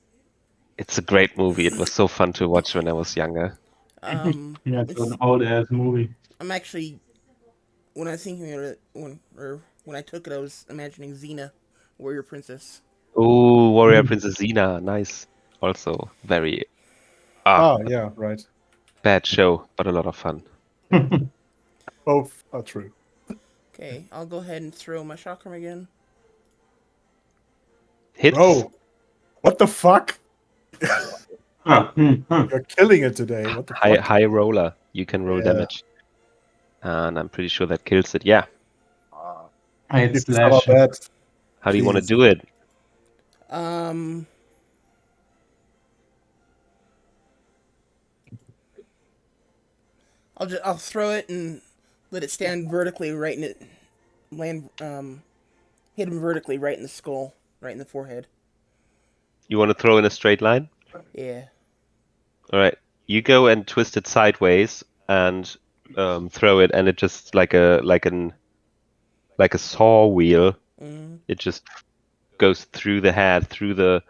It's a great movie. It was so fun to watch when I was younger.
Yeah, it's
It's,
an old ass movie.
I'm actually, when I was thinking of it, when I took it, I was imagining Xena, warrior princess.
Oh, Warrior Princess Xena. Nice. Also very
Oh, yeah, right.
bad show, but a lot of fun.
Both are true.
Okay, I'll go ahead and throw my chakram again.
Hits.
Bro, what the fuck?
Ah,
You're killing it today. What the fuck?
High roller. You can roll
Yeah.
damage. And I'm pretty sure that kills it. Yeah.
Eight
Give some of
slash.
that.
How do you want to
Please.
do it?
Um, I'll throw it and let it stand vertically right in it, hit him vertically right in the skull, right in the forehead.
You want to throw in a straight line?
Yeah.
All right. You go and twist it sideways and throw it, and it just like a saw wheel.
Mm.
It just goes through the head, through the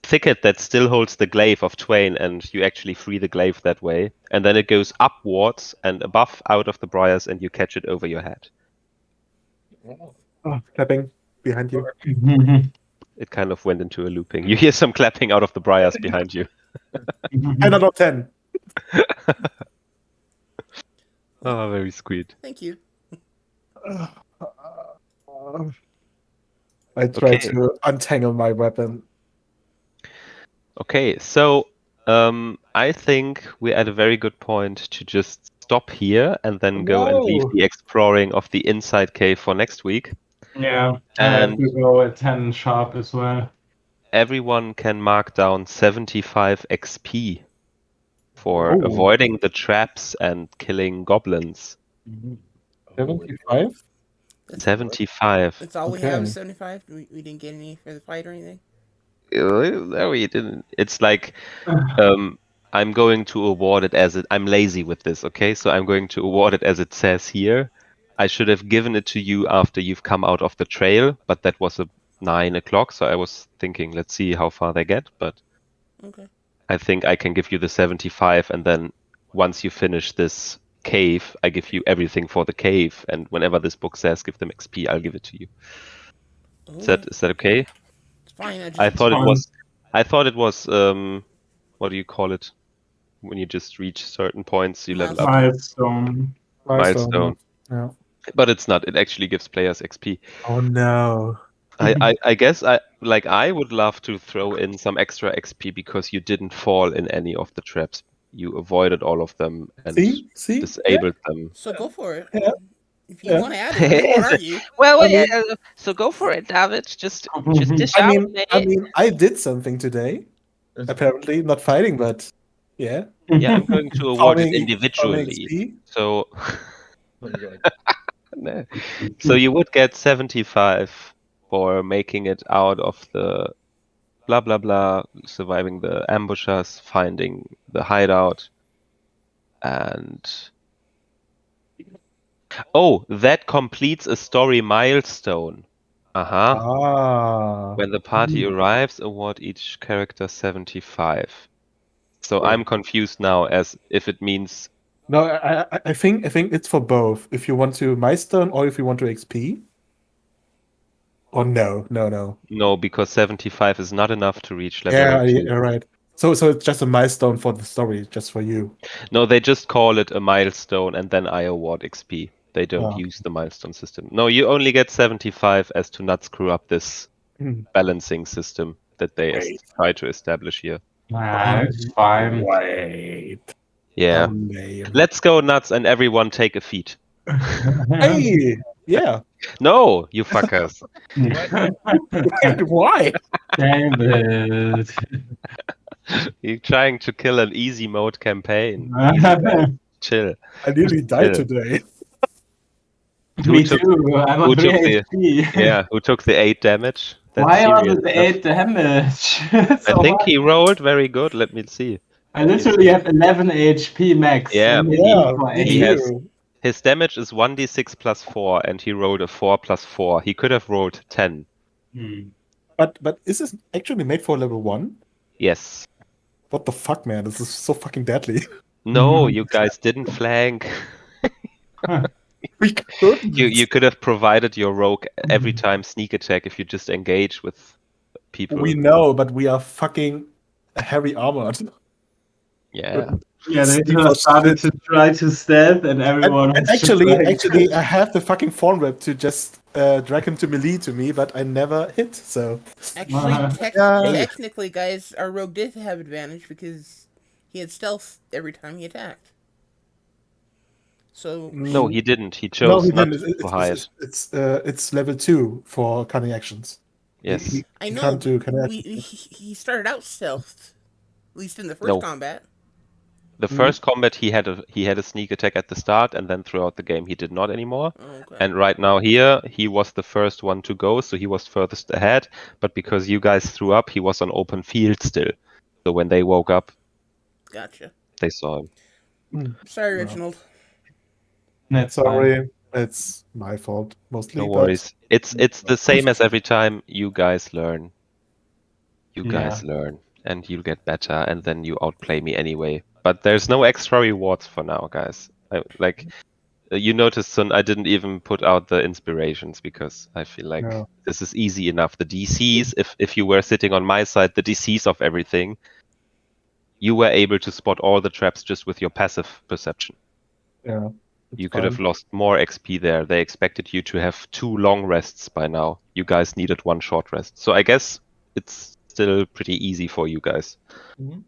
thicket that still holds the glaive of Twain, and you actually free the glaive that way. And then it goes upwards and above out of the briars, and you catch it over your head.
Oh, clapping behind you.
It kind of went into a looping. You hear some clapping out of the briars behind you.
10 out of 10.
Oh, very sweet.
Thank you.
I try
Okay.
to untangle my weapon.
Okay, so I think we're at a very good point to just stop here and then go and leave
No.
the exploring of the inside cave for next week.
Yeah, I have
And
to go at 10 sharp as well.
everyone can mark down 75 XP for
Oh.
avoiding the traps and killing goblins.
75?
75.
That's all we have
Okay.
is 75. We didn't get any for the fight or anything.
No, we didn't. It's like I'm going to award it as it. I'm lazy with this, okay? So I'm going to award it as it says here. I should have given it to you after you've come out of the trail, but that was a 9 o'clock, so I was thinking, let's see how far they get. But
Okay.
I think I can give you the 75, and then once you finish this cave, I give you everything for the cave. And whenever this book says give them XP, I'll give it to you.
Okay.
Is that okay?
It's fine.
I thought it
fine.
was. I thought it was. What do you call it? When you just reach certain points, you level up.
Milestone.
Milestone.
Yeah.
But it's not. It actually gives players XP.
Oh no.
I guess I would love to throw in some extra XP because you didn't fall in any of the traps. You avoided all of them and
See? Yeah.
disabled them.
So go for it.
Yeah.
If you
Yeah.
want to add it, we won't argue.
Well,
I mean-
so go for it, David. Just
I
dish out.
mean, I did something today. apparently. Not fighting, but yeah.
Yeah, I'm going to award it
Farming
individually.
XP.
So,
Oh my god.
no. So you would get 75 for making it out of the blah blah blah, surviving the ambushers, finding the hideout, and oh, that completes a story milestone. Uh-huh.
Ah.
When the party arrives, award each character 75. So
Wait.
I'm confused now as if it means
No, I think it's for both. If you want to milestone or if you want to XP. Or no.
no, because 75 is not enough to reach level
Yeah,
02.
you're right. So it's just a milestone for the story, just for you.
No, they just call it a milestone and then I award XP. They don't
Ah.
use the milestone system. No, you only get 75 as to not screw up this
Hmm.
balancing system that they
Wait.
try to establish here.
It's fine.
Wait.
Yeah.
How lame.
Let's go nuts and everyone take a feat.
Hey, yeah.
No, you fuckers.
Wait, why?
Damn it.
You're trying to kill an easy mode campaign. Easy, guys. Chill.
I nearly died
Chill.
today.
Who
Me
took
too. I'm
who
on 3
took the
HP.
yeah, who took the 8 damage? That's
Why was
serious
it
stuff.
8 damage?
I
So
think
much.
he rolled very good. Let me see.
I literally have 11 HP max.
Yeah,
And you
he-
need for
me
he
8.
has
too.
his damage is 1d6 plus 4 and he rolled a 4 plus 4. He could have rolled 10.
But is this actually made for level 1?
Yes.
What the fuck, man? This is so fucking deadly.
No, you guys didn't flank.
We couldn't.
You could have provided your rogue every time sneak attack if you just engage with people.
We know, but we are fucking heavy armored.
Yeah.
Yeah, they
Sneak
could
for
have started
shit.
to try to stealth and everyone
And
was just
actually,
like...
I have the fucking form whip to just drag him to melee to me, but I never hit. So
Actually,
Yeah.
technically, guys, our rogue did have advantage because he had stealth every time he attacked. So
No, he didn't. He
no,
chose
he
not
didn't.
to hide.
It's level 2 for cunning actions.
Yes.
I
He
know
can't do cunning actions.
he started out stealthed, at least in the first
No.
combat.
The
Mhm.
first combat he had a sneak attack at the start, and then throughout the game he did not anymore.
Oh, okay.
And right now here he was the first one to go, so he was furthest ahead. But because you guys threw up, he was on open field still. So when they woke up,
Gotcha.
they saw him.
Sorry,
No.
Reginald.
That's fine.
Sorry, it's my fault mostly.
No
but
worries. It's the same as every time. You guys learn. You
Yeah.
guys learn, and you'll get better, and then you outplay me anyway. But there's no extra rewards for now, guys. You noticed, Sun, I didn't even put out the inspirations because I feel like
No.
this is easy enough. The DCs, if you were sitting on my side, the DCs of everything, you were able to spot all the traps just with your passive perception.
Yeah,
You could have lost more XP there. They expected you to have 2 long rests by now. You guys needed 1 short rest. So I guess it's still pretty easy for you guys.
Mhm.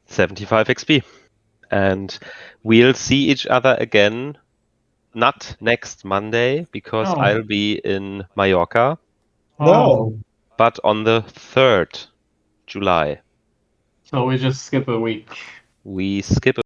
75 XP. And we'll see each other again, not next Monday, because
Oh.
I'll be in Mallorca,
Oh.
but on the 3rd July.
So we just skip a week.
We skip